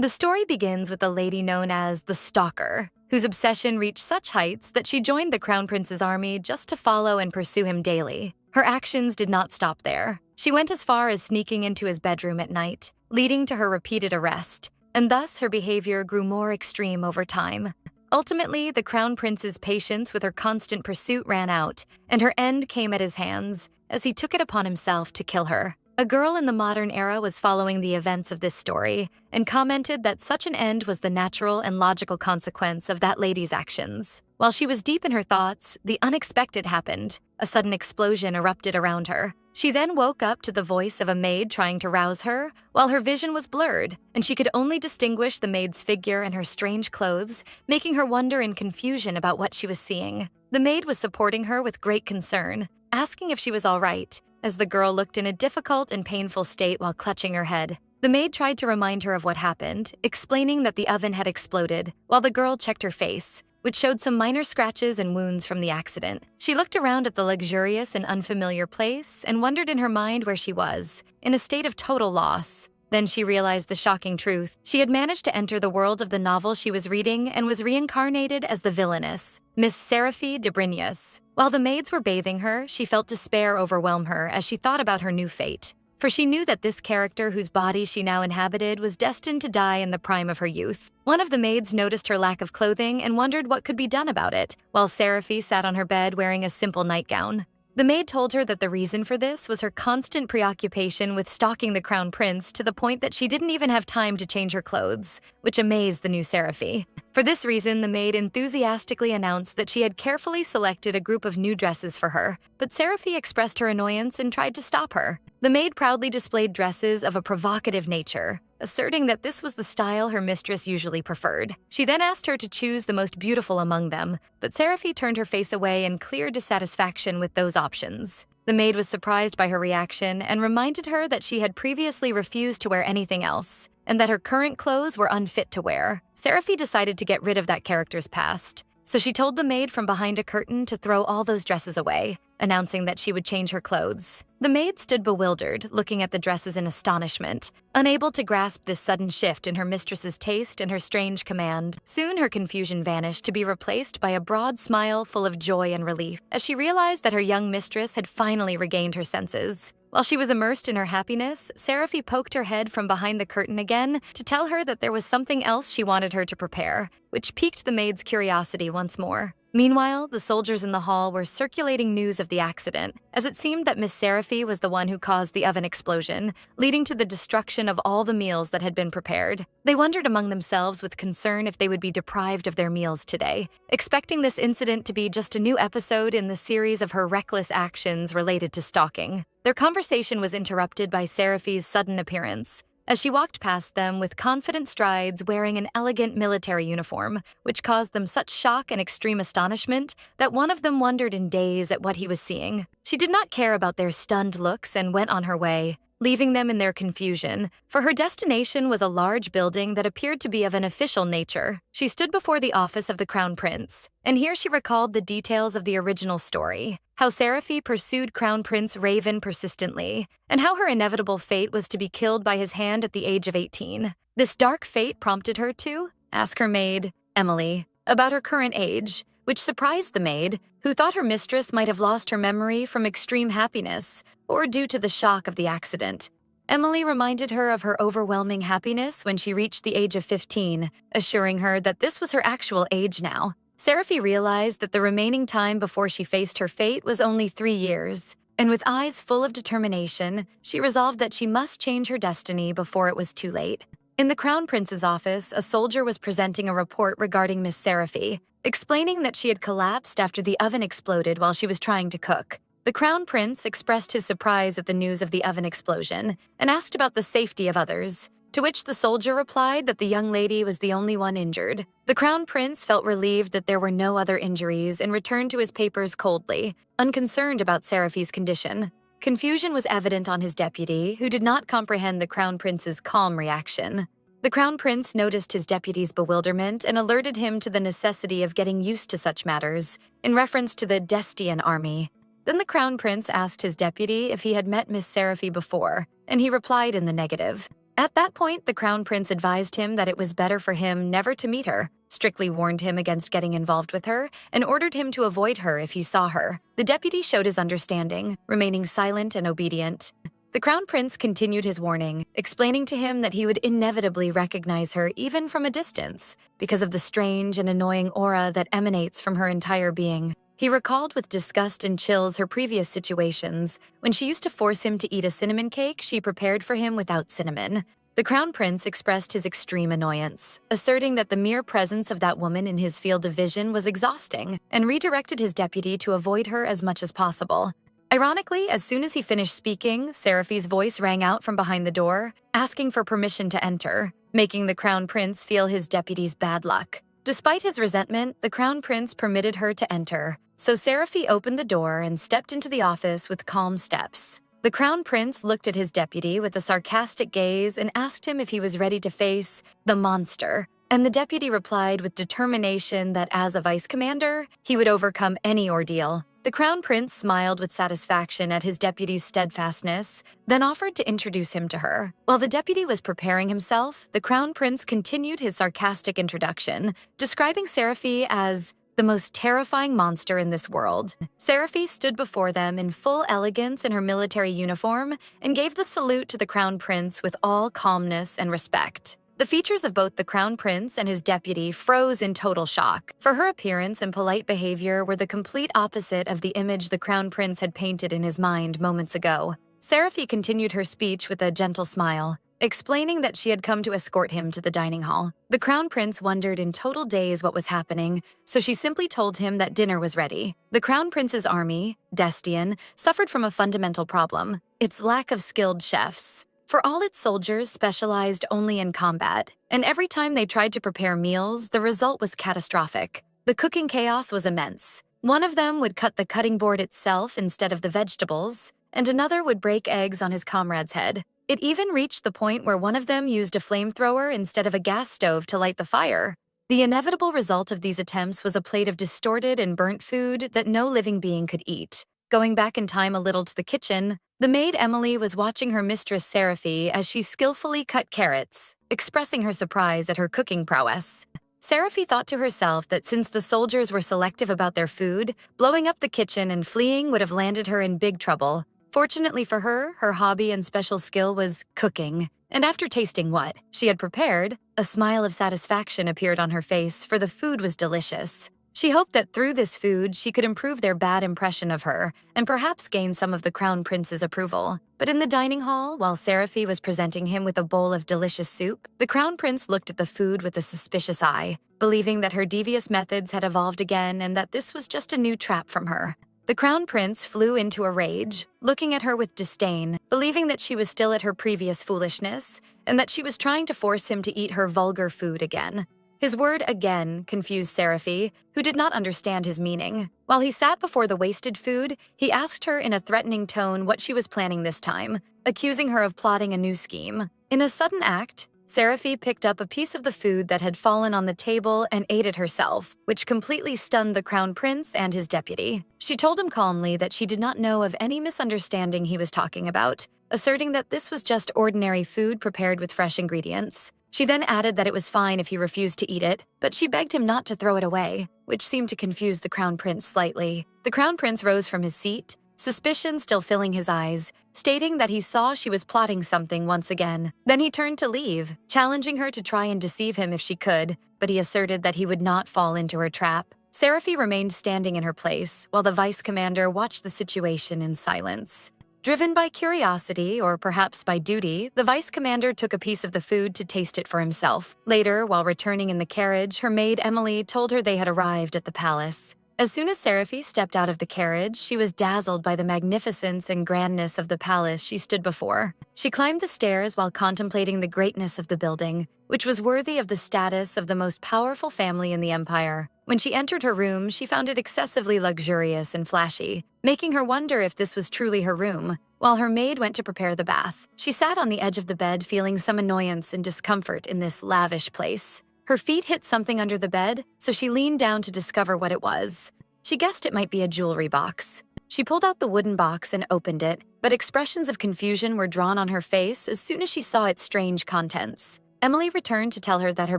The story begins with a lady known as the Stalker, whose obsession reached such heights that she joined the Crown Prince's army just to follow and pursue him daily. Her actions did not stop there. She went as far as sneaking into his bedroom at night, leading to her repeated arrest, and thus her behavior grew more extreme over time. Ultimately, the Crown Prince's patience with her constant pursuit ran out, and her end came at his hands as he took it upon himself to kill her. A girl in the modern era was following the events of this story and commented that such an end was the natural and logical consequence of that lady's actions. While she was deep in her thoughts, the unexpected happened. A sudden explosion erupted around her. She then woke up to the voice of a maid trying to rouse her, while her vision was blurred, and she could only distinguish the maid's figure and her strange clothes, making her wonder in confusion about what she was seeing. The maid was supporting her with great concern, asking if she was all right, as the girl looked in a difficult and painful state while clutching her head. The maid tried to remind her of what happened, explaining that the oven had exploded, while the girl checked her face, which showed some minor scratches and wounds from the accident. She looked around at the luxurious and unfamiliar place and wondered in her mind where she was, in a state of total loss. Then she realized the shocking truth. She had managed to enter the world of the novel she was reading and was reincarnated as the Villainess, Miss Seraphi de Brinius. While the maids were bathing her, she felt despair overwhelm her as she thought about her new fate. For she knew that this character whose body she now inhabited was destined to die in the prime of her youth. One of the maids noticed her lack of clothing and wondered what could be done about it, while Seraphi sat on her bed wearing a simple nightgown. The maid told her that the reason for this was her constant preoccupation with stalking the Crown Prince to the point that she didn't even have time to change her clothes, which amazed the new Seraphi. For this reason, the maid enthusiastically announced that she had carefully selected a group of new dresses for her, but Seraphi expressed her annoyance and tried to stop her. The maid proudly displayed dresses of a provocative nature, asserting that this was the style her mistress usually preferred. She then asked her to choose the most beautiful among them, but Seraphi turned her face away in clear dissatisfaction with those options. The maid was surprised by her reaction and reminded her that she had previously refused to wear anything else, and that her current clothes were unfit to wear. Seraphi decided to get rid of that character's past, so she told the maid from behind a curtain to throw all those dresses away, announcing that she would change her clothes. The maid stood bewildered, looking at the dresses in astonishment, unable to grasp this sudden shift in her mistress's taste and her strange command. Soon her confusion vanished to be replaced by a broad smile full of joy and relief, as she realized that her young mistress had finally regained her senses. While she was immersed in her happiness, Seraphi poked her head from behind the curtain again to tell her that there was something else she wanted her to prepare, which piqued the maid's curiosity once more. Meanwhile, the soldiers in the hall were circulating news of the accident, as it seemed that Miss Seraphi was the one who caused the oven explosion, leading to the destruction of all the meals that had been prepared. They wondered among themselves with concern if they would be deprived of their meals today, expecting this incident to be just a new episode in the series of her reckless actions related to stalking. Their conversation was interrupted by Seraphi's sudden appearance, as she walked past them with confident strides wearing an elegant military uniform, which caused them such shock and extreme astonishment that one of them wondered in daze at what he was seeing. She did not care about their stunned looks and went on her way, leaving them in their confusion, for her destination was a large building that appeared to be of an official nature. She stood before the office of the Crown Prince, and here she recalled the details of the original story, how Seraphi pursued Crown Prince Raven persistently, and how her inevitable fate was to be killed by his hand at the age of 18. This dark fate prompted her to ask her maid, Emily, about her current age, which surprised the maid, who thought her mistress might have lost her memory from extreme happiness or due to the shock of the accident. Emily reminded her of her overwhelming happiness when she reached the age of 15, assuring her that this was her actual age now. Seraphi realized that the remaining time before she faced her fate was only 3 years, and with eyes full of determination, she resolved that she must change her destiny before it was too late. In the Crown Prince's office, a soldier was presenting a report regarding Miss Seraphi, explaining that she had collapsed after the oven exploded while she was trying to cook. The Crown Prince expressed his surprise at the news of the oven explosion and asked about the safety of others, to which the soldier replied that the young lady was the only one injured. The Crown Prince felt relieved that there were no other injuries and returned to his papers coldly, unconcerned about Seraphi's condition. Confusion was evident on his deputy, who did not comprehend the Crown Prince's calm reaction. The Crown Prince noticed his deputy's bewilderment and alerted him to the necessity of getting used to such matters, in reference to the Destian army. Then the Crown Prince asked his deputy if he had met Miss Seraphi before, and he replied in the negative. At that point, the Crown Prince advised him that it was better for him never to meet her, strictly warned him against getting involved with her, and ordered him to avoid her if he saw her. The deputy showed his understanding, remaining silent and obedient. The Crown Prince continued his warning, explaining to him that he would inevitably recognize her even from a distance because of the strange and annoying aura that emanates from her entire being. He recalled with disgust and chills her previous situations when she used to force him to eat a cinnamon cake she prepared for him without cinnamon. The Crown Prince expressed his extreme annoyance, asserting that the mere presence of that woman in his field of vision was exhausting, and redirected his deputy to avoid her as much as possible. Ironically, as soon as he finished speaking, Seraphi's voice rang out from behind the door, asking for permission to enter, making the Crown Prince feel his deputy's bad luck. Despite his resentment, the Crown Prince permitted her to enter, so Seraphi opened the door and stepped into the office with calm steps. The Crown Prince looked at his deputy with a sarcastic gaze and asked him if he was ready to face the monster, and the deputy replied with determination that as a vice commander, he would overcome any ordeal. The Crown Prince smiled with satisfaction at his deputy's steadfastness, then offered to introduce him to her. While the deputy was preparing himself, the Crown Prince continued his sarcastic introduction, describing Seraphi as the most terrifying monster in this world. Seraphi stood before them in full elegance in her military uniform and gave the salute to the Crown Prince with all calmness and respect. The features of both the Crown Prince and his deputy froze in total shock, for her appearance and polite behavior were the complete opposite of the image the Crown Prince had painted in his mind moments ago. Seraphi continued her speech with a gentle smile, explaining that she had come to escort him to the dining hall. The Crown Prince wondered in total daze what was happening, so she simply told him that dinner was ready. The Crown Prince's army, Destian, suffered from a fundamental problem: its lack of skilled chefs. For all its soldiers specialized only in combat, and every time they tried to prepare meals, the result was catastrophic. The cooking chaos was immense. One of them would cut the cutting board itself instead of the vegetables, and another would break eggs on his comrade's head. It even reached the point where one of them used a flamethrower instead of a gas stove to light the fire. The inevitable result of these attempts was a plate of distorted and burnt food that no living being could eat. Going back in time a little to the kitchen, the maid Emily was watching her mistress Seraphi as she skillfully cut carrots, expressing her surprise at her cooking prowess. Seraphi thought to herself that since the soldiers were selective about their food, blowing up the kitchen and fleeing would have landed her in big trouble. Fortunately for her, her hobby and special skill was cooking. And after tasting what she had prepared, a smile of satisfaction appeared on her face, for the food was delicious. She hoped that through this food, she could improve their bad impression of her and perhaps gain some of the Crown Prince's approval. But in the dining hall, while Seraphi was presenting him with a bowl of delicious soup, the Crown Prince looked at the food with a suspicious eye, believing that her devious methods had evolved again and that this was just a new trap from her. The Crown Prince flew into a rage, looking at her with disdain, believing that she was still at her previous foolishness and that she was trying to force him to eat her vulgar food again. His word again confused Seraphi, who did not understand his meaning. While he sat before the wasted food, he asked her in a threatening tone what she was planning this time, accusing her of plotting a new scheme. In a sudden act, Seraphi picked up a piece of the food that had fallen on the table and ate it herself, which completely stunned the Crown Prince and his deputy. She told him calmly that she did not know of any misunderstanding he was talking about, asserting that this was just ordinary food prepared with fresh ingredients. She then added that it was fine if he refused to eat it, but she begged him not to throw it away, which seemed to confuse the Crown Prince slightly. The Crown Prince rose from his seat, suspicion still filling his eyes, stating that he saw she was plotting something once again. Then he turned to leave, challenging her to try and deceive him if she could, but he asserted that he would not fall into her trap. Seraphi remained standing in her place, while the vice commander watched the situation in silence. Driven by curiosity, or perhaps by duty, the vice commander took a piece of the food to taste it for himself. Later, while returning in the carriage, her maid Emily told her they had arrived at the palace. As soon as Seraphi stepped out of the carriage, she was dazzled by the magnificence and grandness of the palace she stood before. She climbed the stairs while contemplating the greatness of the building, which was worthy of the status of the most powerful family in the empire. When she entered her room, she found it excessively luxurious and flashy, making her wonder if this was truly her room. While her maid went to prepare the bath, she sat on the edge of the bed feeling some annoyance and discomfort in this lavish place. Her feet hit something under the bed, so she leaned down to discover what it was. She guessed it might be a jewelry box. She pulled out the wooden box and opened it, but expressions of confusion were drawn on her face as soon as she saw its strange contents. Emily returned to tell her that her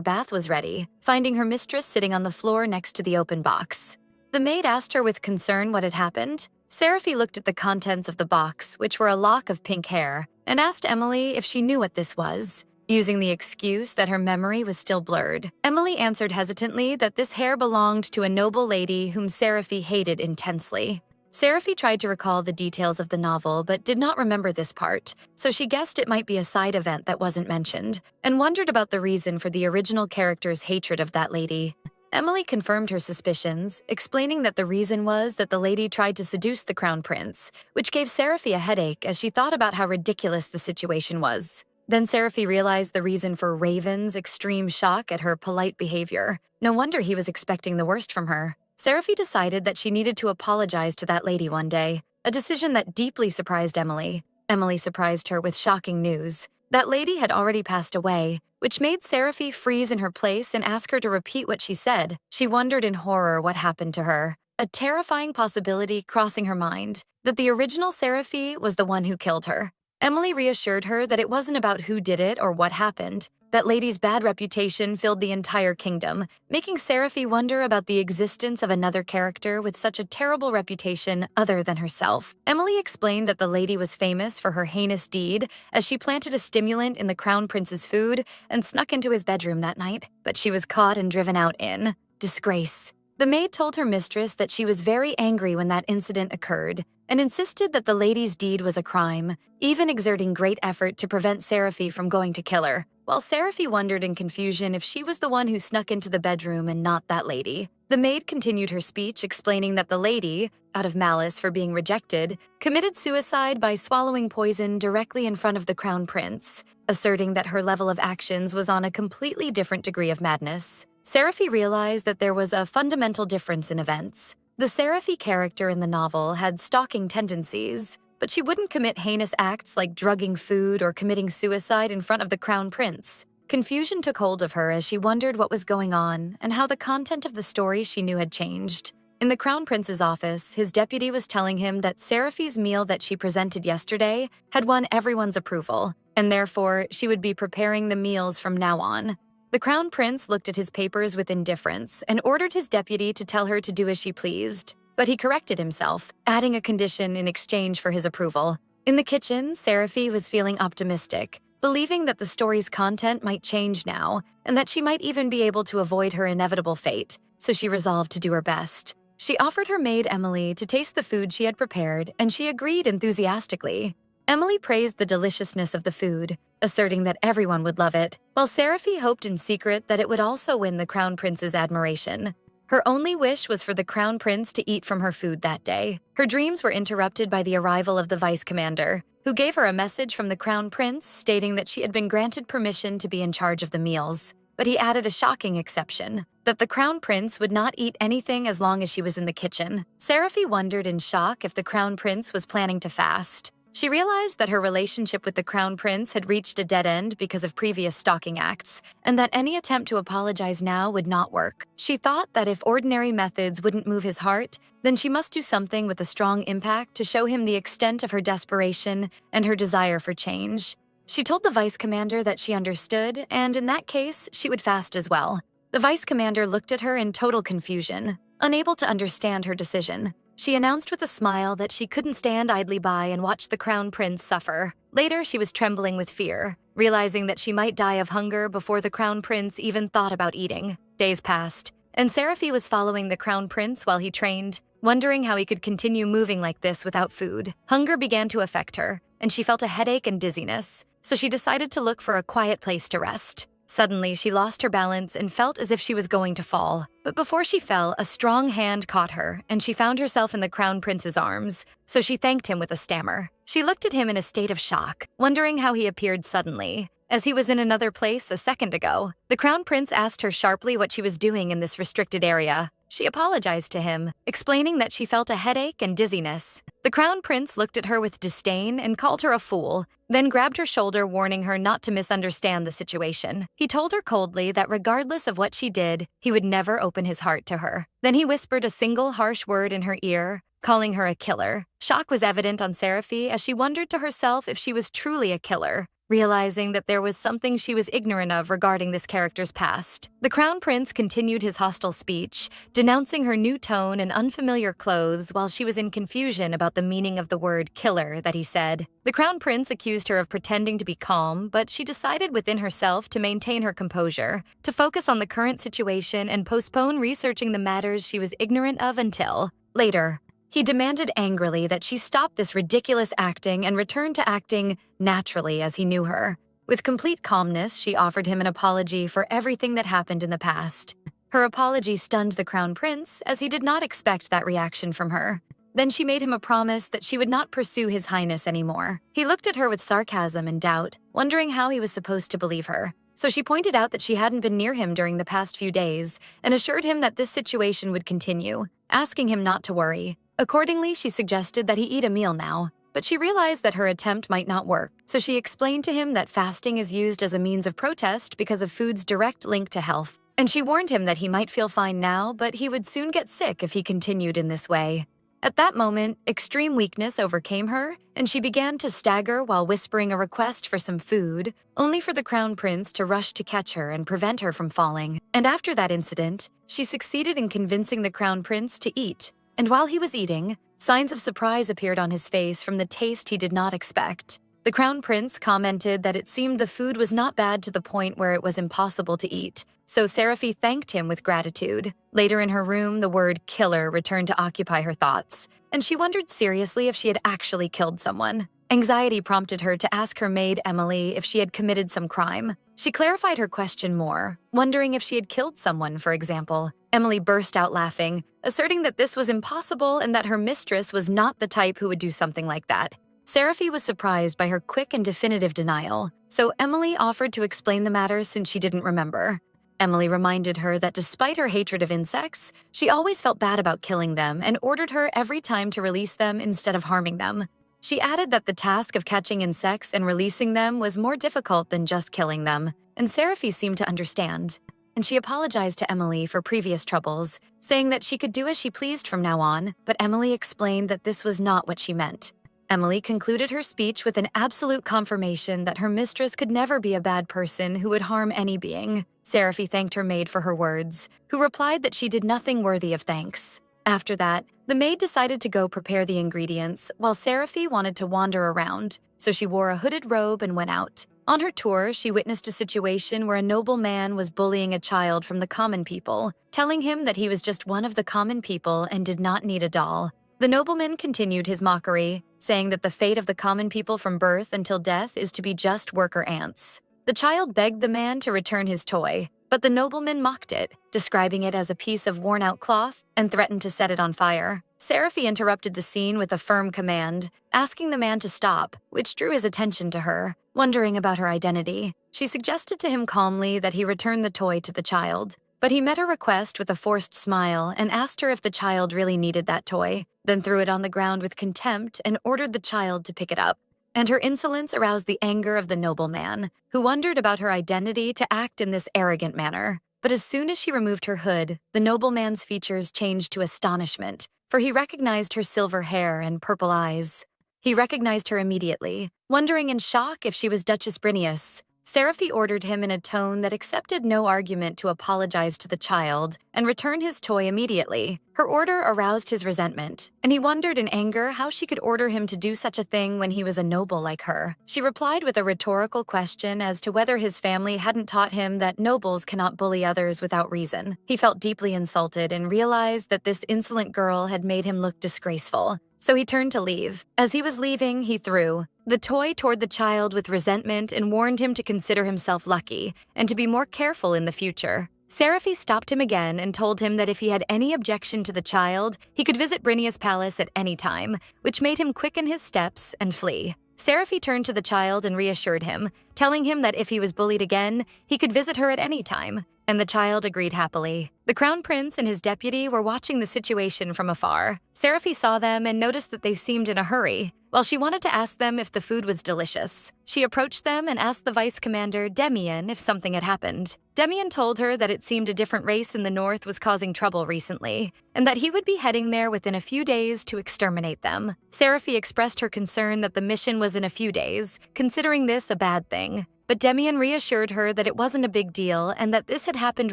bath was ready, finding her mistress sitting on the floor next to the open box. The maid asked her with concern what had happened. Seraphy looked at the contents of the box, which were a lock of pink hair, and asked Emily if she knew what this was, using the excuse that her memory was still blurred. Emily answered hesitantly that this hair belonged to a noble lady whom Seraphy hated intensely. Seraphy tried to recall the details of the novel but did not remember this part, so she guessed it might be a side event that wasn't mentioned, and wondered about the reason for the original character's hatred of that lady. Emily confirmed her suspicions, explaining that the reason was that the lady tried to seduce the crown prince, which gave Seraphy a headache as she thought about how ridiculous the situation was. Then Seraphy realized the reason for Raven's extreme shock at her polite behavior. No wonder he was expecting the worst from her. Seraphy decided that she needed to apologize to that lady one day, a decision that deeply surprised Emily. Emily surprised her with shocking news. That lady had already passed away, which made Seraphy freeze in her place and ask her to repeat what she said. She wondered in horror what happened to her, a terrifying possibility crossing her mind, that the original Seraphy was the one who killed her. Emily reassured her that it wasn't about who did it or what happened. That lady's bad reputation filled the entire kingdom, making Seraphy wonder about the existence of another character with such a terrible reputation other than herself. Emily explained that the lady was famous for her heinous deed as she planted a stimulant in the crown prince's food and snuck into his bedroom that night, but she was caught and driven out in disgrace. The maid told her mistress that she was very angry when that incident occurred and insisted that the lady's deed was a crime, even exerting great effort to prevent Seraphy from going to kill her. While Seraphy wondered in confusion if she was the one who snuck into the bedroom and not that lady, the maid continued her speech explaining that the lady, out of malice for being rejected, committed suicide by swallowing poison directly in front of the crown prince, asserting that her level of actions was on a completely different degree of madness. Seraphy realized that there was a fundamental difference in events. The Seraphy character in the novel had stalking tendencies, but she wouldn't commit heinous acts like drugging food or committing suicide in front of the crown prince. Confusion took hold of her as she wondered what was going on and how the content of the story she knew had changed. In the crown prince's office, his deputy was telling him that Seraphy's meal that she presented yesterday had won everyone's approval, and therefore she would be preparing the meals from now on. The crown prince looked at his papers with indifference and ordered his deputy to tell her to do as she pleased. But he corrected himself, adding a condition in exchange for his approval. In the kitchen, Seraphy was feeling optimistic, believing that the story's content might change now, and that she might even be able to avoid her inevitable fate, so she resolved to do her best. She offered her maid Emily to taste the food she had prepared, and she agreed enthusiastically. Emily praised the deliciousness of the food, asserting that everyone would love it, while Seraphy hoped in secret that it would also win the crown prince's admiration. Her only wish was for the crown prince to eat from her food that day. Her dreams were interrupted by the arrival of the vice commander, who gave her a message from the crown prince stating that she had been granted permission to be in charge of the meals. But he added a shocking exception, that the crown prince would not eat anything as long as she was in the kitchen. Seraphy wondered in shock if the crown prince was planning to fast. She realized that her relationship with the crown prince had reached a dead end because of previous stalking acts, and that any attempt to apologize now would not work. She thought that if ordinary methods wouldn't move his heart, then she must do something with a strong impact to show him the extent of her desperation and her desire for change. She told the vice commander that she understood, and in that case, she would fast as well. The vice commander looked at her in total confusion, unable to understand her decision. She announced with a smile that she couldn't stand idly by and watch the crown prince suffer. Later, she was trembling with fear, realizing that she might die of hunger before the crown prince even thought about eating. Days passed, and Seraphy was following the crown prince while he trained, wondering how he could continue moving like this without food. Hunger began to affect her, and she felt a headache and dizziness, so she decided to look for a quiet place to rest. Suddenly, she lost her balance and felt as if she was going to fall. But before she fell, a strong hand caught her, and she found herself in the crown prince's arms, so she thanked him with a stammer. She looked at him in a state of shock, wondering how he appeared suddenly, as he was in another place a second ago. The crown prince asked her sharply what she was doing in this restricted area. She apologized to him, explaining that she felt a headache and dizziness. The crown prince looked at her with disdain and called her a fool, then grabbed her shoulder, warning her not to misunderstand the situation. He told her coldly that regardless of what she did, he would never open his heart to her. Then he whispered a single harsh word in her ear, calling her a killer. Shock was evident on Seraphi as she wondered to herself if she was truly a killer, realizing that there was something she was ignorant of regarding this character's past. The Crown Prince continued his hostile speech, denouncing her new tone and unfamiliar clothes while she was in confusion about the meaning of the word killer that he said. The Crown Prince accused her of pretending to be calm, but she decided within herself to maintain her composure, to focus on the current situation and postpone researching the matters she was ignorant of until later. He demanded angrily that she stop this ridiculous acting and return to acting naturally as he knew her. With complete calmness, she offered him an apology for everything that happened in the past. Her apology stunned the Crown Prince, as he did not expect that reaction from her. Then she made him a promise that she would not pursue His Highness anymore. He looked at her with sarcasm and doubt, wondering how he was supposed to believe her. So she pointed out that she hadn't been near him during the past few days and assured him that this situation would continue, asking him not to worry. Accordingly, she suggested that he eat a meal now, but she realized that her attempt might not work, so she explained to him that fasting is used as a means of protest because of food's direct link to health. And she warned him that he might feel fine now, but he would soon get sick if he continued in this way. At that moment, extreme weakness overcame her, and she began to stagger while whispering a request for some food, only for the Crown Prince to rush to catch her and prevent her from falling. And after that incident, she succeeded in convincing the Crown Prince to eat. And while he was eating, signs of surprise appeared on his face from the taste he did not expect. The Crown Prince commented that it seemed the food was not bad to the point where it was impossible to eat, so Seraphi thanked him with gratitude. Later in her room, the word killer returned to occupy her thoughts, and she wondered seriously if she had actually killed someone. Anxiety prompted her to ask her maid Emily if she had committed some crime. She clarified her question more, wondering if she had killed someone, for example. Emily burst out laughing, asserting that this was impossible and that her mistress was not the type who would do something like that. Seraphi was surprised by her quick and definitive denial, so Emily offered to explain the matter since she didn't remember. Emily reminded her that despite her hatred of insects, she always felt bad about killing them and ordered her every time to release them instead of harming them. She added that the task of catching insects and releasing them was more difficult than just killing them, and Seraphi seemed to understand. And she apologized to Emily for previous troubles, saying that she could do as she pleased from now on, but Emily explained that this was not what she meant. Emily concluded her speech with an absolute confirmation that her mistress could never be a bad person who would harm any being. Seraphi thanked her maid for her words, who replied that she did nothing worthy of thanks. After that, the maid decided to go prepare the ingredients, while Seraphi wanted to wander around, so she wore a hooded robe and went out. On her tour, she witnessed a situation where a noble man was bullying a child from the common people, telling him that he was just one of the common people and did not need a doll. The nobleman continued his mockery, saying that the fate of the common people from birth until death is to be just worker ants. The child begged the man to return his toy, but the nobleman mocked it, describing it as a piece of worn-out cloth, and threatened to set it on fire. Seraphi interrupted the scene with a firm command, asking the man to stop, which drew his attention to her. Wondering about her identity, she suggested to him calmly that he return the toy to the child. But he met her request with a forced smile and asked her if the child really needed that toy, then threw it on the ground with contempt and ordered the child to pick it up. And her insolence aroused the anger of the nobleman, who wondered about her identity to act in this arrogant manner. But as soon as she removed her hood, the nobleman's features changed to astonishment, for he recognized her silver hair and purple eyes. He recognized her immediately, wondering in shock if she was Duchess Brinius. Seraphi ordered him in a tone that accepted no argument to apologize to the child and return his toy immediately. Her order aroused his resentment, and he wondered in anger how she could order him to do such a thing when he was a noble like her. She replied with a rhetorical question as to whether his family hadn't taught him that nobles cannot bully others without reason. He felt deeply insulted and realized that this insolent girl had made him look disgraceful. So he turned to leave. As he was leaving, he threw the toy toward the child with resentment and warned him to consider himself lucky and to be more careful in the future. Seraphi stopped him again and told him that if he had any objection to the child, he could visit Brinia's palace at any time, which made him quicken his steps and flee. Seraphi turned to the child and reassured him, telling him that if he was bullied again, he could visit her at any time, and the child agreed happily. The crown prince and his deputy were watching the situation from afar. Seraphi saw them and noticed that they seemed in a hurry. While she wanted to ask them if the food was delicious, she approached them and asked the vice commander, Demian, if something had happened. Demian told her that it seemed a different race in the north was causing trouble recently, and that he would be heading there within a few days to exterminate them. Seraphi expressed her concern that the mission was in a few days, considering this a bad thing. But Demian reassured her that it wasn't a big deal and that this had happened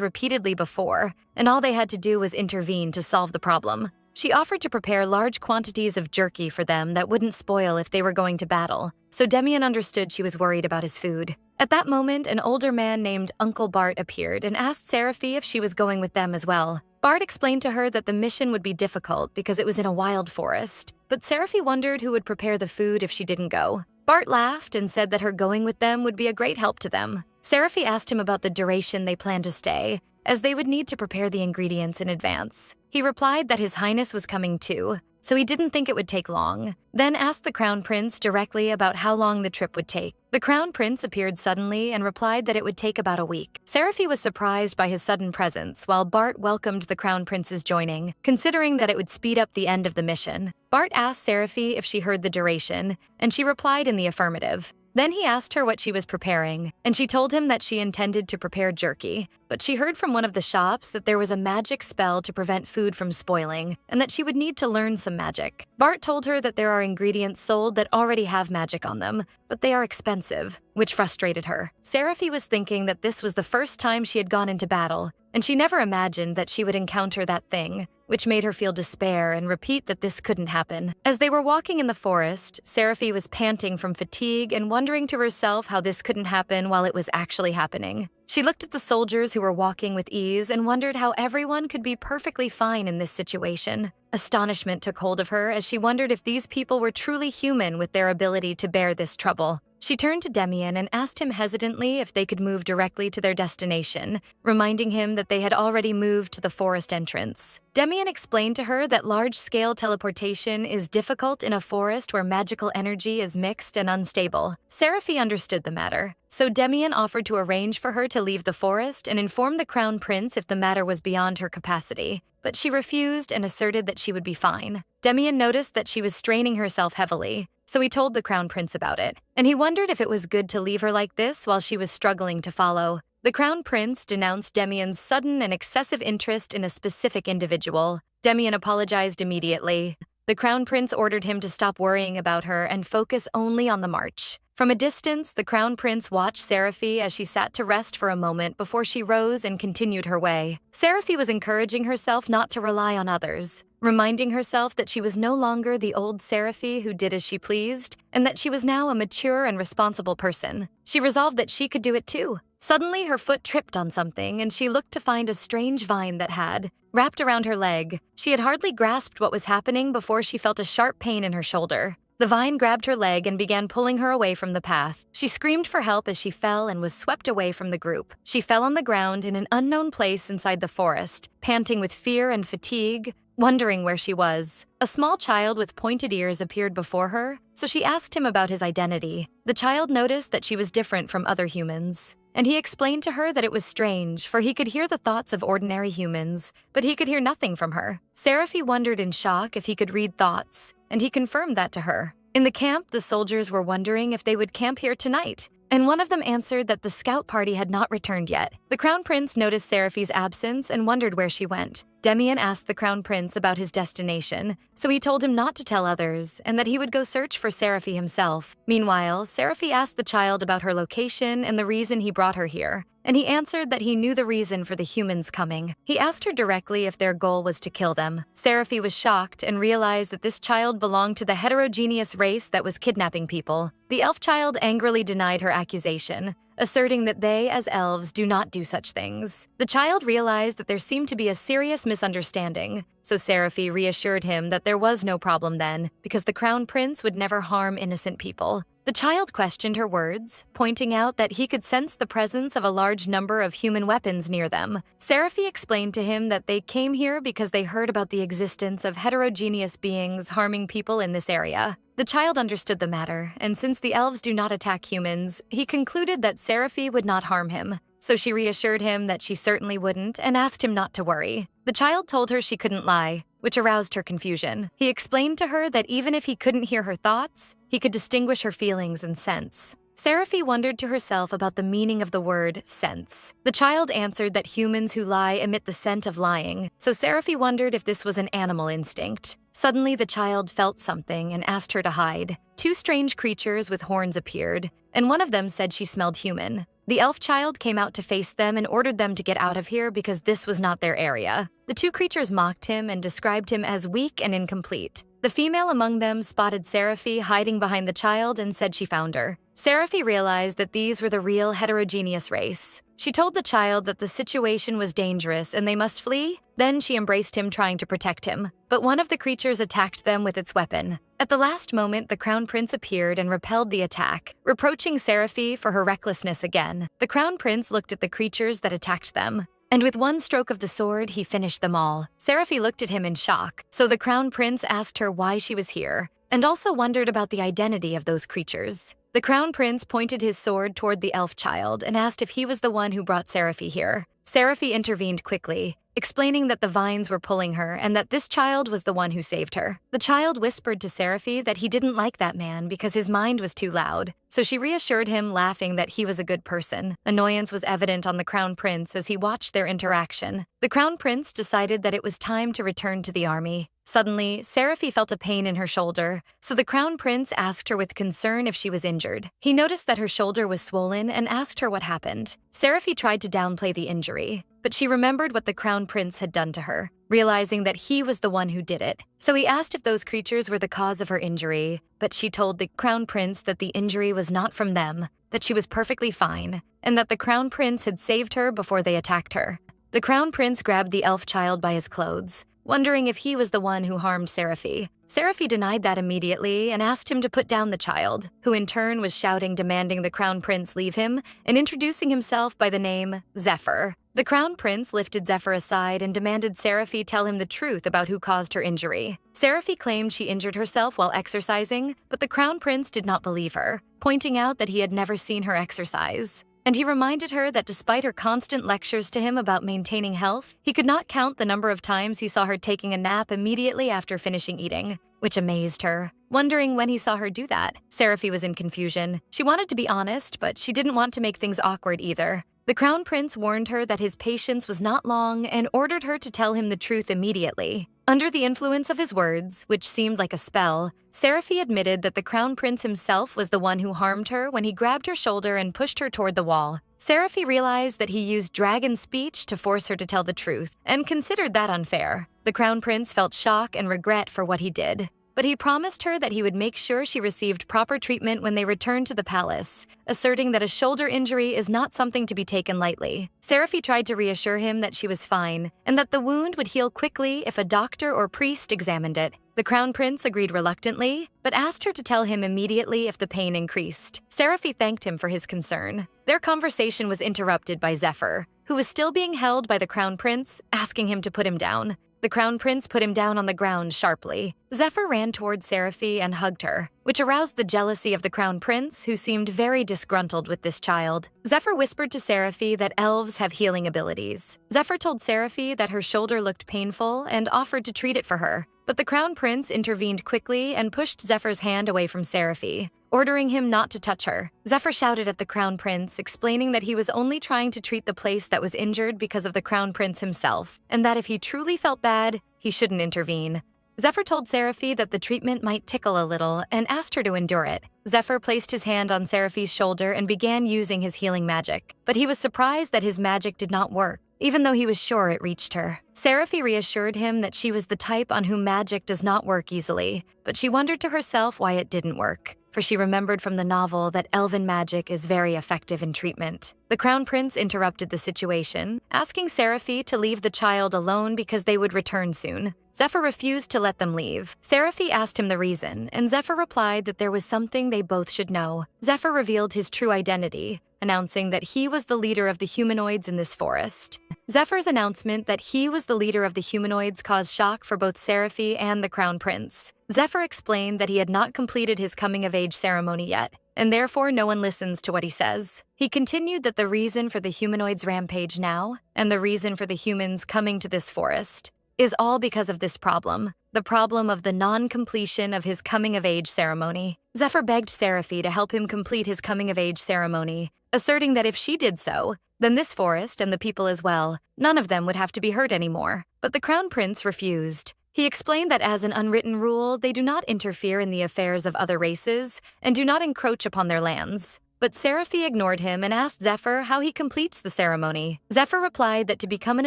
repeatedly before, and all they had to do was intervene to solve the problem. She offered to prepare large quantities of jerky for them that wouldn't spoil if they were going to battle, so Demian understood she was worried about his food. At that moment, an older man named Uncle Bart appeared and asked Seraphi if she was going with them as well. Bart explained to her that the mission would be difficult because it was in a wild forest, but Seraphi wondered who would prepare the food if she didn't go. Bart laughed and said that her going with them would be a great help to them. Seraphi asked him about the duration they planned to stay, as they would need to prepare the ingredients in advance. He replied that His Highness was coming too, so he didn't think it would take long, then asked the Crown Prince directly about how long the trip would take. The Crown Prince appeared suddenly and replied that it would take about a week. Seraphi was surprised by his sudden presence, while Bart welcomed the Crown Prince's joining, considering that it would speed up the end of the mission. Bart asked Seraphi if she heard the duration, and she replied in the affirmative. Then he asked her what she was preparing, and she told him that she intended to prepare jerky, but she heard from one of the shops that there was a magic spell to prevent food from spoiling, and that she would need to learn some magic. Bart told her that there are ingredients sold that already have magic on them, but they are expensive, which frustrated her. Seraphi was thinking that this was the first time she had gone into battle, and she never imagined that she would encounter that thing, which made her feel despair and repeat that this couldn't happen. As they were walking in the forest, Seraphi was panting from fatigue and wondering to herself how this couldn't happen while it was actually happening. She looked at the soldiers who were walking with ease and wondered how everyone could be perfectly fine in this situation. Astonishment took hold of her as she wondered if these people were truly human with their ability to bear this trouble. She turned to Demian and asked him hesitantly if they could move directly to their destination, reminding him that they had already moved to the forest entrance. Demian explained to her that large-scale teleportation is difficult in a forest where magical energy is mixed and unstable. Seraphi understood the matter, so Demian offered to arrange for her to leave the forest and inform the Crown Prince if the matter was beyond her capacity, but she refused and asserted that she would be fine. Demian noticed that she was straining herself heavily, so he told the Crown Prince about it, and he wondered if it was good to leave her like this while she was struggling to follow. The Crown Prince denounced Demian's sudden and excessive interest in a specific individual. Demian apologized immediately. The Crown Prince ordered him to stop worrying about her and focus only on the march. From a distance, the Crown Prince watched Seraphi as she sat to rest for a moment before she rose and continued her way. Seraphi was encouraging herself not to rely on others, reminding herself that she was no longer the old Seraphi who did as she pleased, and that she was now a mature and responsible person. She resolved that she could do it too. Suddenly, her foot tripped on something, and she looked to find a strange vine that had wrapped around her leg. She had hardly grasped what was happening before she felt a sharp pain in her shoulder. The vine grabbed her leg and began pulling her away from the path. She screamed for help as she fell and was swept away from the group. She fell on the ground in an unknown place inside the forest, panting with fear and fatigue, wondering where she was. A small child with pointed ears appeared before her, so she asked him about his identity. The child noticed that she was different from other humans, and he explained to her that it was strange, for he could hear the thoughts of ordinary humans, but he could hear nothing from her. Seraphi wondered in shock if he could read thoughts, and he confirmed that to her. In the camp, the soldiers were wondering if they would camp here tonight, and one of them answered that the scout party had not returned yet. The Crown Prince noticed Seraphi's absence and wondered where she went. Demian asked the Crown Prince about his destination, so he told him not to tell others and that he would go search for Seraphi himself. Meanwhile, Seraphi asked the child about her location and the reason he brought her here, and he answered that he knew the reason for the humans coming. He asked her directly if their goal was to kill them. Seraphi was shocked and realized that this child belonged to the heterogeneous race that was kidnapping people. The elf child angrily denied her accusation, asserting that they, as elves, do not do such things. The child realized that there seemed to be a serious misunderstanding, so Seraphi reassured him that there was no problem then, because the Crown Prince would never harm innocent people. The child questioned her words, pointing out that he could sense the presence of a large number of human weapons near them. Seraphi explained to him that they came here because they heard about the existence of heterogeneous beings harming people in this area. The child understood the matter, and since the elves do not attack humans, he concluded that Seraphi would not harm him. so she reassured him that she certainly wouldn't and asked him not to worry. The child told her she couldn't lie, which aroused her confusion. He explained to her that even if he couldn't hear her thoughts, he could distinguish her feelings and sense. Seraphi wondered to herself about the meaning of the word sense. The child answered that humans who lie emit the scent of lying, so Seraphi wondered if this was an animal instinct. Suddenly, the child felt something and asked her to hide. Two strange creatures with horns appeared, and one of them said she smelled human. The elf child came out to face them and ordered them to get out of here because this was not their area. The two creatures mocked him and described him as weak and incomplete. The female among them spotted Seraphi hiding behind the child and said she found her. Seraphi realized that these were the real heterogeneous race. She told the child that the situation was dangerous and they must flee. Then she embraced him, trying to protect him. But one of the creatures attacked them with its weapon. At the last moment, the Crown Prince appeared and repelled the attack, reproaching Seraphi for her recklessness again. The Crown Prince looked at the creatures that attacked them, and with one stroke of the sword, he finished them all. Seraphi looked at him in shock, so the Crown Prince asked her why she was here, and also wondered about the identity of those creatures. The Crown Prince pointed his sword toward the elf child and asked if he was the one who brought Seraphi here. Seraphi intervened quickly, explaining that the vines were pulling her and that this child was the one who saved her. The child whispered to Seraphi that he didn't like that man because his mind was too loud, so she reassured him, laughing that he was a good person. Annoyance was evident on the Crown Prince as he watched their interaction. The Crown Prince decided that it was time to return to the army. Suddenly, Seraphi felt a pain in her shoulder, so the Crown Prince asked her with concern if she was injured. He noticed that her shoulder was swollen and asked her what happened. Seraphi tried to downplay the injury, but she remembered what the Crown Prince had done to her, realizing that he was the one who did it. So he asked if those creatures were the cause of her injury, but she told the Crown Prince that the injury was not from them, that she was perfectly fine, and that the Crown Prince had saved her before they attacked her. The Crown Prince grabbed the elf child by his clothes, wondering if he was the one who harmed Seraphi. Seraphi denied that immediately and asked him to put down the child, who in turn was shouting, demanding the Crown Prince leave him, and introducing himself by the name Zephyr. The Crown Prince lifted Zephyr aside and demanded Seraphi tell him the truth about who caused her injury. Seraphi claimed she injured herself while exercising, but the Crown Prince did not believe her, pointing out that he had never seen her exercise. And he reminded her that despite her constant lectures to him about maintaining health, he could not count the number of times he saw her taking a nap immediately after finishing eating, which amazed her. Wondering when he saw her do that, Seraphi was in confusion. She wanted to be honest, but she didn't want to make things awkward either. The Crown Prince warned her that his patience was not long and ordered her to tell him the truth immediately. Under the influence of his words, which seemed like a spell, Seraphi admitted that the Crown Prince himself was the one who harmed her when he grabbed her shoulder and pushed her toward the wall. Seraphi realized that he used dragon speech to force her to tell the truth, and considered that unfair. The Crown Prince felt shock and regret for what he did, but he promised her that he would make sure she received proper treatment when they returned to the palace, asserting that a shoulder injury is not something to be taken lightly. Seraphi tried to reassure him that she was fine, and that the wound would heal quickly if a doctor or priest examined it. The Crown Prince agreed reluctantly, but asked her to tell him immediately if the pain increased. Seraphi thanked him for his concern. Their conversation was interrupted by Zephyr, who was still being held by the Crown Prince, asking him to put him down. The Crown Prince put him down on the ground sharply. Zephyr ran toward Seraphi and hugged her, which aroused the jealousy of the Crown Prince, who seemed very disgruntled with this child. Zephyr whispered to Seraphi that elves have healing abilities. Zephyr told Seraphi that her shoulder looked painful and offered to treat it for her, but the Crown Prince intervened quickly and pushed Zephyr's hand away from Seraphi, ordering him not to touch her. Zephyr shouted at the Crown Prince, explaining that he was only trying to treat the place that was injured because of the Crown Prince himself, and that if he truly felt bad, he shouldn't intervene. Zephyr told Seraphi that the treatment might tickle a little and asked her to endure it. Zephyr placed his hand on Seraphi's shoulder and began using his healing magic, but he was surprised that his magic did not work, even though he was sure it reached her. Seraphi reassured him that she was the type on whom magic does not work easily, but she wondered to herself why it didn't work, for she remembered from the novel that elven magic is very effective in treatment. The Crown Prince interrupted the situation, asking Seraphi to leave the child alone because they would return soon. Zephyr refused to let them leave. Seraphi asked him the reason, and Zephyr replied that there was something they both should know. Zephyr revealed his true identity, announcing that he was the leader of the humanoids in this forest. Zephyr's announcement that he was the leader of the humanoids caused shock for both Seraphi and the Crown Prince. Zephyr explained that he had not completed his coming-of-age ceremony yet, and therefore no one listens to what he says. He continued that the reason for the humanoids' rampage now, and the reason for the humans coming to this forest, is all because of this problem, the problem of the non-completion of his coming-of-age ceremony. Zephyr begged Seraphi to help him complete his coming-of-age ceremony, asserting that if she did so, then this forest and the people as well, none of them would have to be hurt anymore. But the Crown Prince refused. He explained that as an unwritten rule, they do not interfere in the affairs of other races and do not encroach upon their lands. But Seraphi ignored him and asked Zephyr how he completes the ceremony. Zephyr replied that to become an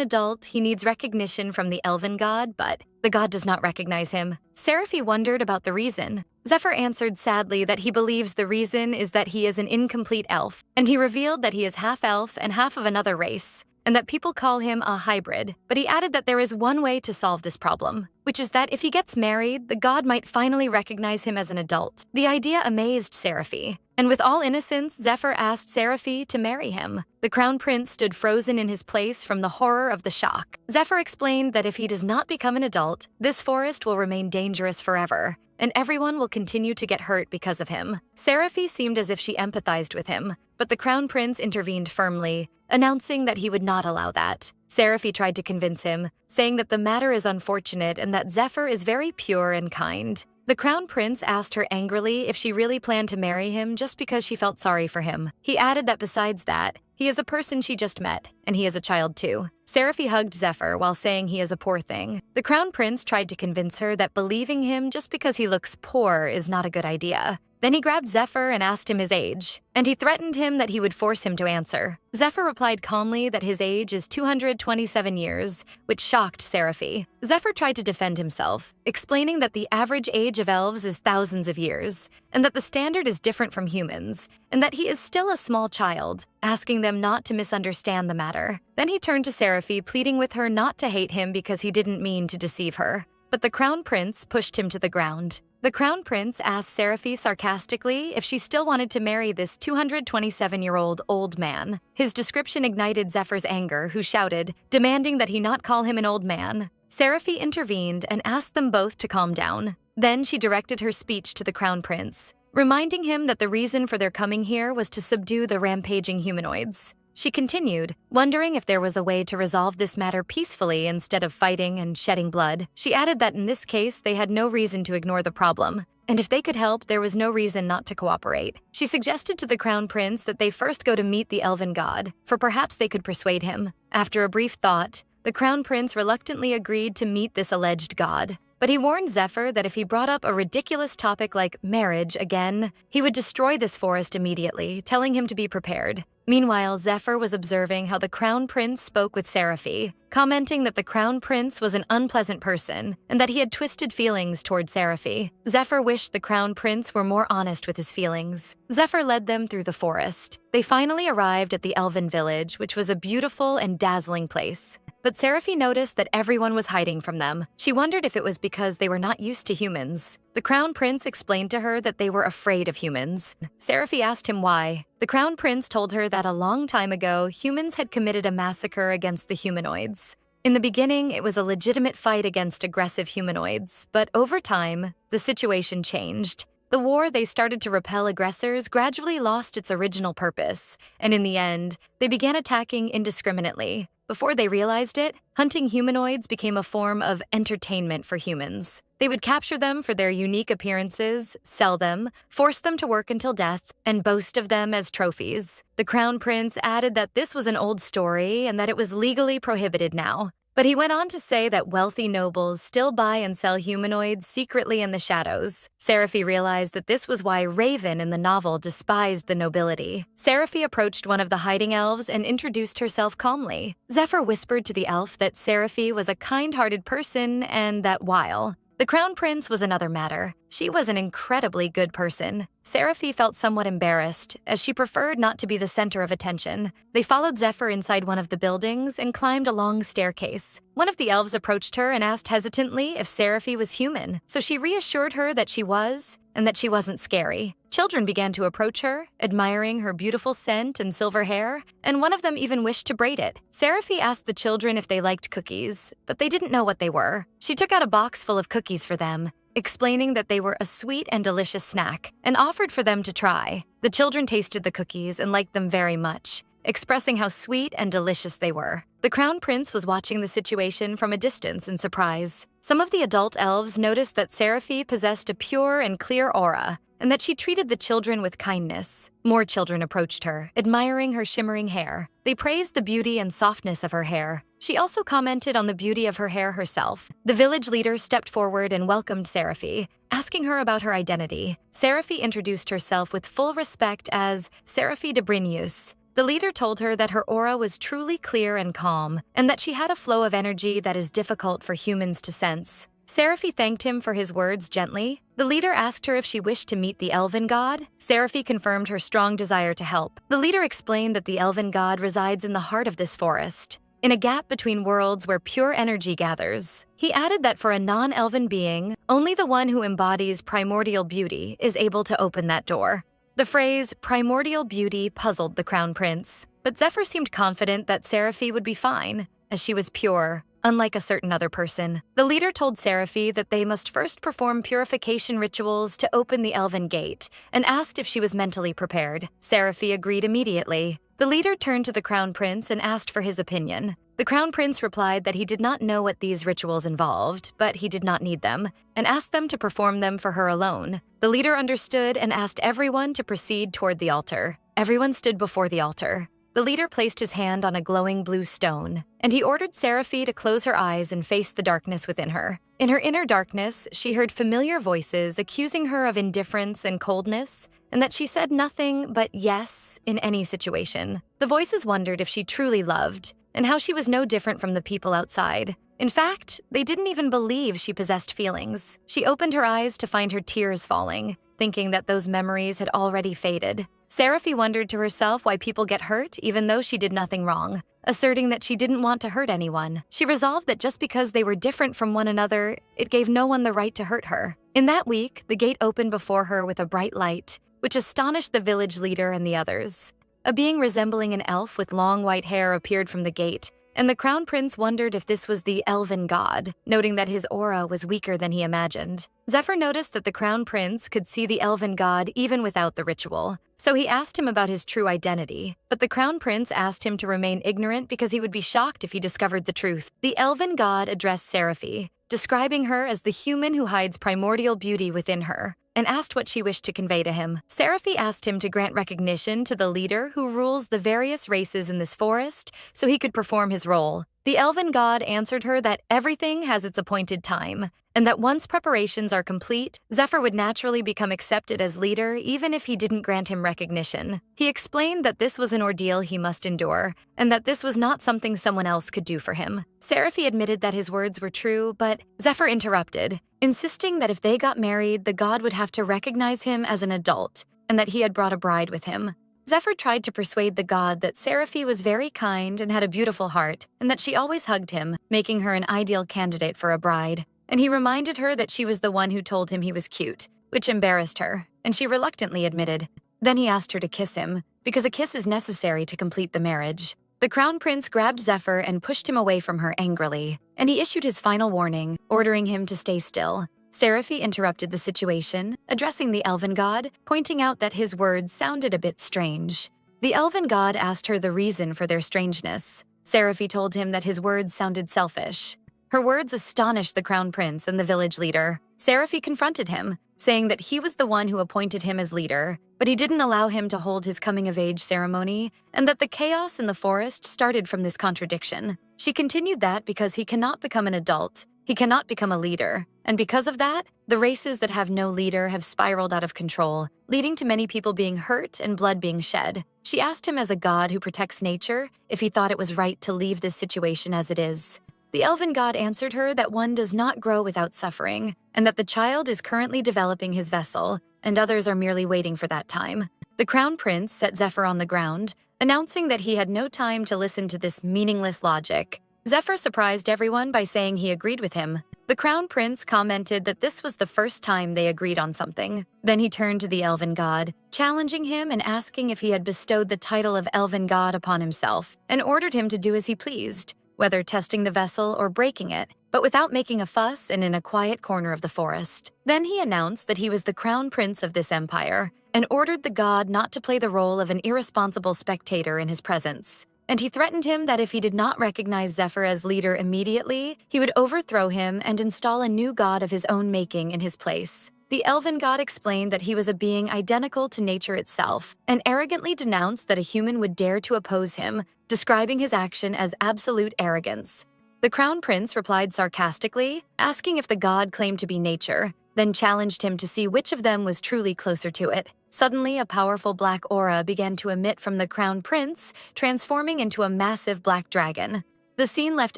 adult, he needs recognition from the elven god, but the god does not recognize him. Seraphi wondered about the reason. Zephyr answered sadly that he believes the reason is that he is an incomplete elf, and he revealed that he is half elf and half of another race, and that people call him a hybrid. But he added that there is one way to solve this problem, which is that if he gets married, the god might finally recognize him as an adult. The idea amazed Seraphi, and with all innocence, Zephyr asked Seraphi to marry him. The Crown Prince stood frozen in his place from the horror of the shock. Zephyr explained that if he does not become an adult, this forest will remain dangerous forever, and everyone will continue to get hurt because of him. Seraphi seemed as if she empathized with him, but the Crown Prince intervened firmly, announcing that he would not allow that. Seraphi tried to convince him, saying that the matter is unfortunate and that Zephyr is very pure and kind. The Crown Prince asked her angrily if she really planned to marry him just because she felt sorry for him. He added that besides that, he is a person she just met, and he is a child too. Seraphi hugged Zephyr while saying he is a poor thing. The Crown Prince tried to convince her that believing him just because he looks poor is not a good idea. Then he grabbed Zephyr and asked him his age, and he threatened him that he would force him to answer. Zephyr replied calmly that his age is 227 years, which shocked Seraphi. Zephyr tried to defend himself, explaining that the average age of elves is thousands of years, and that the standard is different from humans, and that he is still a small child, asking them not to misunderstand the matter. Then he turned to Seraphi, pleading with her not to hate him because he didn't mean to deceive her. But the Crown Prince pushed him to the ground. The Crown Prince asked Seraphi sarcastically if she still wanted to marry this 227-year-old old man. His description ignited Zephyr's anger, who shouted, demanding that he not call him an old man. Seraphi intervened and asked them both to calm down. Then she directed her speech to the Crown Prince, reminding him that the reason for their coming here was to subdue the rampaging humanoids. She continued, wondering if there was a way to resolve this matter peacefully instead of fighting and shedding blood. She added that in this case, they had no reason to ignore the problem, and if they could help, there was no reason not to cooperate. She suggested to the Crown Prince that they first go to meet the elven god, for perhaps they could persuade him. After a brief thought, the Crown Prince reluctantly agreed to meet this alleged god. But he warned Zephyr that if he brought up a ridiculous topic like marriage again, he would destroy this forest immediately, telling him to be prepared. Meanwhile, Zephyr was observing how the Crown Prince spoke with Seraphi, commenting that the Crown Prince was an unpleasant person and that he had twisted feelings toward Seraphi. Zephyr wished the Crown Prince were more honest with his feelings. Zephyr led them through the forest. They finally arrived at the elven village, which was a beautiful and dazzling place. But Seraphi noticed that everyone was hiding from them. She wondered if it was because they were not used to humans. The Crown Prince explained to her that they were afraid of humans. Seraphi asked him why. The Crown Prince told her that a long time ago, humans had committed a massacre against the humanoids. In the beginning, it was a legitimate fight against aggressive humanoids, but over time, the situation changed. The war they started to repel aggressors gradually lost its original purpose, and in the end, they began attacking indiscriminately. Before they realized it, hunting humanoids became a form of entertainment for humans. They would capture them for their unique appearances, sell them, force them to work until death, and boast of them as trophies. The Crown Prince added that this was an old story and that it was legally prohibited now. But he went on to say that wealthy nobles still buy and sell humanoids secretly in the shadows. Seraphi realized that this was why Raven in the novel despised the nobility. Seraphi approached one of the hiding elves and introduced herself calmly. Zephyr whispered to the elf that Seraphi was a kind-hearted person and that while the Crown Prince was another matter, she was an incredibly good person. Seraphi felt somewhat embarrassed, as she preferred not to be the center of attention. They followed Zephyr inside one of the buildings and climbed a long staircase. One of the elves approached her and asked hesitantly if Seraphi was human, so she reassured her that she was, and that she wasn't scary. Children began to approach her, admiring her beautiful scent and silver hair, and one of them even wished to braid it. Seraphi asked the children if they liked cookies, but they didn't know what they were. She took out a box full of cookies for them, explaining that they were a sweet and delicious snack, and offered for them to try. The children tasted the cookies and liked them very much, expressing how sweet and delicious they were. The Crown Prince was watching the situation from a distance in surprise. Some of the adult elves noticed that Seraphi possessed a pure and clear aura, and that she treated the children with kindness. More children approached her, admiring her shimmering hair. They praised the beauty and softness of her hair. She also commented on the beauty of her hair herself. The village leader stepped forward and welcomed Seraphi, asking her about her identity. Seraphi introduced herself with full respect as Seraphi de Brinius. The leader told her that her aura was truly clear and calm, and that she had a flow of energy that is difficult for humans to sense. Seraphi thanked him for his words gently. The leader asked her if she wished to meet the elven god. Seraphi confirmed her strong desire to help. The leader explained that the elven god resides in the heart of this forest, in a gap between worlds where pure energy gathers. He added that for a non-elven being, only the one who embodies primordial beauty is able to open that door. The phrase primordial beauty puzzled the Crown Prince, but Zephyr seemed confident that Seraphi would be fine, as she was pure, unlike a certain other person. The leader told Seraphi that they must first perform purification rituals to open the elven gate, and asked if she was mentally prepared. Seraphi agreed immediately. The leader turned to the Crown Prince and asked for his opinion. The Crown Prince replied that he did not know what these rituals involved, but he did not need them, and asked them to perform them for her alone. The leader understood and asked everyone to proceed toward the altar. Everyone stood before the altar. The leader placed his hand on a glowing blue stone, and he ordered Seraphi to close her eyes and face the darkness within her. In her inner darkness, she heard familiar voices accusing her of indifference and coldness, and that she said nothing but yes in any situation. The voices wondered if she truly loved, and how she was no different from the people outside. In fact, they didn't even believe she possessed feelings. She opened her eyes to find her tears falling, thinking that those memories had already faded. Seraphi wondered to herself why people get hurt even though she did nothing wrong, asserting that she didn't want to hurt anyone. She resolved that just because they were different from one another, it gave no one the right to hurt her. In that week, the gate opened before her with a bright light, which astonished the village leader and the others. A being resembling an elf with long white hair appeared from the gate, and the Crown Prince wondered if this was the elven god, noting that his aura was weaker than he imagined. Zephyr noticed that the Crown Prince could see the elven god even without the ritual, so he asked him about his true identity. But the Crown Prince asked him to remain ignorant because he would be shocked if he discovered the truth. The elven god addressed Seraphi, describing her as the human who hides primordial beauty within her, and asked what she wished to convey to him. Seraphi asked him to grant recognition to the leader who rules the various races in this forest so he could perform his role. The elven god answered her that everything has its appointed time, and that once preparations are complete, Zephyr would naturally become accepted as leader even if he didn't grant him recognition. He explained that this was an ordeal he must endure, and that this was not something someone else could do for him. Seraphi admitted that his words were true, but Zephyr interrupted, insisting that if they got married, the god would have to recognize him as an adult, and that he had brought a bride with him. Zephyr tried to persuade the god that Seraphi was very kind and had a beautiful heart, and that she always hugged him, making her an ideal candidate for a bride. And he reminded her that she was the one who told him he was cute, which embarrassed her, and she reluctantly admitted. Then he asked her to kiss him, because a kiss is necessary to complete the marriage. The Crown Prince grabbed Zephyr and pushed him away from her angrily, and he issued his final warning, ordering him to stay still. Seraphi interrupted the situation, addressing the elven god, pointing out that his words sounded a bit strange. The elven god asked her the reason for their strangeness. Seraphi told him that his words sounded selfish. Her words astonished the Crown Prince and the village leader. Seraphi confronted him, saying that he was the one who appointed him as leader, but he didn't allow him to hold his coming-of-age ceremony, and that the chaos in the forest started from this contradiction. She continued that because he cannot become an adult, he cannot become a leader, and because of that, the races that have no leader have spiraled out of control, leading to many people being hurt and blood being shed. She asked him as a god who protects nature if he thought it was right to leave this situation as it is. The elven god answered her that one does not grow without suffering, and that the child is currently developing his vessel, and others are merely waiting for that time. The Crown Prince set Zephyr on the ground, announcing that he had no time to listen to this meaningless logic. Zephyr surprised everyone by saying he agreed with him. The Crown Prince commented that this was the first time they agreed on something. Then he turned to the elven god, challenging him and asking if he had bestowed the title of elven god upon himself, and ordered him to do as he pleased, whether testing the vessel or breaking it. but without making a fuss and in a quiet corner of the forest. Then he announced that he was the crown prince of this empire and ordered the god not to play the role of an irresponsible spectator in his presence. And he threatened him that if he did not recognize Zephyr as leader immediately, he would overthrow him and install a new god of his own making in his place. The elven god explained that he was a being identical to nature itself and arrogantly denounced that a human would dare to oppose him, describing his action as absolute arrogance. The crown prince replied sarcastically, asking if the god claimed to be nature, then challenged him to see which of them was truly closer to it. Suddenly, a powerful black aura began to emit from the crown prince, transforming into a massive black dragon. The scene left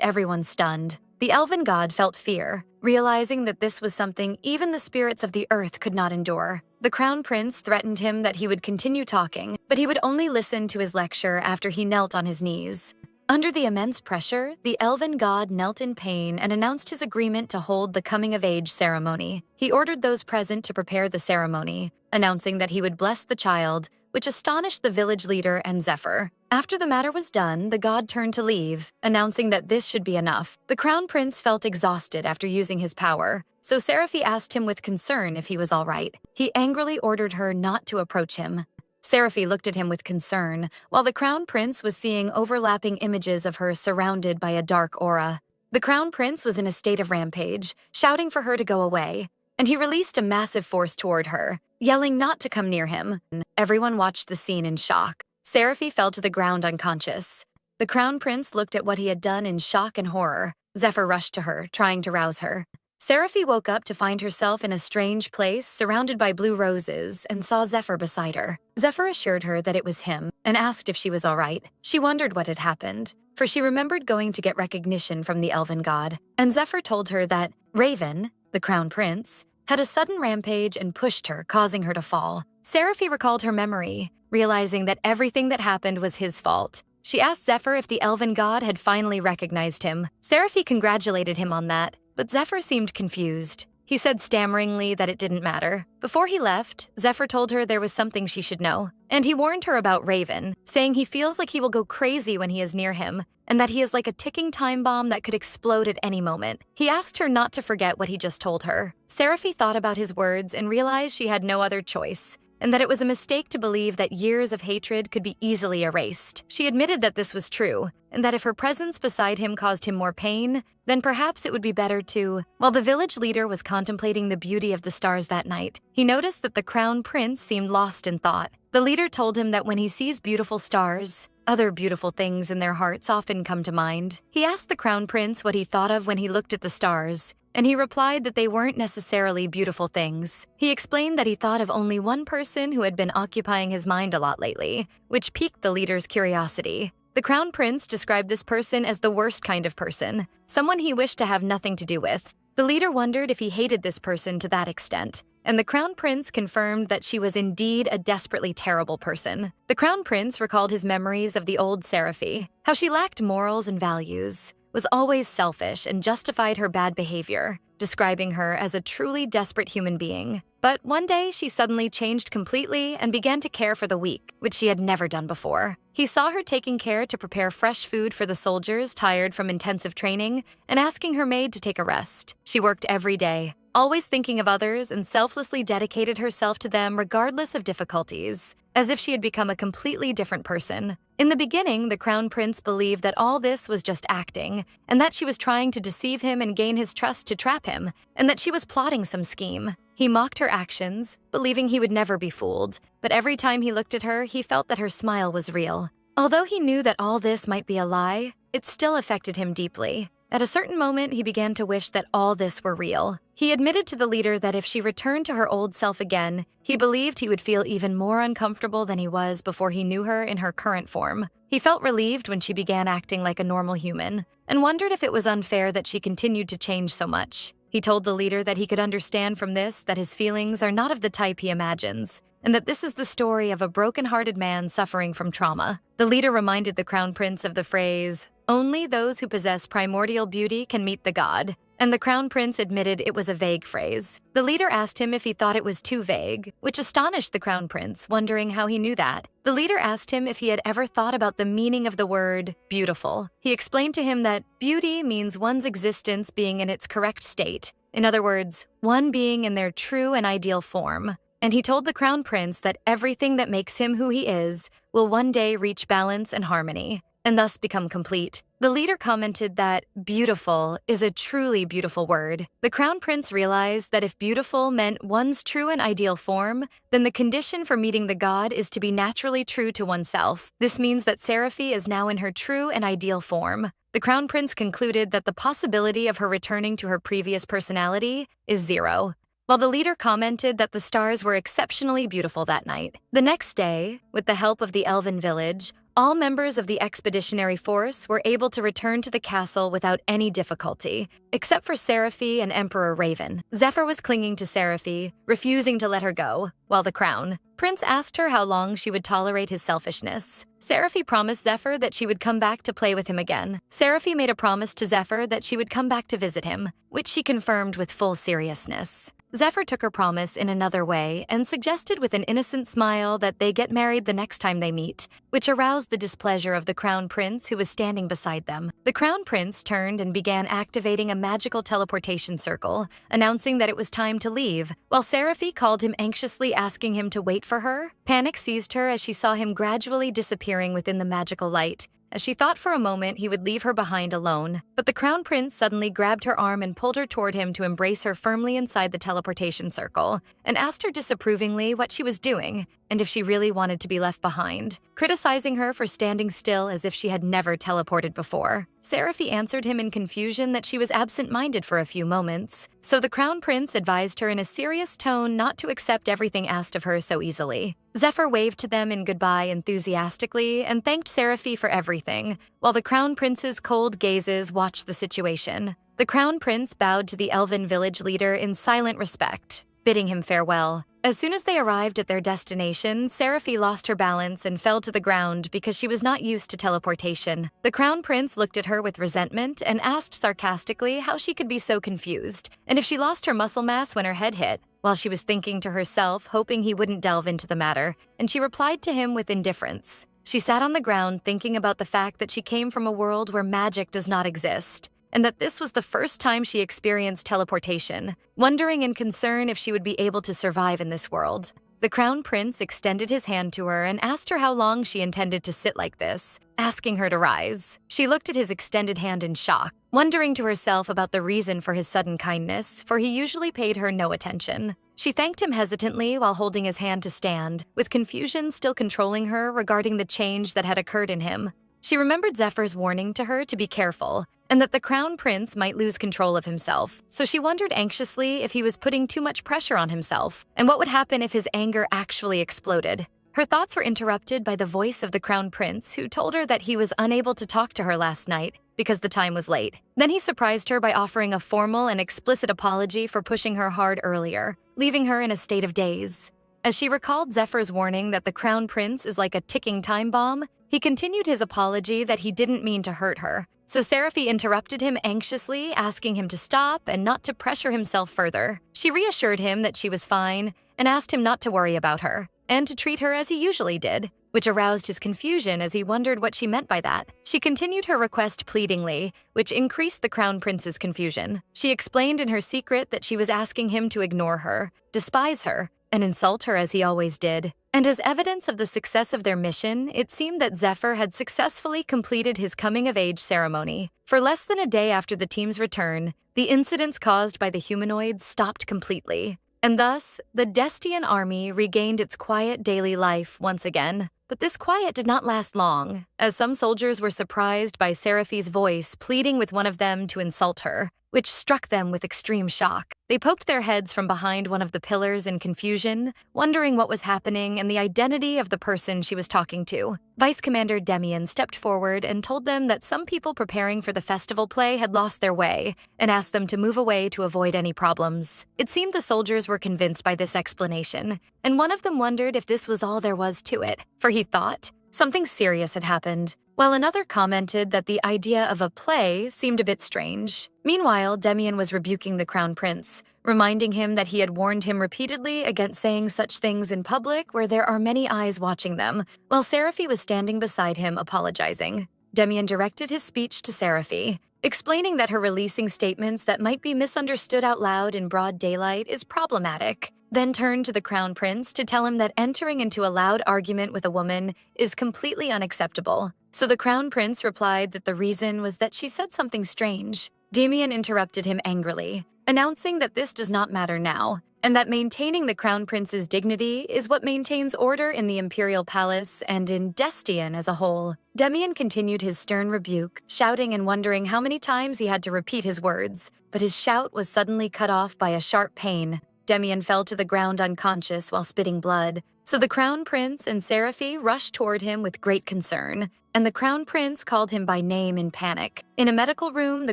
everyone stunned. The elven god felt fear, realizing that this was something even the spirits of the earth could not endure. The crown prince threatened him that he would continue talking, but he would only listen to his lecture after he knelt on his knees. Under the immense pressure, the elven god knelt in pain and announced his agreement to hold the coming-of-age ceremony. He ordered those present to prepare the ceremony, announcing that he would bless the child, which astonished the village leader and Zephyr. After the matter was done, the god turned to leave, announcing that this should be enough. The crown prince felt exhausted after using his power, so Seraphi asked him with concern if he was all right. He angrily ordered her not to approach him. Seraphi looked at him with concern, while the crown prince was seeing overlapping images of her surrounded by a dark aura. The crown prince was in a state of rampage, shouting for her to go away, and he released a massive force toward her, yelling not to come near him. Everyone watched the scene in shock. Seraphi fell to the ground unconscious. The crown prince looked at what he had done in shock and horror. Zephyr rushed to her, trying to rouse her. Seraphi woke up to find herself in a strange place surrounded by blue roses and saw Zephyr beside her. Zephyr assured her that it was him and asked if she was all right. She wondered what had happened, for she remembered going to get recognition from the elven god. And Zephyr told her that Raven, the crown prince, had a sudden rampage and pushed her, causing her to fall. Seraphi recalled her memory, realizing that everything that happened was his fault. She asked Zephyr if the elven god had finally recognized him. Seraphi congratulated him on that, but Zephyr seemed confused. He said stammeringly that it didn't matter. Before he left, Zephyr told her there was something she should know, and he warned her about Raven, saying he feels like he will go crazy when he is near him, and that he is like a ticking time bomb that could explode at any moment. He asked her not to forget what he just told her. Seraphi thought about his words and realized she had no other choice, and that it was a mistake to believe that years of hatred could be easily erased. She admitted that this was true, and that if her presence beside him caused him more pain, then perhaps it would be better to… While the village leader was contemplating the beauty of the stars that night, he noticed that the crown prince seemed lost in thought. The leader told him that when he sees beautiful stars, other beautiful things in their hearts often come to mind. He asked the crown prince what he thought of when he looked at the stars, and he replied that they weren't necessarily beautiful things. He explained that he thought of only one person who had been occupying his mind a lot lately, which piqued the leader's curiosity. The crown prince described this person as the worst kind of person, someone he wished to have nothing to do with. The leader wondered if he hated this person to that extent, and the crown prince confirmed that she was indeed a desperately terrible person. The crown prince recalled his memories of the old Seraphi, how she lacked morals and values, was always selfish and justified her bad behavior, describing her as a truly desperate human being. But one day, she suddenly changed completely and began to care for the weak, which she had never done before. He saw her taking care to prepare fresh food for the soldiers tired from intensive training and asking her maid to take a rest. She worked every day, always thinking of others, and selflessly dedicated herself to them regardless of difficulties, as if she had become a completely different person. In the beginning, the crown prince believed that all this was just acting, and that she was trying to deceive him and gain his trust to trap him, and that she was plotting some scheme. He mocked her actions, believing he would never be fooled, but every time he looked at her, he felt that her smile was real. Although he knew that all this might be a lie, it still affected him deeply. At a certain moment, he began to wish that all this were real. He admitted to the leader that if she returned to her old self again, he believed he would feel even more uncomfortable than he was before he knew her in her current form. He felt relieved when she began acting like a normal human, and wondered if it was unfair that she continued to change so much. He told the leader that he could understand from this that his feelings are not of the type he imagines, and that this is the story of a broken-hearted man suffering from trauma. The leader reminded the crown prince of the phrase, "Only those who possess primordial beauty can meet the god," and the Crown Prince admitted it was a vague phrase. The leader asked him if he thought it was too vague, which astonished the Crown Prince, wondering how he knew that. The leader asked him if he had ever thought about the meaning of the word beautiful. He explained to him that beauty means one's existence being in its correct state. In other words, one being in their true and ideal form. And he told the Crown Prince that everything that makes him who he is will one day reach balance and harmony, and thus become complete. The leader commented that beautiful is a truly beautiful word. The Crown Prince realized that if beautiful meant one's true and ideal form, then the condition for meeting the god is to be naturally true to oneself. This means that Seraphi is now in her true and ideal form. The Crown Prince concluded that the possibility of her returning to her previous personality is zero, while the leader commented that the stars were exceptionally beautiful that night. The next day, with the help of the Elven village, all members of the expeditionary force were able to return to the castle without any difficulty, except for Seraphi and Emperor Raven. Zephyr was clinging to Seraphi, refusing to let her go, while the Crown Prince asked her how long she would tolerate his selfishness. Seraphi promised Zephyr that she would come back to play with him again. Seraphi made a promise to Zephyr that she would come back to visit him, which she confirmed with full seriousness. Zephyr took her promise in another way and suggested with an innocent smile that they get married the next time they meet, which aroused the displeasure of the Crown Prince who was standing beside them. The Crown Prince turned and began activating a magical teleportation circle, announcing that it was time to leave. While Seraphi called him anxiously asking him to wait for her, panic seized her as she saw him gradually disappearing within the magical light, as she thought for a moment he would leave her behind alone. But the Crown Prince suddenly grabbed her arm and pulled her toward him to embrace her firmly inside the teleportation circle, and asked her disapprovingly what she was doing and if she really wanted to be left behind, criticizing her for standing still as if she had never teleported before. Seraphi answered him in confusion that she was absent-minded for a few moments, so the Crown Prince advised her in a serious tone not to accept everything asked of her so easily. Zephyr waved to them in goodbye enthusiastically and thanked Seraphi for everything, while the Crown Prince's cold gazes watched the situation. The Crown Prince bowed to the Elven village leader in silent respect, bidding him farewell. As soon as they arrived at their destination, Seraphi lost her balance and fell to the ground because she was not used to teleportation. The Crown Prince looked at her with resentment and asked sarcastically how she could be so confused, and if she lost her muscle mass when her head hit, while she was thinking to herself, hoping he wouldn't delve into the matter, and she replied to him with indifference. She sat on the ground thinking about the fact that she came from a world where magic does not exist, and that this was the first time she experienced teleportation, wondering in concern if she would be able to survive in this world. The Crown Prince extended his hand to her and asked her how long she intended to sit like this, asking her to rise. She looked at his extended hand in shock, wondering to herself about the reason for his sudden kindness, for he usually paid her no attention. She thanked him hesitantly while holding his hand to stand, with confusion still controlling her regarding the change that had occurred in him. She remembered Zephyr's warning to her to be careful, and that the Crown Prince might lose control of himself, so she wondered anxiously if he was putting too much pressure on himself, and what would happen if his anger actually exploded. Her thoughts were interrupted by the voice of the Crown Prince, who told her that he was unable to talk to her last night because the time was late. Then he surprised her by offering a formal and explicit apology for pushing her hard earlier, leaving her in a state of daze. As she recalled Zephyr's warning that the Crown Prince is like a ticking time bomb, he continued his apology that he didn't mean to hurt her. So Seraphi interrupted him anxiously, asking him to stop and not to pressure himself further. She reassured him that she was fine and asked him not to worry about her, and to treat her as he usually did, which aroused his confusion as he wondered what she meant by that. She continued her request pleadingly, which increased the Crown Prince's confusion. She explained in her secret that she was asking him to ignore her, despise her, and insult her as he always did. And as evidence of the success of their mission, it seemed that Zephyr had successfully completed his coming-of-age ceremony. For less than a day after the team's return, the incidents caused by the humanoids stopped completely, and thus, the Destian army regained its quiet daily life once again. But this quiet did not last long, as some soldiers were surprised by Seraphi's voice pleading with one of them to insult her, which struck them with extreme shock. They poked their heads from behind one of the pillars in confusion, wondering what was happening and the identity of the person she was talking to. Vice Commander Demian stepped forward and told them that some people preparing for the festival play had lost their way, and asked them to move away to avoid any problems. It seemed the soldiers were convinced by this explanation, and one of them wondered if this was all there was to it, for he thought, Something serious had happened, while another commented that the idea of a play seemed a bit strange. Meanwhile, Demian was rebuking the Crown Prince, reminding him that he had warned him repeatedly against saying such things in public where there are many eyes watching them, while Seraphi was standing beside him apologizing. Demian directed his speech to Seraphi, explaining that her releasing statements that might be misunderstood out loud in broad daylight is problematic, then turned to the Crown Prince to tell him that entering into a loud argument with a woman is completely unacceptable. So the Crown Prince replied that the reason was that she said something strange. Demian interrupted him angrily, announcing that this does not matter now, and that maintaining the Crown Prince's dignity is what maintains order in the Imperial Palace and in Destian as a whole. Demian continued his stern rebuke, shouting and wondering how many times he had to repeat his words, but his shout was suddenly cut off by a sharp pain. Demian fell to the ground unconscious while spitting blood, so the Crown Prince and Seraphi rushed toward him with great concern, and the Crown Prince called him by name in panic. In a medical room, the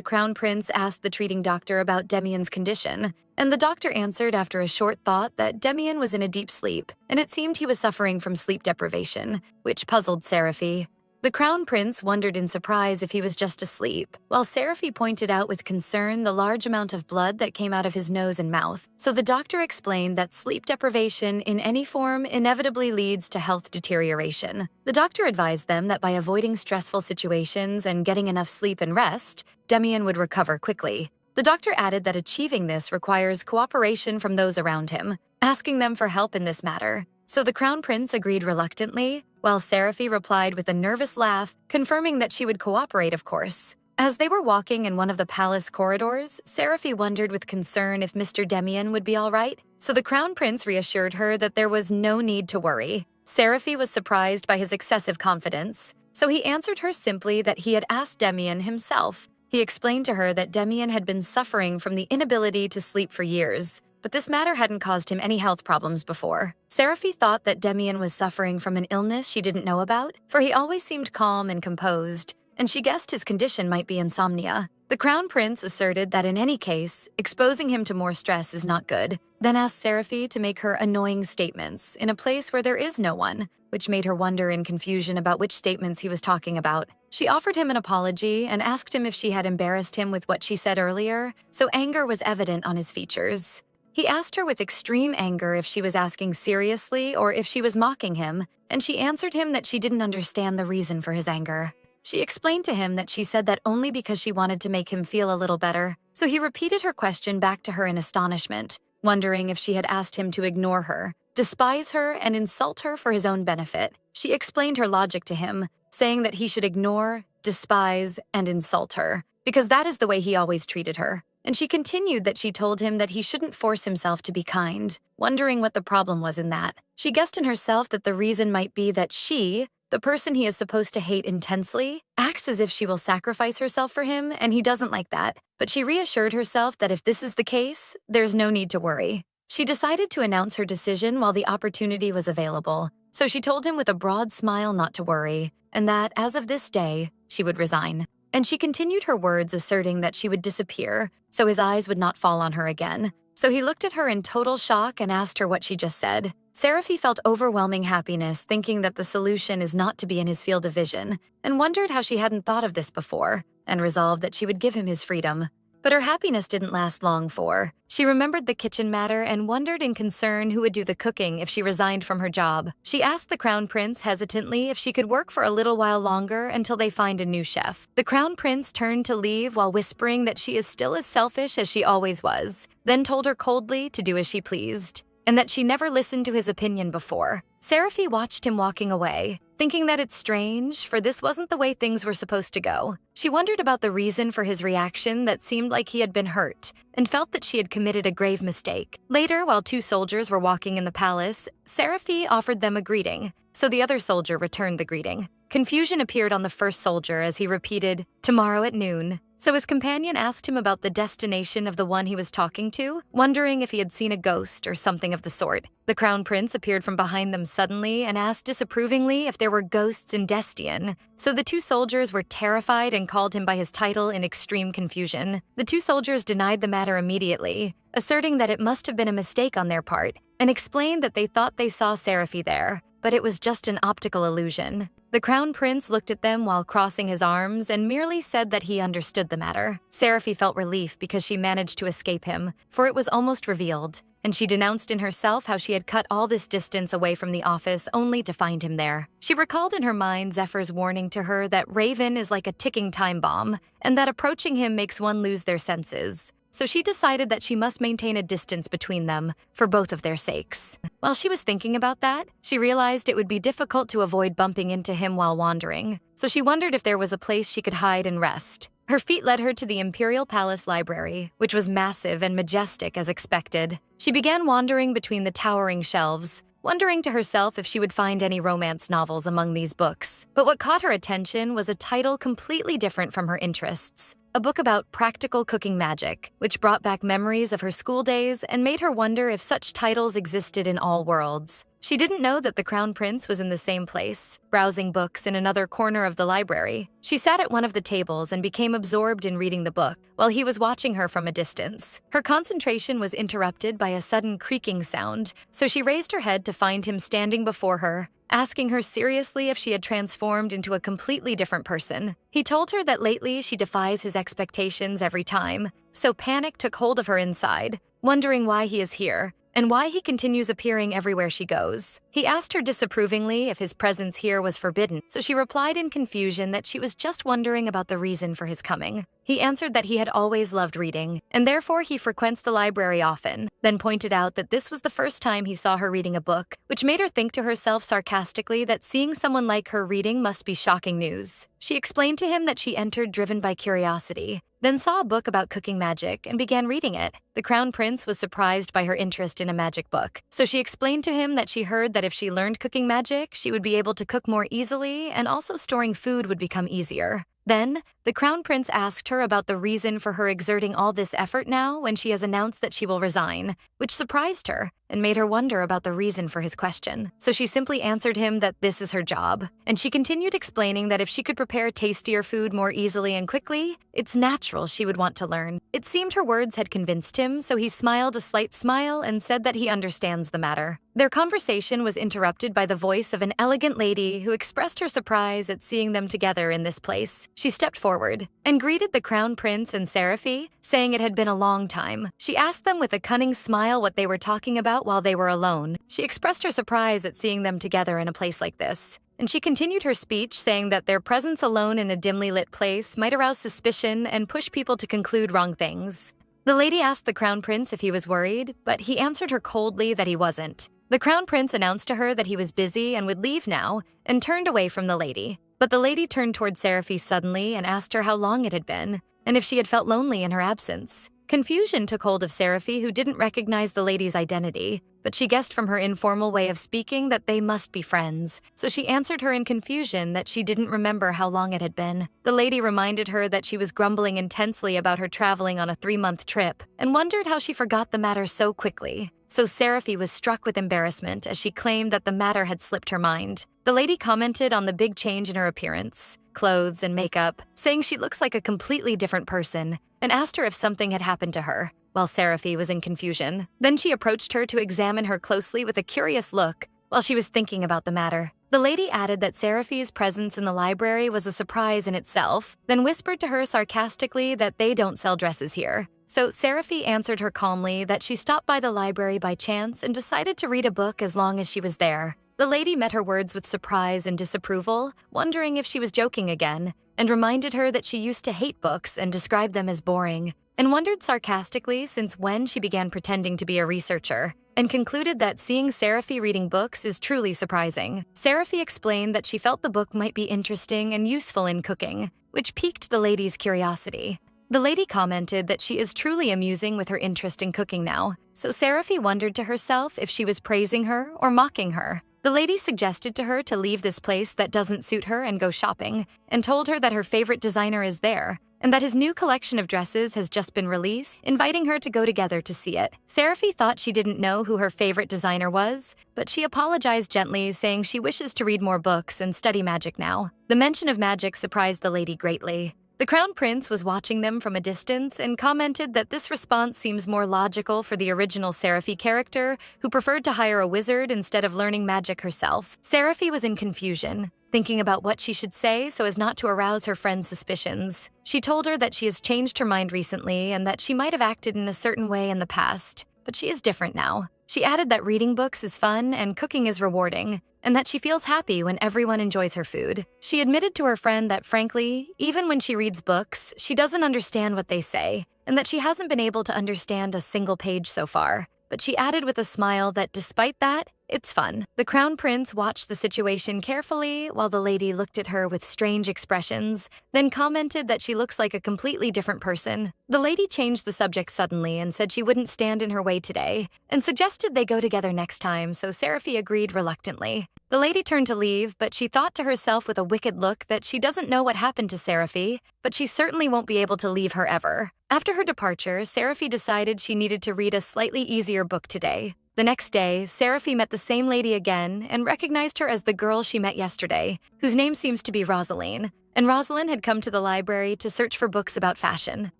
Crown Prince asked the treating doctor about Demian's condition, and the doctor answered after a short thought that Demian was in a deep sleep, and it seemed he was suffering from sleep deprivation, which puzzled Seraphi. The Crown Prince wondered in surprise if he was just asleep, while Seraphi pointed out with concern the large amount of blood that came out of his nose and mouth. So the doctor explained that sleep deprivation in any form inevitably leads to health deterioration. The doctor advised them that by avoiding stressful situations and getting enough sleep and rest, Demian would recover quickly. The doctor added that achieving this requires cooperation from those around him, asking them for help in this matter. So the Crown Prince agreed reluctantly, while Seraphi replied with a nervous laugh, confirming that she would cooperate, of course. As they were walking in one of the palace corridors, Seraphi wondered with concern if Mr. Demian would be all right, so the Crown Prince reassured her that there was no need to worry. Seraphi was surprised by his excessive confidence, so he answered her simply that he had asked Demian himself. He explained to her that Demian had been suffering from the inability to sleep for years, but this matter hadn't caused him any health problems before. Seraphi thought that Demian was suffering from an illness she didn't know about, for he always seemed calm and composed, and she guessed his condition might be insomnia. The Crown Prince asserted that in any case, exposing him to more stress is not good, then asked Seraphi to make her annoying statements in a place where there is no one, which made her wonder in confusion about which statements he was talking about. She offered him an apology and asked him if she had embarrassed him with what she said earlier, so anger was evident on his features. He asked her with extreme anger if she was asking seriously or if she was mocking him, and she answered him that she didn't understand the reason for his anger. She explained to him that she said that only because she wanted to make him feel a little better, so he repeated her question back to her in astonishment, wondering if she had asked him to ignore her, despise her, and insult her for his own benefit. She explained her logic to him, saying that he should ignore, despise, and insult her, because that is the way he always treated her. And she continued that she told him that he shouldn't force himself to be kind, wondering what the problem was in that. She guessed in herself that the reason might be that she, the person he is supposed to hate intensely, acts as if she will sacrifice herself for him, and he doesn't like that. But she reassured herself that if this is the case, there's no need to worry. She decided to announce her decision while the opportunity was available, so she told him with a broad smile not to worry, and that, as of this day, she would resign. And she continued her words asserting that she would disappear, so his eyes would not fall on her again. So he looked at her in total shock and asked her what she just said. Seraphi felt overwhelming happiness, thinking that the solution is not to be in his field of vision, and wondered how she hadn't thought of this before, and resolved that she would give him his freedom. But her happiness didn't last long, for she remembered the kitchen matter and wondered in concern who would do the cooking if she resigned from her job. She asked the Crown Prince hesitantly if she could work for a little while longer until they find a new chef. The Crown Prince turned to leave while whispering that she is still as selfish as she always was, then told her coldly to do as she pleased, and that she never listened to his opinion before. Seraphi watched him walking away, thinking that it's strange, for this wasn't the way things were supposed to go. She wondered about the reason for his reaction that seemed like he had been hurt, and felt that she had committed a grave mistake. Later, while two soldiers were walking in the palace, Seraphi offered them a greeting, so the other soldier returned the greeting. Confusion appeared on the first soldier as he repeated, "Tomorrow at noon." So his companion asked him about the destination of the one he was talking to, wondering if he had seen a ghost or something of the sort. The Crown Prince appeared from behind them suddenly and asked disapprovingly if there were ghosts in Destian. So the two soldiers were terrified and called him by his title in extreme confusion. The two soldiers denied the matter immediately, asserting that it must have been a mistake on their part, and explained that they thought they saw Seraphi there. but it was just an optical illusion. The Crown Prince looked at them while crossing his arms and merely said that he understood the matter. Seraphi felt relief because she managed to escape him, for it was almost revealed, and she denounced in herself how she had cut all this distance away from the office only to find him there. She recalled in her mind Zephyr's warning to her that Raven is like a ticking time bomb, and that approaching him makes one lose their senses. So she decided that she must maintain a distance between them, for both of their sakes. While she was thinking about that, she realized it would be difficult to avoid bumping into him while wandering, so she wondered if there was a place she could hide and rest. Her feet led her to the Imperial Palace Library, which was massive and majestic as expected. She began wandering between the towering shelves, wondering to herself if she would find any romance novels among these books. But what caught her attention was a title completely different from her interests. A book about practical cooking magic, which brought back memories of her school days and made her wonder if such titles existed in all worlds. She didn't know that the Crown Prince was in the same place, browsing books in another corner of the library. She sat at one of the tables and became absorbed in reading the book, while he was watching her from a distance. Her concentration was interrupted by a sudden creaking sound, so she raised her head to find him standing before her, asking her seriously if she had transformed into a completely different person. He told her that lately she defies his expectations every time, so panic took hold of her inside, wondering why he is here, and why he continues appearing everywhere she goes. He asked her disapprovingly if his presence here was forbidden, so she replied in confusion that she was just wondering about the reason for his coming. He answered that he had always loved reading, and therefore he frequents the library often, then pointed out that this was the first time he saw her reading a book, which made her think to herself sarcastically that seeing someone like her reading must be shocking news. She explained to him that she entered driven by curiosity, then saw a book about cooking magic and began reading it. The Crown Prince was surprised by her interest in a magic book, so she explained to him that she heard that if she learned cooking magic, she would be able to cook more easily, and also storing food would become easier. Then, the Crown Prince asked her about the reason for her exerting all this effort now when she has announced that she will resign, which surprised her and made her wonder about the reason for his question. So she simply answered him that this is her job, and she continued explaining that if she could prepare tastier food more easily and quickly, it's natural she would want to learn. It seemed her words had convinced him, so he smiled a slight smile and said that he understands the matter. Their conversation was interrupted by the voice of an elegant lady who expressed her surprise at seeing them together in this place. She stepped forward and greeted the Crown Prince and Seraphi, saying it had been a long time. She asked them with a cunning smile what they were talking about while they were alone. She expressed her surprise at seeing them together in a place like this, and she continued her speech saying that their presence alone in a dimly lit place might arouse suspicion and push people to conclude wrong things. The lady asked the Crown Prince if he was worried, but he answered her coldly that he wasn't. The Crown Prince announced to her that he was busy and would leave now, and turned away from the lady. But the lady turned toward Seraphi suddenly and asked her how long it had been, and if she had felt lonely in her absence. Confusion took hold of Seraphi, who didn't recognize the lady's identity, but she guessed from her informal way of speaking that they must be friends, so she answered her in confusion that she didn't remember how long it had been. The lady reminded her that she was grumbling intensely about her traveling on a 3-month trip, and wondered how she forgot the matter so quickly. So Seraphi was struck with embarrassment as she claimed that the matter had slipped her mind. The lady commented on the big change in her appearance, clothes, and makeup, saying she looks like a completely different person, and asked her if something had happened to her, while Seraphi was in confusion. Then she approached her to examine her closely with a curious look while she was thinking about the matter. The lady added that Seraphi's presence in the library was a surprise in itself, then whispered to her sarcastically that they don't sell dresses here. So Seraphi answered her calmly that she stopped by the library by chance and decided to read a book as long as she was there. The lady met her words with surprise and disapproval, wondering if she was joking again, and reminded her that she used to hate books and described them as boring, and wondered sarcastically since when she began pretending to be a researcher, and concluded that seeing Seraphi reading books is truly surprising. Seraphi explained that she felt the book might be interesting and useful in cooking, which piqued the lady's curiosity. The lady commented that she is truly amusing with her interest in cooking now, so Seraphi wondered to herself if she was praising her or mocking her. The lady suggested to her to leave this place that doesn't suit her and go shopping, and told her that her favorite designer is there, and that his new collection of dresses has just been released, inviting her to go together to see it. Seraphi thought she didn't know who her favorite designer was, but she apologized gently, saying she wishes to read more books and study magic now. The mention of magic surprised the lady greatly. The Crown Prince was watching them from a distance and commented that this response seems more logical for the original Seraphie character, who preferred to hire a wizard instead of learning magic herself. Seraphie was in confusion, thinking about what she should say so as not to arouse her friend's suspicions. She told her that she has changed her mind recently and that she might have acted in a certain way in the past, but she is different now. She added that reading books is fun and cooking is rewarding, and that she feels happy when everyone enjoys her food. She admitted to her friend that, frankly, even when she reads books, she doesn't understand what they say, and that she hasn't been able to understand a single page so far. But she added with a smile that despite that, it's fun. The Crown Prince watched the situation carefully while the lady looked at her with strange expressions, then commented that she looks like a completely different person. The lady changed the subject suddenly and said she wouldn't stand in her way today, and suggested they go together next time, so Seraphie agreed reluctantly. The lady turned to leave, but she thought to herself with a wicked look that she doesn't know what happened to Seraphie, but she certainly won't be able to leave her ever. After her departure, Seraphie decided she needed to read a slightly easier book today. The next day, Seraphie met the same lady again and recognized her as the girl she met yesterday, whose name seems to be Rosaline. And Rosalind had come to the library to search for books about fashion.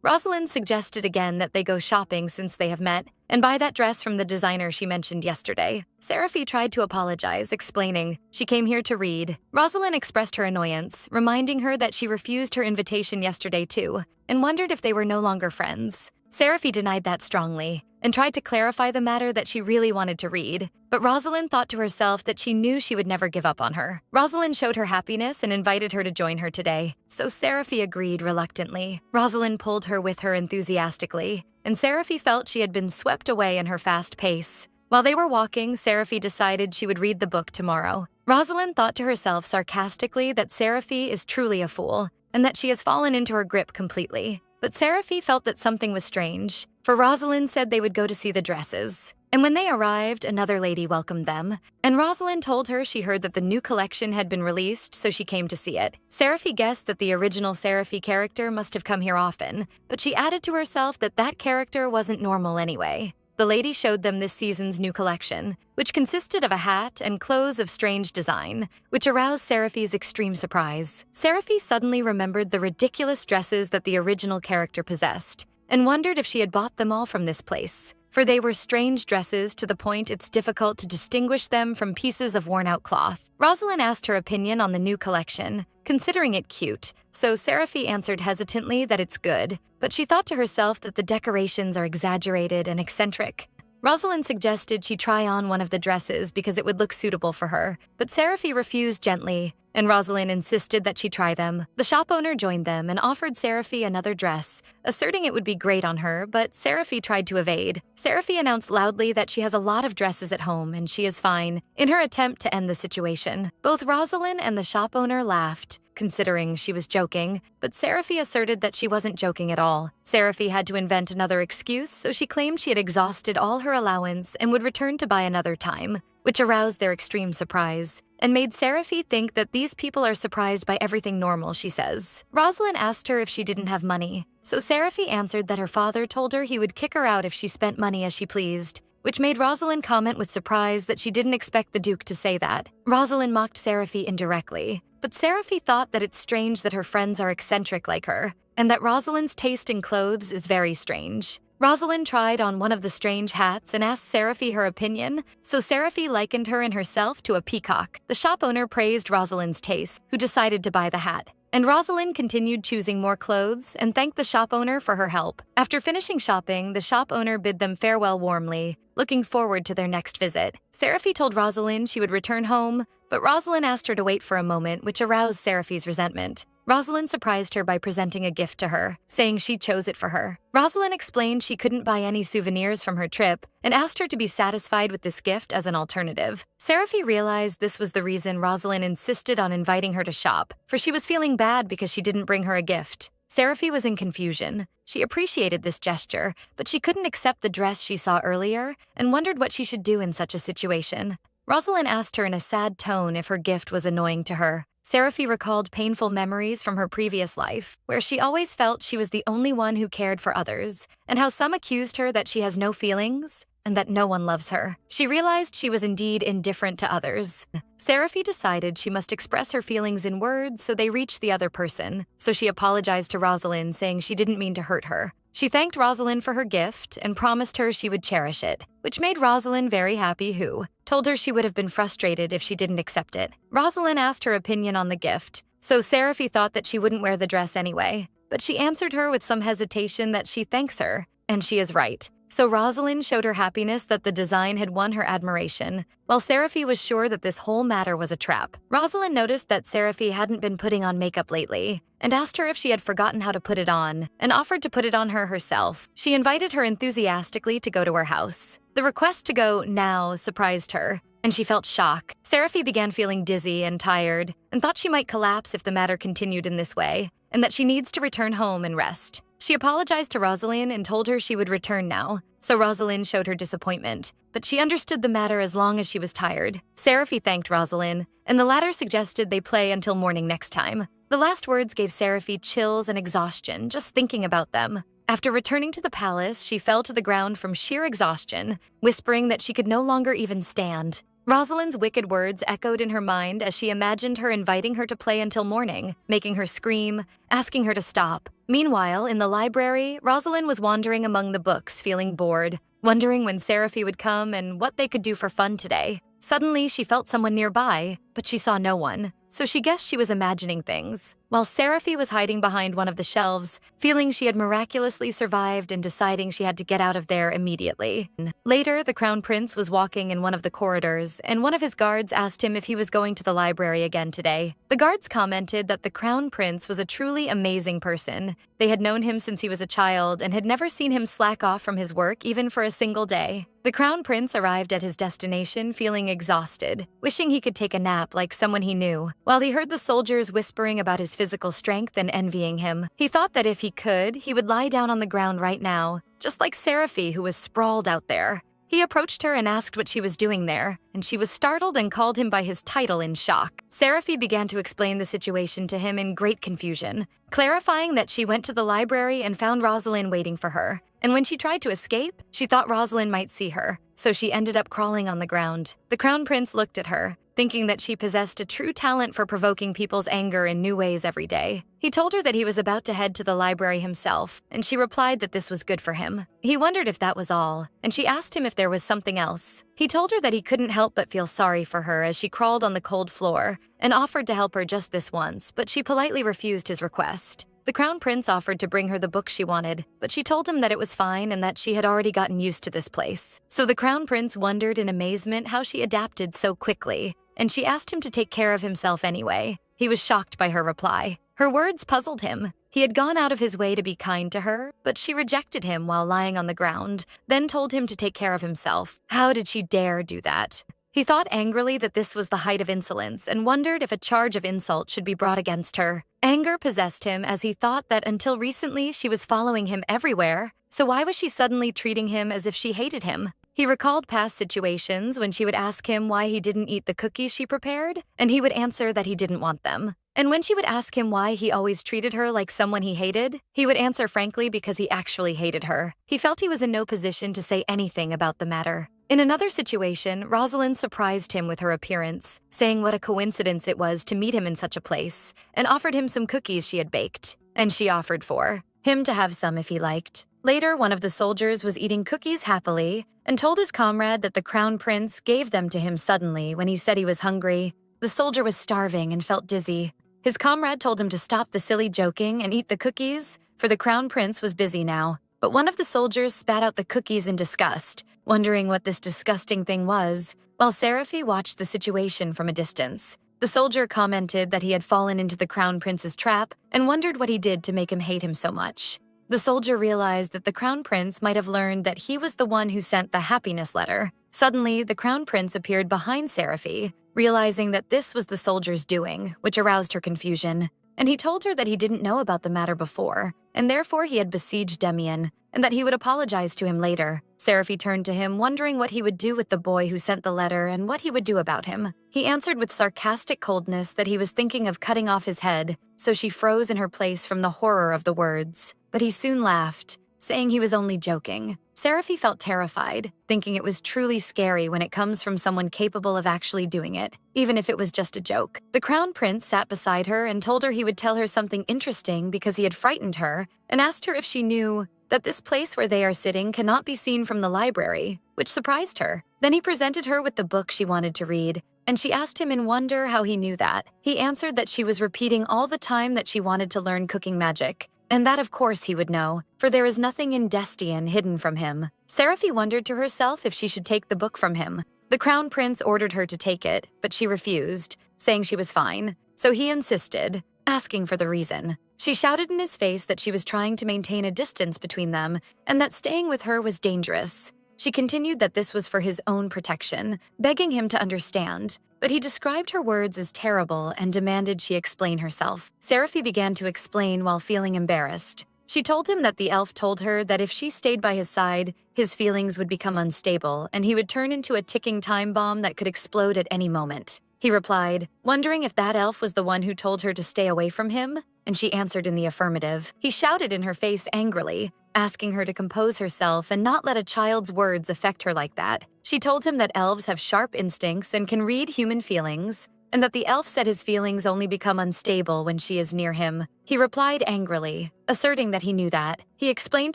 Rosalind suggested again that they go shopping since they have met, and buy that dress from the designer she mentioned yesterday. Seraphie tried to apologize, explaining she came here to read. Rosalind expressed her annoyance, reminding her that she refused her invitation yesterday too, and wondered if they were no longer friends. Seraphie denied that strongly, and tried to clarify the matter that she really wanted to read. But Rosalind thought to herself that she knew she would never give up on her. Rosalind showed her happiness and invited her to join her today, so Seraphie agreed reluctantly. Rosalind pulled her with her enthusiastically, and Seraphie felt she had been swept away in her fast pace. While they were walking, Seraphie decided she would read the book tomorrow. Rosalind thought to herself sarcastically that Seraphie is truly a fool, and that she has fallen into her grip completely. But Seraphie felt that something was strange, for Rosalind said they would go to see the dresses. And when they arrived, another lady welcomed them, and Rosalind told her she heard that the new collection had been released, so she came to see it. Seraphie guessed that the original Seraphie character must have come here often, but she added to herself that that character wasn't normal anyway. The lady showed them this season's new collection, which consisted of a hat and clothes of strange design, which aroused Seraphie's extreme surprise. Seraphie suddenly remembered the ridiculous dresses that the original character possessed, and wondered if she had bought them all from this place, for they were strange dresses to the point it's difficult to distinguish them from pieces of worn-out cloth. Rosalind asked her opinion on the new collection, considering it cute, so Seraphie answered hesitantly that it's good, but she thought to herself that the decorations are exaggerated and eccentric. Rosalind suggested she try on one of the dresses because it would look suitable for her, but Seraphie refused gently, and Rosalind insisted that she try them. The shop owner joined them and offered Seraphie another dress, asserting it would be great on her, but Seraphie tried to evade. Seraphie announced loudly that she has a lot of dresses at home and she is fine, in her attempt to end the situation. Both Rosalind and the shop owner laughed, considering she was joking, but Seraphie asserted that she wasn't joking at all. Seraphie had to invent another excuse, so she claimed she had exhausted all her allowance and would return to buy another time, which aroused their extreme surprise, and made Seraphie think that these people are surprised by everything normal, she says. Rosalind asked her if she didn't have money, so Seraphie answered that her father told her he would kick her out if she spent money as she pleased, which made Rosalind comment with surprise that she didn't expect the Duke to say that. Rosalind mocked Seraphie indirectly, but Seraphie thought that it's strange that her friends are eccentric like her, and that Rosalind's taste in clothes is very strange. Rosalind tried on one of the strange hats and asked Seraphie her opinion, so Seraphie likened her and herself to a peacock. The shop owner praised Rosalind's taste, who decided to buy the hat. And Rosalind continued choosing more clothes and thanked the shop owner for her help. After finishing shopping, the shop owner bid them farewell warmly, looking forward to their next visit. Seraphie told Rosalind she would return home, but Rosalind asked her to wait for a moment, which aroused Seraphie's resentment. Rosalind surprised her by presenting a gift to her, saying she chose it for her. Rosalind explained she couldn't buy any souvenirs from her trip and asked her to be satisfied with this gift as an alternative. Seraphie realized this was the reason Rosalind insisted on inviting her to shop, for she was feeling bad because she didn't bring her a gift. Seraphie was in confusion. She appreciated this gesture, but she couldn't accept the dress she saw earlier and wondered what she should do in such a situation. Rosalind asked her in a sad tone if her gift was annoying to her. Seraphie recalled painful memories from her previous life, where she always felt she was the only one who cared for others, and how some accused her that she has no feelings and that no one loves her. She realized she was indeed indifferent to others. Seraphi decided she must express her feelings in words so they reached the other person, so she apologized to Rosalind, saying she didn't mean to hurt her. She thanked Rosalind for her gift and promised her she would cherish it, which made Rosalind very happy, who told her she would have been frustrated if she didn't accept it. Rosalind asked her opinion on the gift, so Seraphi thought that she wouldn't wear the dress anyway, but she answered her with some hesitation that she thanks her, and she is right. So Rosalind showed her happiness that the design had won her admiration, while Seraphi was sure that this whole matter was a trap. Rosalind noticed that Seraphi hadn't been putting on makeup lately, and asked her if she had forgotten how to put it on, and offered to put it on her herself. She invited her enthusiastically to go to her house. The request to go now surprised her, and she felt shock. Seraphi began feeling dizzy and tired, and thought she might collapse if the matter continued in this way, and that she needs to return home and rest. She apologized to Rosalind and told her she would return now, so Rosalind showed her disappointment, but she understood the matter as long as she was tired. Seraphi thanked Rosalind, and the latter suggested they play until morning next time. The last words gave Seraphi chills and exhaustion just thinking about them. After returning to the palace, she fell to the ground from sheer exhaustion, whispering that she could no longer even stand. Rosalind's wicked words echoed in her mind as she imagined her inviting her to play until morning, making her scream, asking her to stop. Meanwhile, in the library, Rosalind was wandering among the books, feeling bored, wondering when Seraphi would come and what they could do for fun today. Suddenly, she felt someone nearby, but she saw no one, so she guessed she was imagining things. While Seraphi was hiding behind one of the shelves, feeling she had miraculously survived and deciding she had to get out of there immediately. Later, the Crown Prince was walking in one of the corridors, and one of his guards asked him if he was going to the library again today. The guards commented that the Crown Prince was a truly amazing person. They had known him since he was a child and had never seen him slack off from his work even for a single day. The Crown Prince arrived at his destination feeling exhausted, wishing he could take a nap like someone he knew. While he heard the soldiers whispering about his physical strength and envying him, he thought that if he could, he would lie down on the ground right now, just like Seraphi, who was sprawled out there. He approached her and asked what she was doing there, and she was startled and called him by his title in shock. Seraphi began to explain the situation to him in great confusion, clarifying that she went to the library and found Rosalind waiting for her. And when she tried to escape, she thought Rosalind might see her, so she ended up crawling on the ground. The Crown Prince looked at her, thinking that she possessed a true talent for provoking people's anger in new ways every day. He told her that he was about to head to the library himself, and she replied that this was good for him. He wondered if that was all, and she asked him if there was something else. He told her that he couldn't help but feel sorry for her as she crawled on the cold floor, and offered to help her just this once, but she politely refused his request. The Crown Prince offered to bring her the book she wanted, but she told him that it was fine and that she had already gotten used to this place. So the Crown Prince wondered in amazement how she adapted so quickly, and she asked him to take care of himself anyway. He was shocked by her reply. Her words puzzled him. He had gone out of his way to be kind to her, but she rejected him while lying on the ground, then told him to take care of himself. How did she dare do that? He thought angrily that this was the height of insolence and wondered if a charge of insult should be brought against her. Anger possessed him as he thought that until recently she was following him everywhere, so why was she suddenly treating him as if she hated him? He recalled past situations when she would ask him why he didn't eat the cookies she prepared, and he would answer that he didn't want them. And when she would ask him why he always treated her like someone he hated, he would answer frankly because he actually hated her. He felt he was in no position to say anything about the matter. In another situation, Rosalind surprised him with her appearance, saying what a coincidence it was to meet him in such a place, and offered him some cookies she had baked. And she offered for him to have some if he liked. Later, one of the soldiers was eating cookies happily and told his comrade that the Crown Prince gave them to him suddenly when he said he was hungry. The soldier was starving and felt dizzy. His comrade told him to stop the silly joking and eat the cookies, for the Crown Prince was busy now. But one of the soldiers spat out the cookies in disgust, wondering what this disgusting thing was, while Seraphi watched the situation from a distance. The soldier commented that he had fallen into the Crown Prince's trap and wondered what he did to make him hate him so much. The soldier realized that the Crown Prince might have learned that he was the one who sent the happiness letter. Suddenly, the Crown Prince appeared behind Seraphi, realizing that this was the soldier's doing, which aroused her confusion. And he told her that he didn't know about the matter before, and therefore he had besieged Demian, and that he would apologize to him later. Seraphi turned to him, wondering what he would do with the boy who sent the letter and what he would do about him. He answered with sarcastic coldness that he was thinking of cutting off his head, so she froze in her place from the horror of the words. But he soon laughed, saying he was only joking. Seraphi felt terrified, thinking it was truly scary when it comes from someone capable of actually doing it, even if it was just a joke. The Crown Prince sat beside her and told her he would tell her something interesting because he had frightened her, and asked her if she knew that this place where they are sitting cannot be seen from the library, which surprised her. Then he presented her with the book she wanted to read, and she asked him in wonder how he knew that. He answered that she was repeating all the time that she wanted to learn cooking magic, and that of course he would know, for there is nothing in Destian hidden from him. Seraphi wondered to herself if she should take the book from him. The Crown Prince ordered her to take it, but she refused, saying she was fine. So he insisted, asking for the reason. She shouted in his face that she was trying to maintain a distance between them, and that staying with her was dangerous. She continued that this was for his own protection, begging him to understand, but he described her words as terrible and demanded she explain herself. Seraphi began to explain while feeling embarrassed. She told him that the elf told her that if she stayed by his side, his feelings would become unstable and he would turn into a ticking time bomb that could explode at any moment. He replied, wondering if that elf was the one who told her to stay away from him, and she answered in the affirmative. He shouted in her face angrily, asking her to compose herself and not let a child's words affect her like that. She told him that elves have sharp instincts and can read human feelings, and that the elf said his feelings only become unstable when she is near him. He replied angrily, asserting that he knew that. He explained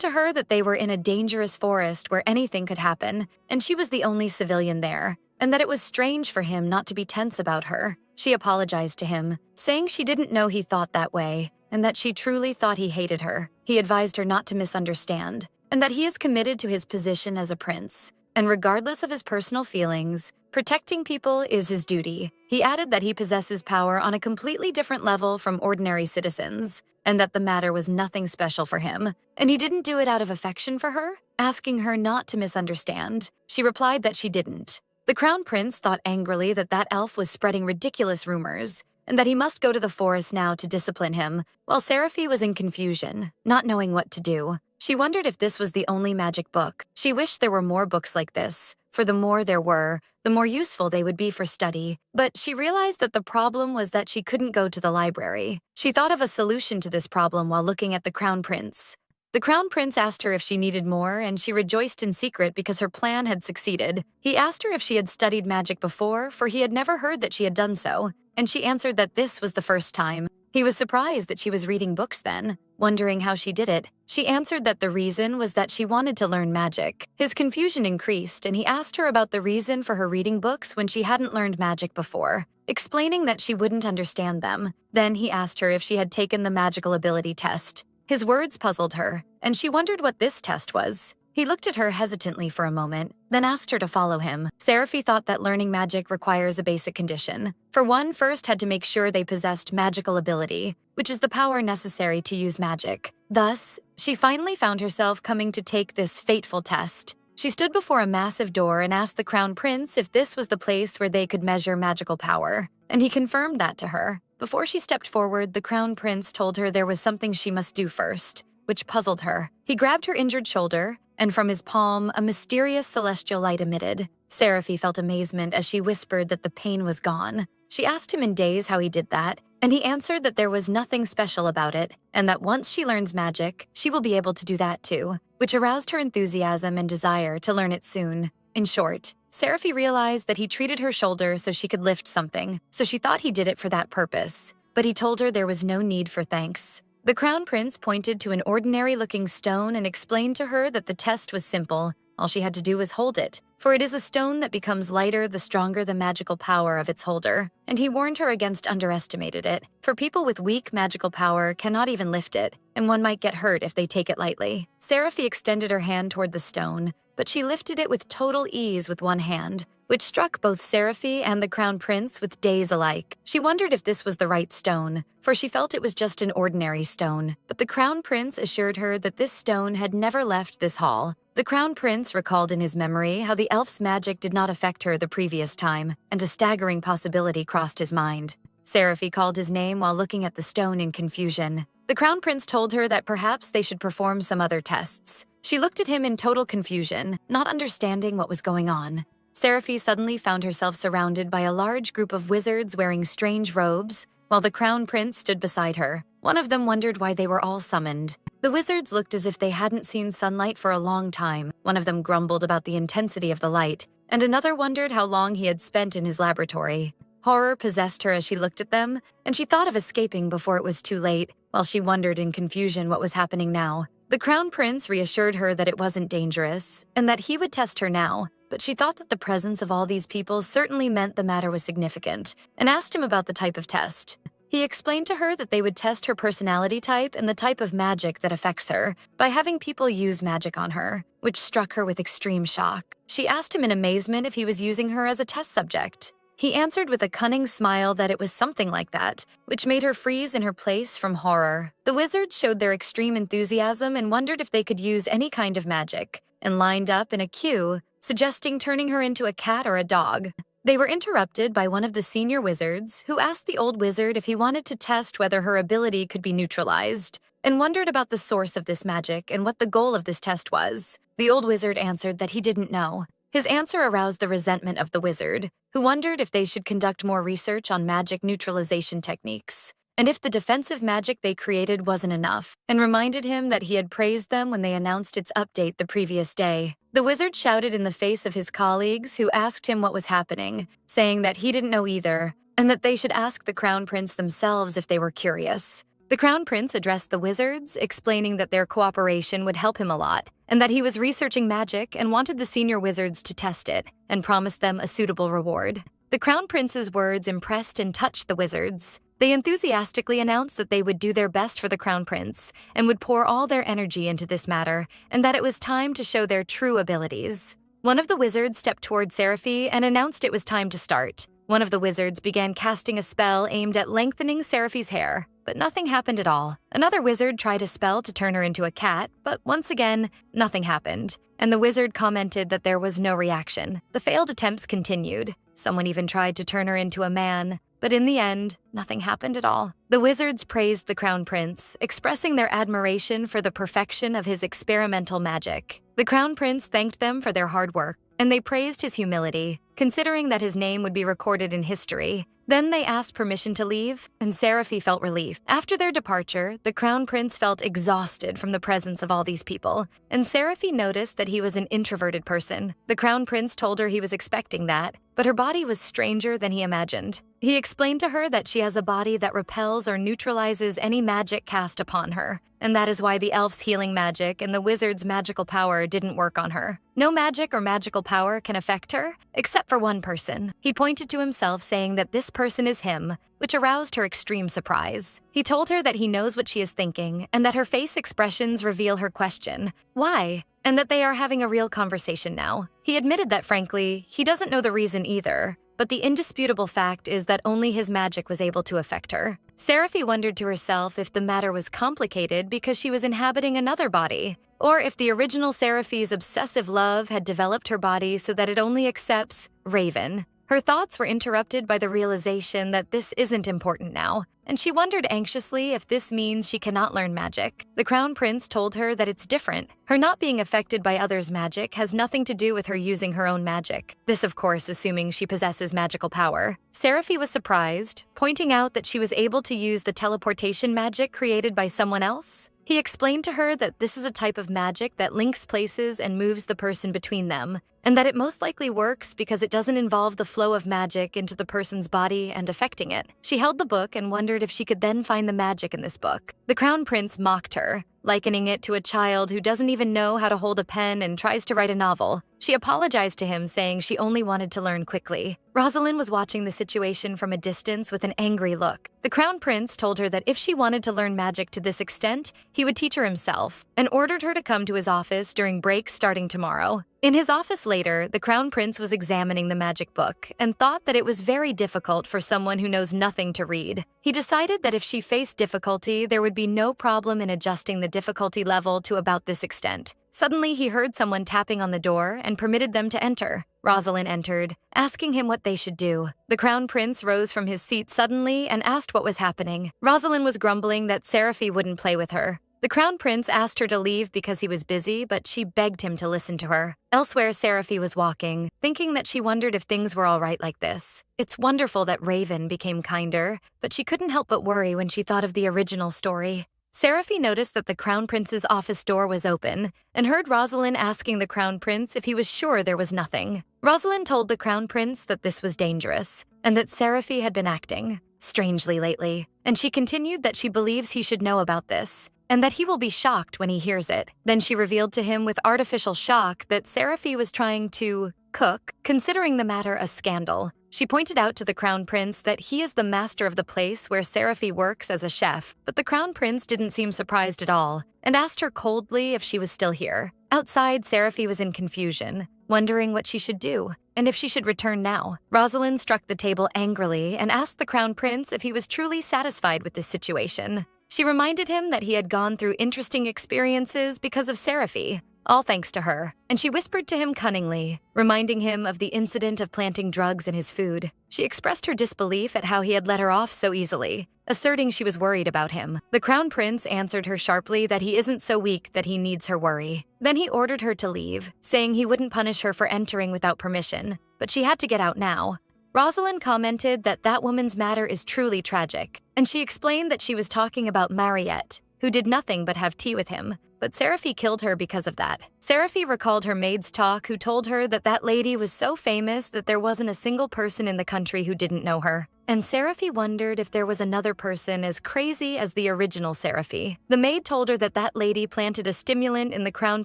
to her that they were in a dangerous forest where anything could happen, and she was the only civilian there, and that it was strange for him not to be tense about her. She apologized to him, saying she didn't know he thought that way, and that she truly thought he hated her. He advised her not to misunderstand, and that he is committed to his position as a prince, and regardless of his personal feelings, protecting people is his duty. He added that he possesses power on a completely different level from ordinary citizens, and that the matter was nothing special for him, and he didn't do it out of affection for her, asking her not to misunderstand. She replied that she didn't. The Crown Prince thought angrily that that elf was spreading ridiculous rumors, and that he must go to the forest now to discipline him, while Seraphi was in confusion, not knowing what to do. She wondered if this was the only magic book. She wished there were more books like this, for the more there were, the more useful they would be for study. But she realized that the problem was that she couldn't go to the library. She thought of a solution to this problem while looking at the Crown Prince. The Crown Prince asked her if she needed more, and she rejoiced in secret because her plan had succeeded. He asked her if she had studied magic before, for he had never heard that she had done so, and she answered that this was the first time. He was surprised that she was reading books then, wondering how she did it. She answered that the reason was that she wanted to learn magic. His confusion increased, and he asked her about the reason for her reading books when she hadn't learned magic before, explaining that she wouldn't understand them. Then he asked her if she had taken the magical ability test. His words puzzled her, and she wondered what this test was. He looked at her hesitantly for a moment, then asked her to follow him. Seraphi thought that learning magic requires a basic condition. For one, first had to make sure they possessed magical ability, which is the power necessary to use magic. Thus, she finally found herself coming to take this fateful test. She stood before a massive door and asked the Crown Prince if this was the place where they could measure magical power, and he confirmed that to her. Before she stepped forward, the Crown Prince told her there was something she must do first, which puzzled her. He grabbed her injured shoulder, and from his palm, a mysterious celestial light emitted. Seraphi felt amazement as she whispered that the pain was gone. She asked him in daze how he did that, and he answered that there was nothing special about it, and that once she learns magic, she will be able to do that too, which aroused her enthusiasm and desire to learn it soon. In short, Seraphi realized that he treated her shoulder so she could lift something, so she thought he did it for that purpose. But he told her there was no need for thanks. The Crown Prince pointed to an ordinary-looking stone and explained to her that the test was simple. All she had to do was hold it, for it is a stone that becomes lighter the stronger the magical power of its holder. And he warned her against underestimating it, for people with weak magical power cannot even lift it, and one might get hurt if they take it lightly. Seraphi extended her hand toward the stone, but she lifted it with total ease with one hand, which struck both Seraphi and the Crown Prince with daze alike. She wondered if this was the right stone, for she felt it was just an ordinary stone. But the Crown Prince assured her that this stone had never left this hall. The Crown Prince recalled in his memory how the elf's magic did not affect her the previous time, and a staggering possibility crossed his mind. Seraphi called his name while looking at the stone in confusion. The Crown Prince told her that perhaps they should perform some other tests. She looked at him in total confusion, not understanding what was going on. Seraphi suddenly found herself surrounded by a large group of wizards wearing strange robes, while the crown prince stood beside her. One of them wondered why they were all summoned. The wizards looked as if they hadn't seen sunlight for a long time. One of them grumbled about the intensity of the light, and another wondered how long he had spent in his laboratory. Horror possessed her as she looked at them, and she thought of escaping before it was too late, while she wondered in confusion what was happening now. The crown prince reassured her that it wasn't dangerous, and that he would test her now, but she thought that the presence of all these people certainly meant the matter was significant, and asked him about the type of test. He explained to her that they would test her personality type and the type of magic that affects her by having people use magic on her, which struck her with extreme shock. She asked him in amazement if he was using her as a test subject. He answered with a cunning smile that it was something like that, which made her freeze in her place from horror. The wizards showed their extreme enthusiasm and wondered if they could use any kind of magic, and lined up in a queue, suggesting turning her into a cat or a dog. They were interrupted by one of the senior wizards, who asked the old wizard if he wanted to test whether her ability could be neutralized, and wondered about the source of this magic and what the goal of this test was. The old wizard answered that he didn't know. His answer aroused the resentment of the wizard, who wondered if they should conduct more research on magic neutralization techniques, and if the defensive magic they created wasn't enough, and reminded him that he had praised them when they announced its update the previous day. The wizard shouted in the face of his colleagues, who asked him what was happening, saying that he didn't know either, and that they should ask the crown prince themselves if they were curious. The crown prince addressed the wizards, explaining that their cooperation would help him a lot, and that he was researching magic and wanted the senior wizards to test it, and promised them a suitable reward. The crown prince's words impressed and touched the wizards. They enthusiastically announced that they would do their best for the crown prince, and would pour all their energy into this matter, and that it was time to show their true abilities. One of the wizards stepped toward Seraphi and announced it was time to start. One of the wizards began casting a spell aimed at lengthening Seraphi's hair, but nothing happened at all. Another wizard tried a spell to turn her into a cat, but once again, nothing happened, and the wizard commented that there was no reaction. The failed attempts continued. Someone even tried to turn her into a man, but in the end, nothing happened at all. The wizards praised the crown prince, expressing their admiration for the perfection of his experimental magic. The crown prince thanked them for their hard work, and they praised his humility, considering that his name would be recorded in history. Then they asked permission to leave, and Seraphi felt relief. After their departure, the crown prince felt exhausted from the presence of all these people, and Seraphi noticed that he was an introverted person. The crown prince told her he was expecting that, but her body was stranger than he imagined. He explained to her that she has a body that repels or neutralizes any magic cast upon her, and that is why the elf's healing magic and the wizard's magical power didn't work on her. No magic or magical power can affect her, except for one person. He pointed to himself, saying that this person is him, which aroused her extreme surprise. He told her that he knows what she is thinking, and that her face expressions reveal her question, why? And that they are having a real conversation now. He admitted that, frankly, he doesn't know the reason either, but the indisputable fact is that only his magic was able to affect her. Seraphi wondered to herself if the matter was complicated because she was inhabiting another body, or if the original Seraphi's obsessive love had developed her body so that it only accepts Raven. Her thoughts were interrupted by the realization that this isn't important now, and she wondered anxiously if this means she cannot learn magic. The crown prince told her that it's different. Her not being affected by others' magic has nothing to do with her using her own magic. This, of course, assuming she possesses magical power. Seraphi was surprised, pointing out that she was able to use the teleportation magic created by someone else. He explained to her that this is a type of magic that links places and moves the person between them, and that it most likely works because it doesn't involve the flow of magic into the person's body and affecting it. She held the book and wondered if she could then find the magic in this book. The crown prince mocked her, likening it to a child who doesn't even know how to hold a pen and tries to write a novel. She apologized to him, saying she only wanted to learn quickly. Rosalind was watching the situation from a distance with an angry look. The crown prince told her that if she wanted to learn magic to this extent, he would teach her himself, and ordered her to come to his office during break starting tomorrow. In his office later, the crown prince was examining the magic book and thought that it was very difficult for someone who knows nothing to read. He decided that if she faced difficulty, there would be no problem in adjusting the difficulty level to about this extent. Suddenly, he heard someone tapping on the door and permitted them to enter. Rosalind entered, asking him what they should do. The crown prince rose from his seat suddenly and asked what was happening. Rosalind was grumbling that Seraphi wouldn't play with her. The Crown Prince asked her to leave because he was busy, but she begged him to listen to her. Elsewhere, Seraphi was walking, thinking that she wondered if things were all right like this. It's wonderful that Raven became kinder, but she couldn't help but worry when she thought of the original story. Seraphi noticed that the Crown Prince's office door was open and heard Rosalind asking the Crown Prince if he was sure there was nothing. Rosalind told the Crown Prince that this was dangerous and that Seraphi had been acting strangely lately, and she continued that she believes he should know about this and that he will be shocked when he hears it. Then she revealed to him with artificial shock that Seraphi was trying to cook, considering the matter a scandal. She pointed out to the Crown Prince that he is the master of the place where Seraphi works as a chef, but the Crown Prince didn't seem surprised at all and asked her coldly if she was still here. Outside, Seraphi was in confusion, wondering what she should do and if she should return now. Rosalind struck the table angrily and asked the Crown Prince if he was truly satisfied with this situation. She reminded him that he had gone through interesting experiences because of Seraphi, all thanks to her, and she whispered to him cunningly, reminding him of the incident of planting drugs in his food. She expressed her disbelief at how he had let her off so easily, asserting she was worried about him. The Crown Prince answered her sharply that he isn't so weak that he needs her worry. Then he ordered her to leave, saying he wouldn't punish her for entering without permission, but she had to get out now. Rosalind commented that that woman's matter is truly tragic, and she explained that she was talking about Mariette, who did nothing but have tea with him, but Seraphi killed her because of that. Seraphi recalled her maid's talk who told her that that lady was so famous that there wasn't a single person in the country who didn't know her. And Seraphi wondered if there was another person as crazy as the original Seraphi. The maid told her that that lady planted a stimulant in the Crown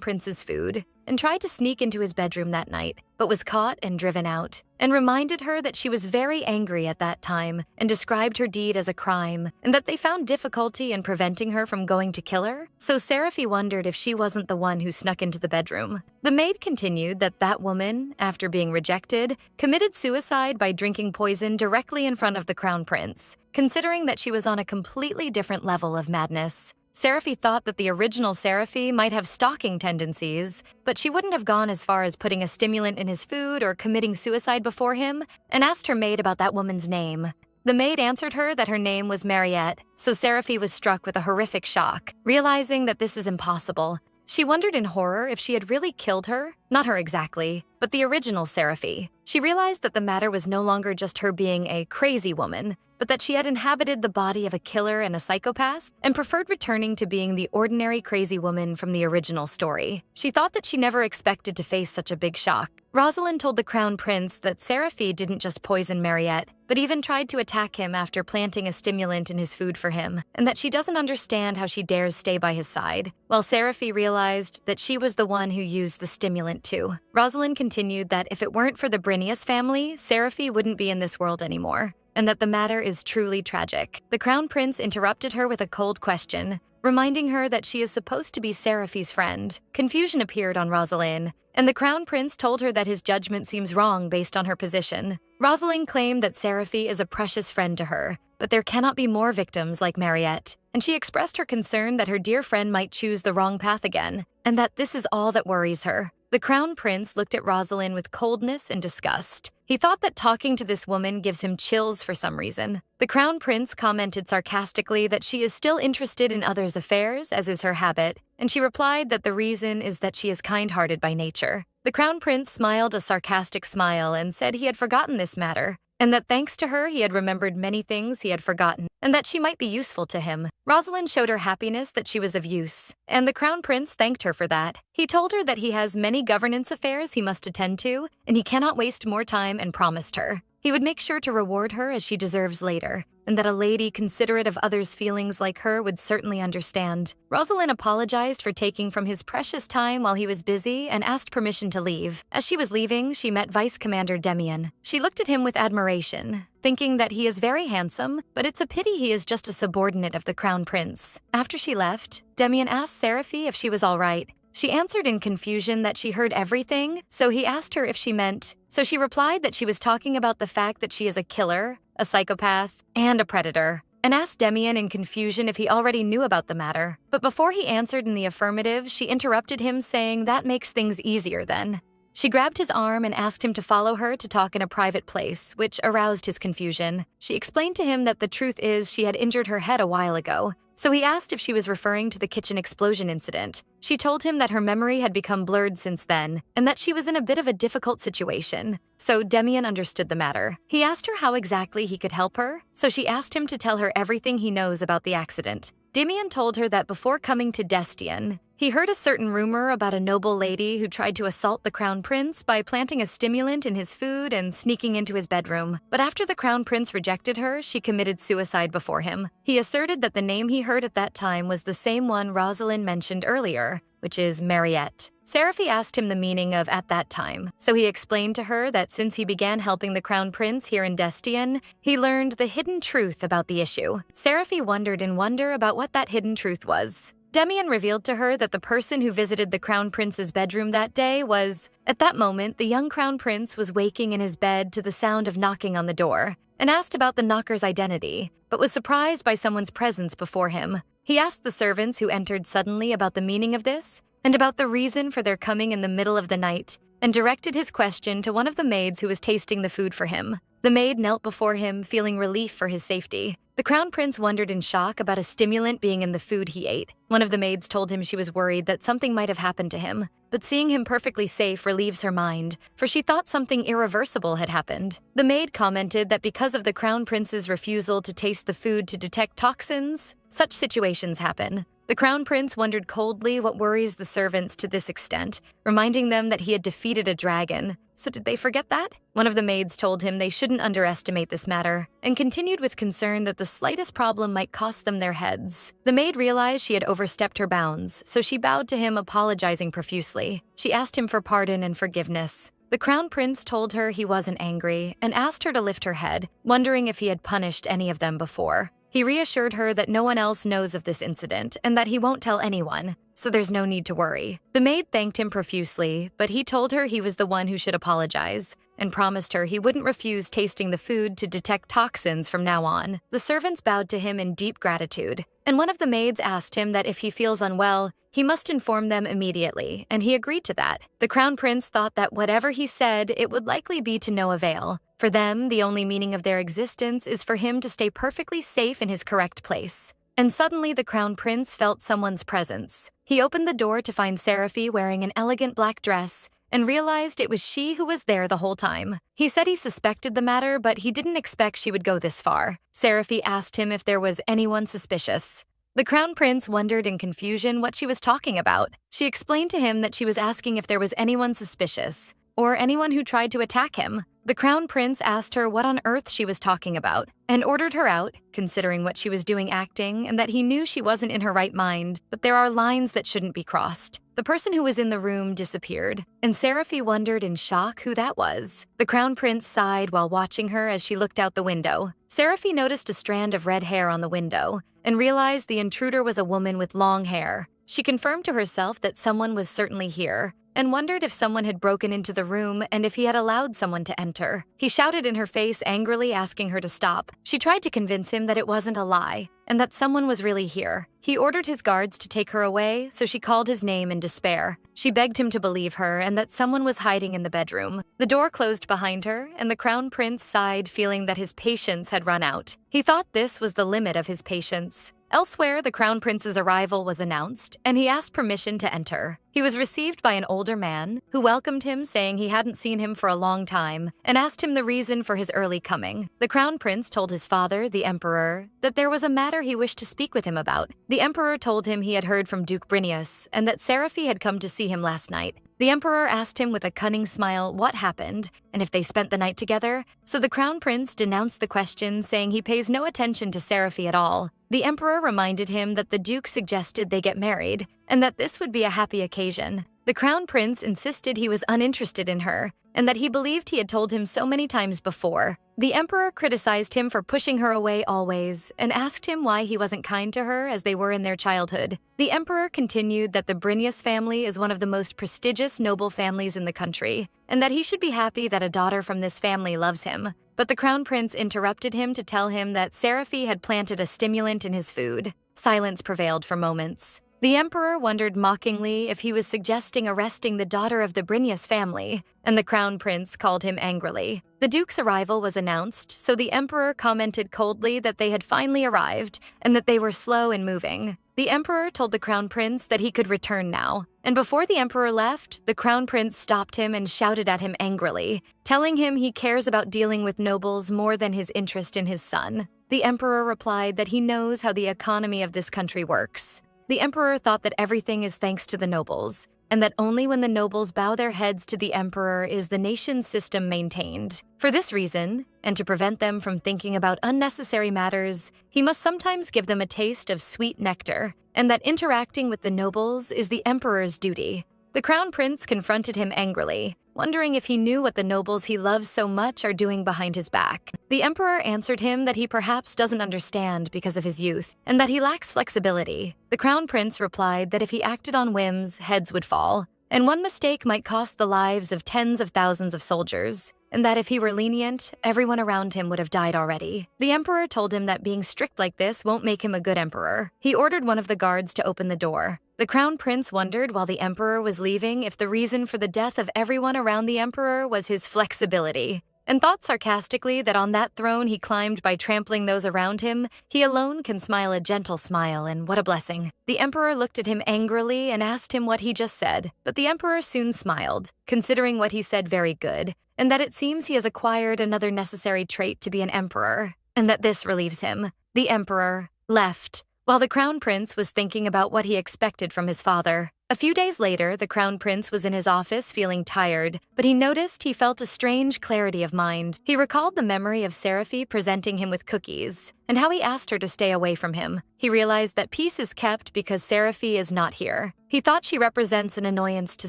Prince's food and tried to sneak into his bedroom that night, but was caught and driven out, and reminded her that she was very angry at that time and described her deed as a crime, and that they found difficulty in preventing her from going to kill her. So Seraphi wondered if she wasn't the one who snuck into the bedroom. The maid continued that that woman, after being rejected, committed suicide by drinking poison directly in front of the Crown Prince, considering that she was on a completely different level of madness. Seraphi thought that the original Seraphi might have stalking tendencies, but she wouldn't have gone as far as putting a stimulant in his food or committing suicide before him, and asked her maid about that woman's name. The maid answered her that her name was Mariette, so Seraphi was struck with a horrific shock, realizing that this is impossible. She wondered in horror if she had really killed her, not her exactly, but the original Seraphi. She realized that the matter was no longer just her being a crazy woman, but that she had inhabited the body of a killer and a psychopath, and preferred returning to being the ordinary crazy woman from the original story. She thought that she never expected to face such a big shock. Rosalind told the Crown Prince that Seraphi didn't just poison Mariette, but even tried to attack him after planting a stimulant in his food for him, and that she doesn't understand how she dares stay by his side, while Seraphi realized that she was the one who used the stimulant too. Rosalind continued that if it weren't for the Brinius family, Seraphi wouldn't be in this world anymore, and that the matter is truly tragic. The Crown Prince interrupted her with a cold question, reminding her that she is supposed to be Seraphi's friend. Confusion appeared on Rosalind, and the Crown Prince told her that his judgment seems wrong based on her position. Rosalind claimed that Seraphi is a precious friend to her, but there cannot be more victims like Mariette, and she expressed her concern that her dear friend might choose the wrong path again, and that this is all that worries her. The Crown Prince looked at Rosalind with coldness and disgust. He thought that talking to this woman gives him chills for some reason. The Crown Prince commented sarcastically that she is still interested in others' affairs, as is her habit, and she replied that the reason is that she is kind-hearted by nature. The Crown Prince smiled a sarcastic smile and said he had forgotten this matter, and that thanks to her he had remembered many things he had forgotten, and that she might be useful to him. Rosalind showed her happiness that she was of use, and the Crown Prince thanked her for that. He told her that he has many governance affairs he must attend to, and he cannot waste more time, and promised her he would make sure to reward her as she deserves later, and that a lady considerate of others' feelings like her would certainly understand. Rosalind apologized for taking from his precious time while he was busy and asked permission to leave. As she was leaving, she met Vice Commander Demian. She looked at him with admiration, thinking that he is very handsome, but it's a pity he is just a subordinate of the Crown Prince. After she left, Demian asked Seraphi if she was all right. She answered in confusion that she heard everything, so he asked her if she meant. So she replied that she was talking about the fact that she is a killer, a psychopath, and a predator, and asked Demian in confusion if he already knew about the matter. But before he answered in the affirmative, she interrupted him, saying that makes things easier then. She grabbed his arm and asked him to follow her to talk in a private place, which aroused his confusion. She explained to him that the truth is she had injured her head a while ago, so he asked if she was referring to the kitchen explosion incident. She told him that her memory had become blurred since then, and that she was in a bit of a difficult situation. So Demian understood the matter. He asked her how exactly he could help her, so she asked him to tell her everything he knows about the accident. Demian told her that before coming to Destian, he heard a certain rumor about a noble lady who tried to assault the crown prince by planting a stimulant in his food and sneaking into his bedroom. But after the crown prince rejected her, she committed suicide before him. He asserted that the name he heard at that time was the same one Rosalind mentioned earlier, which is Mariette. Seraphi asked him the meaning of "at that time," so he explained to her that since he began helping the crown prince here in Destian, he learned the hidden truth about the issue. Seraphi wondered in wonder about what that hidden truth was. Demian revealed to her that the person who visited the crown prince's bedroom that day was... At that moment, the young crown prince was waking in his bed to the sound of knocking on the door, and asked about the knocker's identity, but was surprised by someone's presence before him. He asked the servants who entered suddenly about the meaning of this, and about the reason for their coming in the middle of the night, and directed his question to one of the maids who was tasting the food for him. The maid knelt before him, feeling relief for his safety. The crown prince wondered in shock about a stimulant being in the food he ate. One of the maids told him she was worried that something might have happened to him, but seeing him perfectly safe relieves her mind, for she thought something irreversible had happened. The maid commented that because of the crown prince's refusal to taste the food to detect toxins, such situations happen. The crown prince wondered coldly what worries the servants to this extent, reminding them that he had defeated a dragon. So did they forget that? One of the maids told him they shouldn't underestimate this matter, and continued with concern that the slightest problem might cost them their heads. The maid realized she had overstepped her bounds, so she bowed to him, apologizing profusely. She asked him for pardon and forgiveness. The crown prince told her he wasn't angry, and asked her to lift her head, wondering if he had punished any of them before. He reassured her that no one else knows of this incident and that he won't tell anyone, so there's no need to worry. The maid thanked him profusely, but he told her he was the one who should apologize, and promised her he wouldn't refuse tasting the food to detect toxins from now on. The servants bowed to him in deep gratitude, and one of the maids asked him that if he feels unwell, he must inform them immediately, and he agreed to that. The crown prince thought that whatever he said, it would likely be to no avail. For them, the only meaning of their existence is for him to stay perfectly safe in his correct place. And suddenly the crown prince felt someone's presence. He opened the door to find Seraphi wearing an elegant black dress, and realized it was she who was there the whole time. He said he suspected the matter, but he didn't expect she would go this far. Seraphi asked him if there was anyone suspicious. The crown prince wondered in confusion what she was talking about. She explained to him that she was asking if there was anyone suspicious, or anyone who tried to attack him. The crown prince asked her what on earth she was talking about, and ordered her out, considering what she was doing acting and that he knew she wasn't in her right mind, but there are lines that shouldn't be crossed. The person who was in the room disappeared, and Seraphi wondered in shock who that was. The crown prince sighed while watching her as she looked out the window. Seraphi noticed a strand of red hair on the window, and realized the intruder was a woman with long hair. She confirmed to herself that someone was certainly here, and wondered if someone had broken into the room and if he had allowed someone to enter. He shouted in her face, angrily asking her to stop. She tried to convince him that it wasn't a lie, and that someone was really here. He ordered his guards to take her away, so she called his name in despair. She begged him to believe her and that someone was hiding in the bedroom. The door closed behind her, and the crown prince sighed, feeling that his patience had run out. He thought this was the limit of his patience. Elsewhere, the crown prince's arrival was announced, and he asked permission to enter. He was received by an older man, who welcomed him, saying he hadn't seen him for a long time, and asked him the reason for his early coming. The crown prince told his father, the emperor, that there was a matter he wished to speak with him about. The emperor told him he had heard from Duke Brinius, and that Seraphi had come to see him last night. The emperor asked him with a cunning smile what happened, and if they spent the night together, so the crown prince denounced the question, saying he pays no attention to Seraphi at all. The emperor reminded him that the duke suggested they get married, and that this would be a happy occasion. The crown prince insisted he was uninterested in her, and that he believed he had told him so many times before. The emperor criticized him for pushing her away always, and asked him why he wasn't kind to her as they were in their childhood. The emperor continued that the Brinius family is one of the most prestigious noble families in the country, and that he should be happy that a daughter from this family loves him. But the crown prince interrupted him to tell him that Seraphi had planted a stimulant in his food. Silence prevailed for moments. The emperor wondered mockingly if he was suggesting arresting the daughter of the Brinius family, and the crown prince called him angrily. The duke's arrival was announced, so the emperor commented coldly that they had finally arrived and that they were slow in moving. The emperor told the crown prince that he could return now, and before the emperor left, the crown prince stopped him and shouted at him angrily, telling him he cares about dealing with nobles more than his interest in his son. The emperor replied that he knows how the economy of this country works. The emperor thought that everything is thanks to the nobles, and that only when the nobles bow their heads to the emperor is the nation's system maintained. For this reason, and to prevent them from thinking about unnecessary matters, he must sometimes give them a taste of sweet nectar, and that interacting with the nobles is the emperor's duty. The crown prince confronted him angrily, wondering if he knew what the nobles he loves so much are doing behind his back. The emperor answered him that he perhaps doesn't understand because of his youth, and that he lacks flexibility. The crown prince replied that if he acted on whims, heads would fall, and one mistake might cost the lives of tens of thousands of soldiers, and that if he were lenient, everyone around him would have died already. The emperor told him that being strict like this won't make him a good emperor. He ordered one of the guards to open the door. The crown prince wondered while the emperor was leaving if the reason for the death of everyone around the emperor was his flexibility, and thought sarcastically that on that throne he climbed by trampling those around him, he alone can smile a gentle smile, and what a blessing. The emperor looked at him angrily and asked him what he just said, but the emperor soon smiled, considering what he said very good, and that it seems he has acquired another necessary trait to be an emperor, and that this relieves him. The emperor left, while the crown prince was thinking about what he expected from his father. A few days later, the crown prince was in his office feeling tired, but he noticed he felt a strange clarity of mind. He recalled the memory of Seraphi presenting him with cookies, and how he asked her to stay away from him. He realized that peace is kept because Seraphi is not here. He thought she represents an annoyance to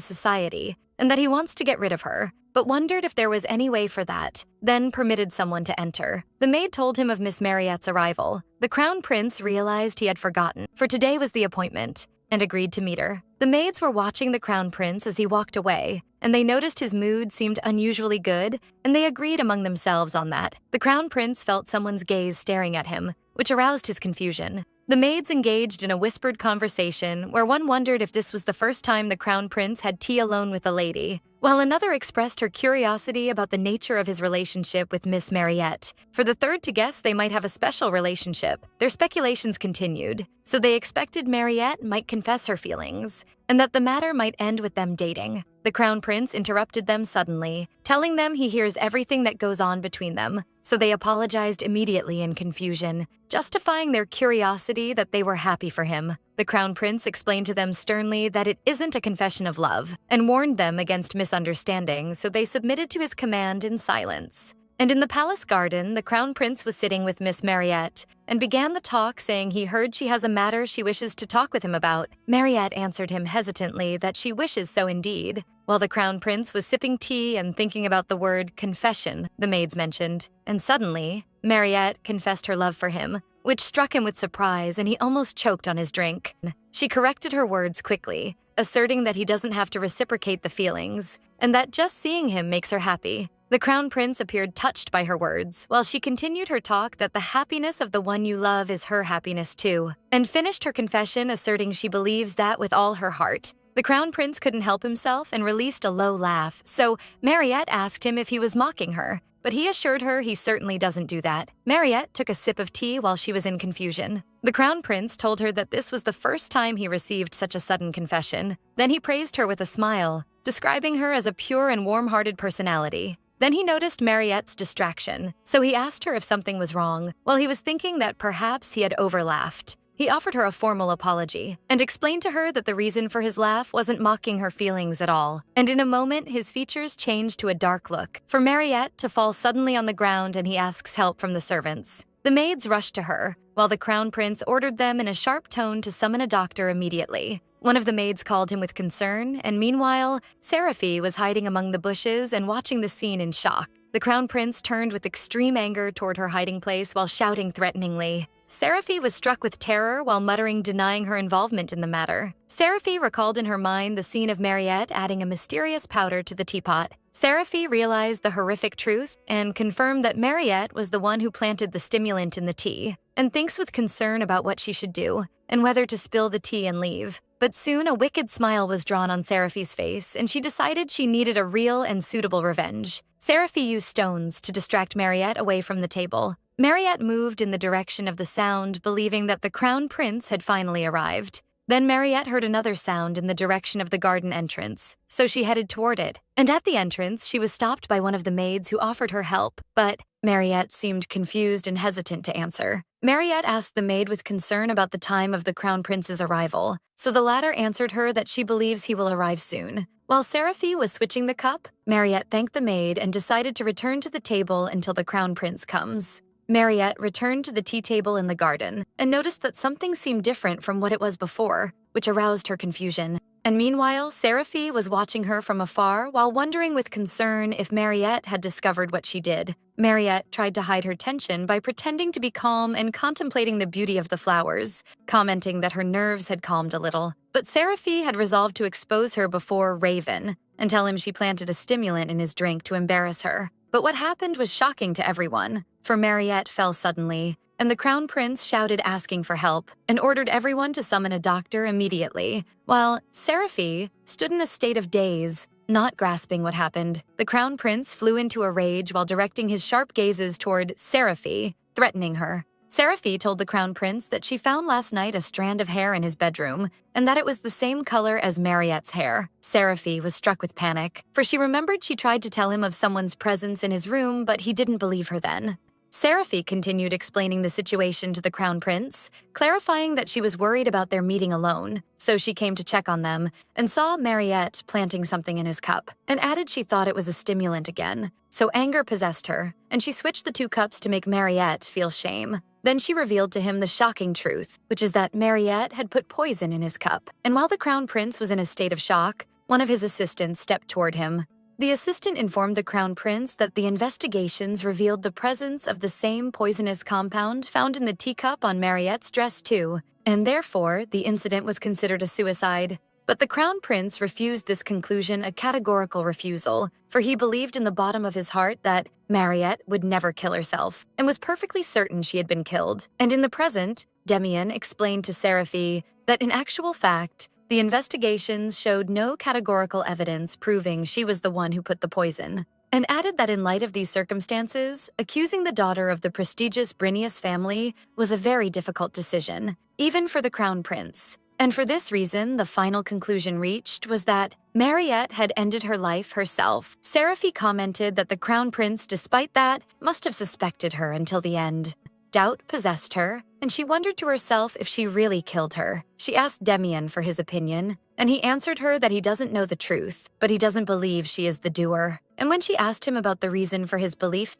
society, and that he wants to get rid of her, but wondered if there was any way for that, then permitted someone to enter. The maid told him of Miss Mariette's arrival. The crown prince realized he had forgotten, for today was the appointment, and agreed to meet her. The maids were watching the crown prince as he walked away, and they noticed his mood seemed unusually good, and they agreed among themselves on that. The crown prince felt someone's gaze staring at him, which aroused his confusion. The maids engaged in a whispered conversation where one wondered if this was the first time the crown prince had tea alone with a lady, while another expressed her curiosity about the nature of his relationship with Miss Mariette. For the third to guess they might have a special relationship, their speculations continued, so they expected Mariette might confess her feelings, and that the matter might end with them dating. The crown prince interrupted them suddenly, telling them he hears everything that goes on between them, so they apologized immediately in confusion, justifying their curiosity that they were happy for him. The crown prince explained to them sternly that it isn't a confession of love, and warned them against misunderstanding, so they submitted to his command in silence. And in the palace garden, the crown prince was sitting with Miss Mariette, and began the talk saying he heard she has a matter she wishes to talk with him about. Mariette answered him hesitantly that she wishes so indeed, while the crown prince was sipping tea and thinking about the word confession the maids mentioned. And suddenly, Mariette confessed her love for him, which struck him with surprise, and he almost choked on his drink. She corrected her words quickly, asserting that he doesn't have to reciprocate the feelings, and that just seeing him makes her happy. The crown prince appeared touched by her words, while she continued her talk that the happiness of the one you love is her happiness too, and finished her confession asserting she believes that with all her heart. The crown prince couldn't help himself and released a low laugh, so Mariette asked him if he was mocking her, but he assured her he certainly doesn't do that. Mariette took a sip of tea while she was in confusion. The crown prince told her that this was the first time he received such a sudden confession. Then he praised her with a smile, describing her as a pure and warm-hearted personality. Then he noticed Mariette's distraction, so he asked her if something was wrong, while he was thinking that perhaps he had overlaughed. He offered her a formal apology, and explained to her that the reason for his laugh wasn't mocking her feelings at all. And in a moment, his features changed to a dark look, for Mariette to fall suddenly on the ground, and he asks help from the servants. The maids rushed to her, while the crown prince ordered them in a sharp tone to summon a doctor immediately. One of the maids called him with concern, and meanwhile, Seraphi was hiding among the bushes and watching the scene in shock. The crown prince turned with extreme anger toward her hiding place while shouting threateningly. Seraphi was struck with terror while muttering denying her involvement in the matter. Seraphi recalled in her mind the scene of Mariette adding a mysterious powder to the teapot. Seraphi realized the horrific truth and confirmed that Mariette was the one who planted the stimulant in the tea, and thinks with concern about what she should do and whether to spill the tea and leave. But soon a wicked smile was drawn on Seraphi's face, and she decided she needed a real and suitable revenge. Seraphi used stones to distract Mariette away from the table. Mariette moved in the direction of the sound, believing that the crown prince had finally arrived. Then Mariette heard another sound in the direction of the garden entrance, so she headed toward it. And at the entrance, she was stopped by one of the maids who offered her help, but Mariette seemed confused and hesitant to answer. Mariette asked the maid with concern about the time of the crown prince's arrival, so the latter answered her that she believes he will arrive soon. While Seraphi was switching the cup, Mariette thanked the maid and decided to return to the table until the crown prince comes. Mariette returned to the tea table in the garden and noticed that something seemed different from what it was before, which aroused her confusion. And meanwhile, Seraphi was watching her from afar while wondering with concern if Mariette had discovered what she did. Mariette tried to hide her tension by pretending to be calm and contemplating the beauty of the flowers, commenting that her nerves had calmed a little. But Seraphi had resolved to expose her before Raven and tell him she planted a stimulant in his drink to embarrass her. But what happened was shocking to everyone, for Mariette fell suddenly, and the crown prince shouted asking for help and ordered everyone to summon a doctor immediately, while Seraphi stood in a state of daze, not grasping what happened. The crown prince flew into a rage while directing his sharp gazes toward Seraphi, threatening her. Seraphi told the crown prince that she found last night a strand of hair in his bedroom and that it was the same color as Mariette's hair. Seraphi was struck with panic, for she remembered she tried to tell him of someone's presence in his room, but he didn't believe her then. Seraphi continued explaining the situation to the crown prince, clarifying that she was worried about their meeting alone, so she came to check on them and saw Mariette planting something in his cup, and added she thought it was a stimulant again. So anger possessed her, and she switched the two cups to make Mariette feel shame. Then she revealed to him the shocking truth, which is that Mariette had put poison in his cup. And while the crown prince was in a state of shock, one of his assistants stepped toward him. The assistant informed the crown prince that the investigations revealed the presence of the same poisonous compound found in the teacup on Mariette's dress too, and therefore the incident was considered a suicide. But the crown prince refused this conclusion, a categorical refusal, for he believed in the bottom of his heart that Mariette would never kill herself, and was perfectly certain she had been killed. And in the present, Demian explained to Seraphi that in actual fact, the investigations showed no categorical evidence proving she was the one who put the poison, and added that in light of these circumstances, accusing the daughter of the prestigious Brinius family was a very difficult decision, even for the crown prince. And for this reason, the final conclusion reached was that Mariette had ended her life herself. Seraphi commented that the crown prince, despite that, must have suspected her until the end. Doubt possessed her, and she wondered to herself if she really killed her. She asked Demian for his opinion, and he answered her that he doesn't know the truth, but he doesn't believe she is the doer. And when she asked him about the reason for his belief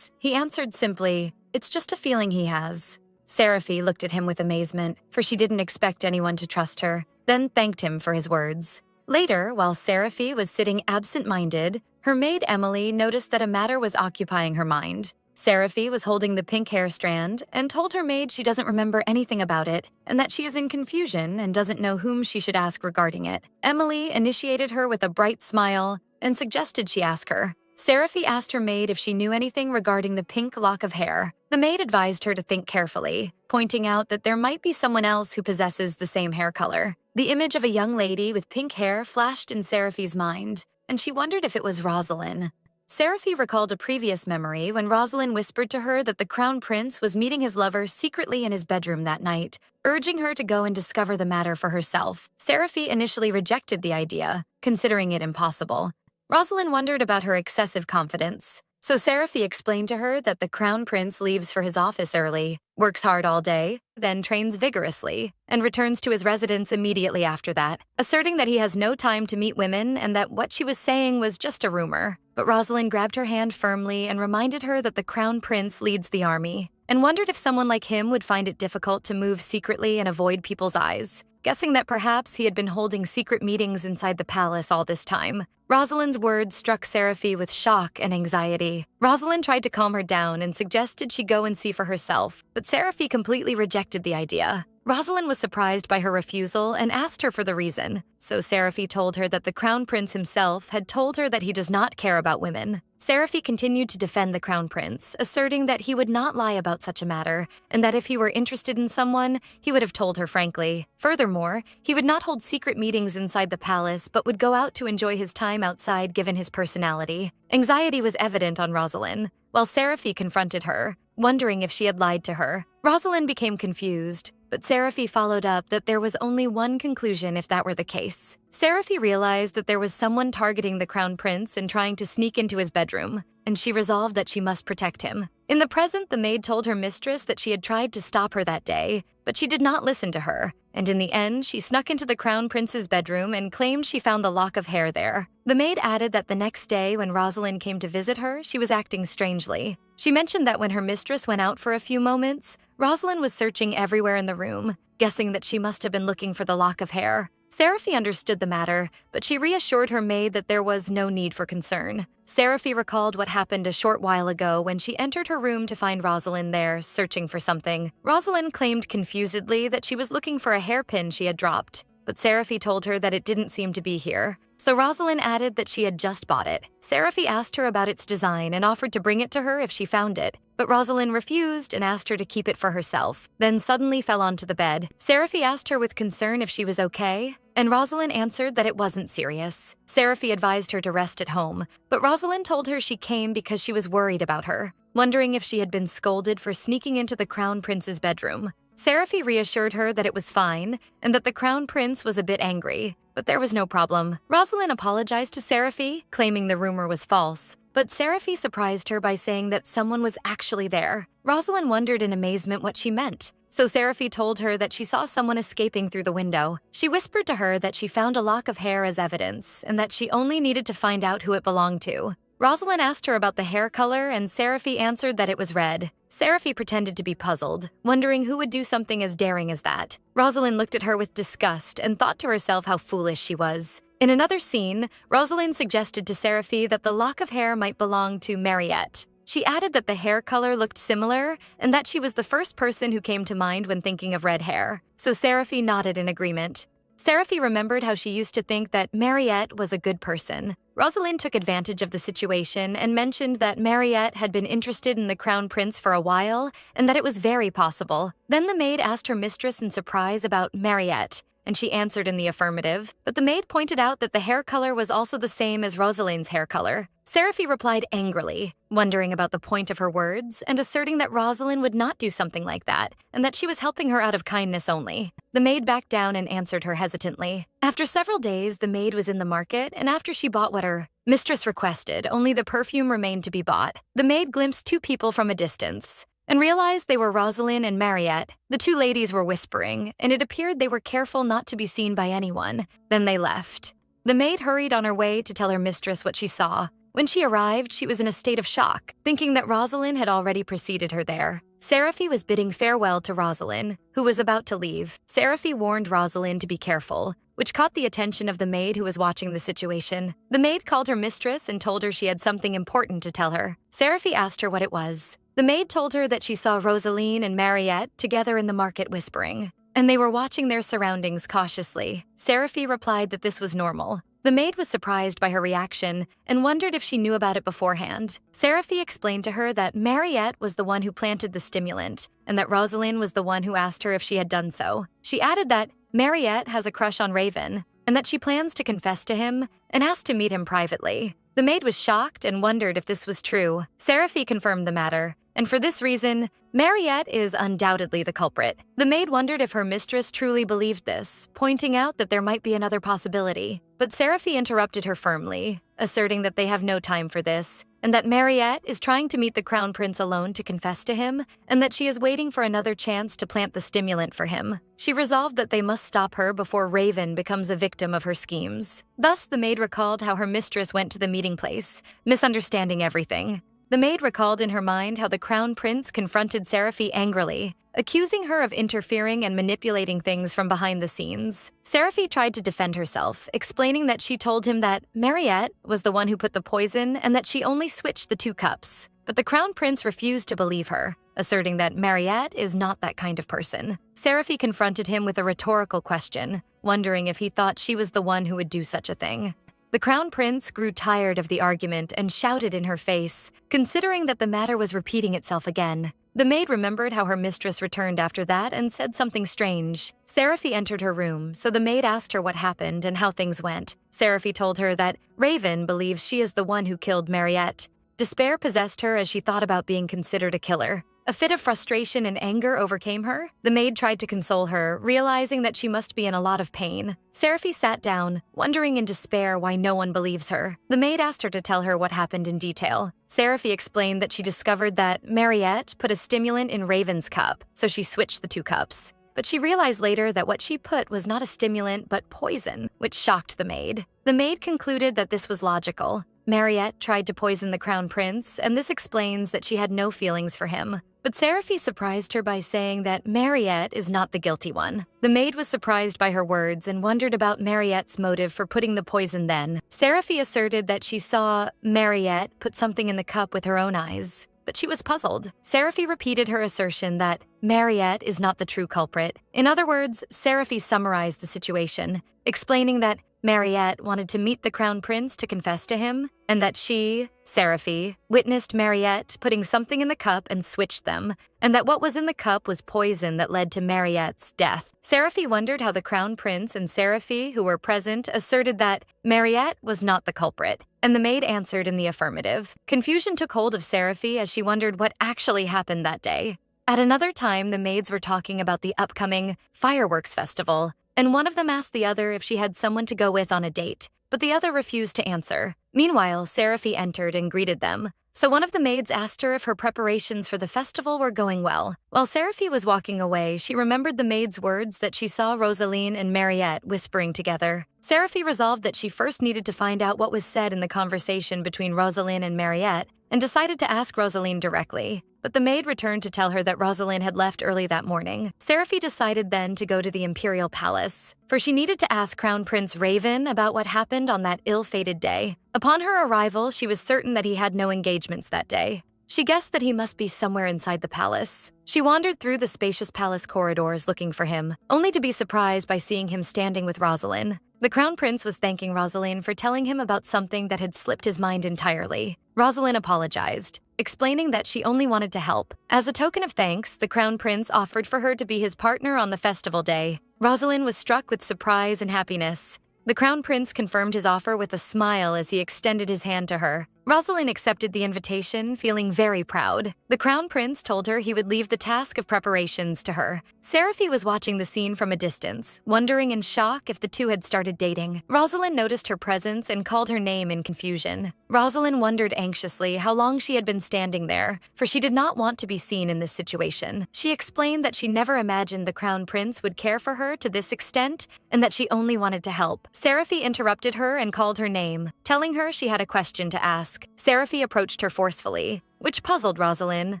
he answered simply, "It's just a feeling he has." Seraphi looked at him with amazement, for she didn't expect anyone to trust her, then thanked him for his words. Later, while Seraphi was sitting absent-minded, her maid Emily noticed that a matter was occupying her mind. Seraphi was holding the pink hair strand and told her maid she doesn't remember anything about it and that she is in confusion and doesn't know whom she should ask regarding it. Emily initiated her with a bright smile and suggested she ask her. Seraphi asked her maid if she knew anything regarding the pink lock of hair. The maid advised her to think carefully, pointing out that there might be someone else who possesses the same hair color. The image of a young lady with pink hair flashed in Seraphi's mind, and she wondered if it was Rosalind. Seraphi recalled a previous memory when Rosalind whispered to her that the crown prince was meeting his lover secretly in his bedroom that night, urging her to go and discover the matter for herself. Seraphi initially rejected the idea, considering it impossible. Rosalind wondered about her excessive confidence, so Seraphi explained to her that the crown prince leaves for his office early, works hard all day, then trains vigorously, and returns to his residence immediately after that, asserting that he has no time to meet women and that what she was saying was just a rumor. But Rosalind grabbed her hand firmly and reminded her that the crown prince leads the army, and wondered if someone like him would find it difficult to move secretly and avoid people's eyes, guessing that perhaps he had been holding secret meetings inside the palace all this time. Rosalind's words struck Seraphi with shock and anxiety. Rosalind tried to calm her down and suggested she go and see for herself, but Seraphi completely rejected the idea. Rosalind was surprised by her refusal and asked her for the reason, so Seraphi told her that the Crown Prince himself had told her that he does not care about women. Seraphi continued to defend the Crown Prince, asserting that he would not lie about such a matter, and that if he were interested in someone, he would have told her frankly. Furthermore, he would not hold secret meetings inside the palace, but would go out to enjoy his time outside given his personality. Anxiety was evident on Rosalind, while Seraphi confronted her, wondering if she had lied to her. Rosalind became confused, but Seraphi followed up that there was only one conclusion if that were the case. Seraphi realized that there was someone targeting the Crown Prince and trying to sneak into his bedroom, and she resolved that she must protect him. In the present, the maid told her mistress that she had tried to stop her that day, but she did not listen to her, and in the end, she snuck into the Crown Prince's bedroom and claimed she found the lock of hair there. The maid added that the next day when Rosalind came to visit her, she was acting strangely. She mentioned that when her mistress went out for a few moments, Rosalind was searching everywhere in the room, guessing that she must have been looking for the lock of hair. Seraphi understood the matter, but she reassured her maid that there was no need for concern. Seraphi recalled what happened a short while ago when she entered her room to find Rosalind there, searching for something. Rosalind claimed confusedly that she was looking for a hairpin she had dropped, but Seraphi told her that it didn't seem to be here. So Rosalind added that she had just bought it. Seraphi asked her about its design and offered to bring it to her if she found it, but Rosalind refused and asked her to keep it for herself, then suddenly fell onto the bed. Seraphi asked her with concern if she was okay, and Rosalind answered that it wasn't serious. Seraphi advised her to rest at home, but Rosalind told her she came because she was worried about her, wondering if she had been scolded for sneaking into the Crown Prince's bedroom. Seraphi reassured her that it was fine and that the Crown Prince was a bit angry, but there was no problem. Rosalind apologized to Seraphi, claiming the rumor was false, but Seraphi surprised her by saying that someone was actually there. Rosalind wondered in amazement what she meant, so Seraphi told her that she saw someone escaping through the window. She whispered to her that she found a lock of hair as evidence and that she only needed to find out who it belonged to. Rosalind asked her about the hair color, and Seraphi answered that it was red. Seraphi pretended to be puzzled, wondering who would do something as daring as that. Rosalind looked at her with disgust and thought to herself how foolish she was. In another scene, Rosalind suggested to Seraphi that the lock of hair might belong to Mariette. She added that the hair color looked similar and that she was the first person who came to mind when thinking of red hair, so Seraphi nodded in agreement. Seraphi remembered how she used to think that Mariette was a good person. Rosalind took advantage of the situation and mentioned that Mariette had been interested in the Crown Prince for a while and that it was very possible. Then the maid asked her mistress in surprise about Mariette, and she answered in the affirmative, but the maid pointed out that the hair color was also the same as Rosalind's hair color. Seraphi replied angrily, wondering about the point of her words and asserting that Rosalind would not do something like that and that she was helping her out of kindness only. The maid backed down and answered her hesitantly. After several days, the maid was in the market, and after she bought what her mistress requested, only the perfume remained to be bought. The maid glimpsed two people from a distance and realized they were Rosalind and Mariette. The two ladies were whispering, and it appeared they were careful not to be seen by anyone. Then they left. The maid hurried on her way to tell her mistress what she saw. When she arrived, she was in a state of shock, thinking that Rosalind had already preceded her there. Seraphi was bidding farewell to Rosalind, who was about to leave. Seraphi warned Rosalind to be careful, which caught the attention of the maid who was watching the situation. The maid called her mistress and told her she had something important to tell her. Seraphi asked her what it was. The maid told her that she saw Rosaline and Mariette together in the market whispering, and they were watching their surroundings cautiously. Seraphi replied that this was normal. The maid was surprised by her reaction and wondered if she knew about it beforehand. Seraphi explained to her that Mariette was the one who planted the stimulant and that Rosaline was the one who asked her if she had done so. She added that Mariette has a crush on Raven and that she plans to confess to him and asked to meet him privately. The maid was shocked and wondered if this was true. Seraphi confirmed the matter, and for this reason, Mariette is undoubtedly the culprit. The maid wondered if her mistress truly believed this, pointing out that there might be another possibility. But Seraphi interrupted her firmly, asserting that they have no time for this, and that Mariette is trying to meet the Crown Prince alone to confess to him, and that she is waiting for another chance to plant the stimulant for him. She resolved that they must stop her before Raven becomes a victim of her schemes. Thus, the maid recalled how her mistress went to the meeting place, misunderstanding everything. The maid recalled in her mind how the Crown Prince confronted Seraphi angrily, accusing her of interfering and manipulating things from behind the scenes. Seraphi tried to defend herself, explaining that she told him that Mariette was the one who put the poison and that she only switched the two cups. But the Crown Prince refused to believe her, asserting that Mariette is not that kind of person. Seraphi confronted him with a rhetorical question, wondering if he thought she was the one who would do such a thing. The Crown Prince grew tired of the argument and shouted in her face, considering that the matter was repeating itself again. The maid remembered how her mistress returned after that and said something strange. Seraphi entered her room, so the maid asked her what happened and how things went. Seraphi told her that Raven believes she is the one who killed Mariette. Despair possessed her as she thought about being considered a killer. A fit of frustration and anger overcame her. The maid tried to console her, realizing that she must be in a lot of pain. Seraphi sat down, wondering in despair why no one believes her. The maid asked her to tell her what happened in detail. Seraphi explained that she discovered that Mariette put a stimulant in Raven's cup, so she switched the two cups. But she realized later that what she put was not a stimulant but poison, which shocked the maid. The maid concluded that this was logical. Mariette tried to poison the Crown Prince, and this explains that she had no feelings for him. But Seraphi surprised her by saying that Mariette is not the guilty one. The maid was surprised by her words and wondered about Mariette's motive for putting the poison then. Seraphi asserted that she saw Mariette put something in the cup with her own eyes, but she was puzzled. Seraphi repeated her assertion that Mariette is not the true culprit. In other words, Seraphi summarized the situation, explaining that Mariette wanted to meet the Crown Prince to confess to him, and that she, Seraphi, witnessed Mariette putting something in the cup and switched them, and that what was in the cup was poison that led to Mariette's death. Seraphi wondered how the Crown Prince and Seraphi, who were present, asserted that Mariette was not the culprit, and the maid answered in the affirmative. Confusion took hold of Seraphi as she wondered what actually happened that day. At another time, the maids were talking about the upcoming fireworks festival, and one of them asked the other if she had someone to go with on a date, but the other refused to answer. Meanwhile, Seraphi entered and greeted them, so one of the maids asked her if her preparations for the festival were going well. While Seraphi was walking away, she remembered the maid's words that she saw Rosaline and Mariette whispering together. Seraphi resolved that she first needed to find out what was said in the conversation between Rosaline and Mariette, and decided to ask Rosaline directly. But the maid returned to tell her that Rosaline had left early that morning. Seraphi decided then to go to the Imperial Palace, for she needed to ask Crown Prince Raven about what happened on that ill-fated day. Upon her arrival, she was certain that he had no engagements that day. She guessed that he must be somewhere inside the palace. She wandered through the spacious palace corridors looking for him, only to be surprised by seeing him standing with Rosaline. The Crown Prince was thanking Rosaline for telling him about something that had slipped his mind entirely. Rosaline apologized, explaining that she only wanted to help. As a token of thanks, the Crown Prince offered for her to be his partner on the festival day. Rosaline was struck with surprise and happiness. The Crown Prince confirmed his offer with a smile as he extended his hand to her. Rosaline accepted the invitation, feeling very proud. The Crown Prince told her he would leave the task of preparations to her. Seraphi was watching the scene from a distance, wondering in shock if the two had started dating. Rosaline noticed her presence and called her name in confusion. Rosaline wondered anxiously how long she had been standing there, for she did not want to be seen in this situation. She explained that she never imagined the Crown Prince would care for her to this extent, and that she only wanted to help. Seraphi interrupted her and called her name, telling her she had a question to ask. Seraphi approached her forcefully, which puzzled Rosaline,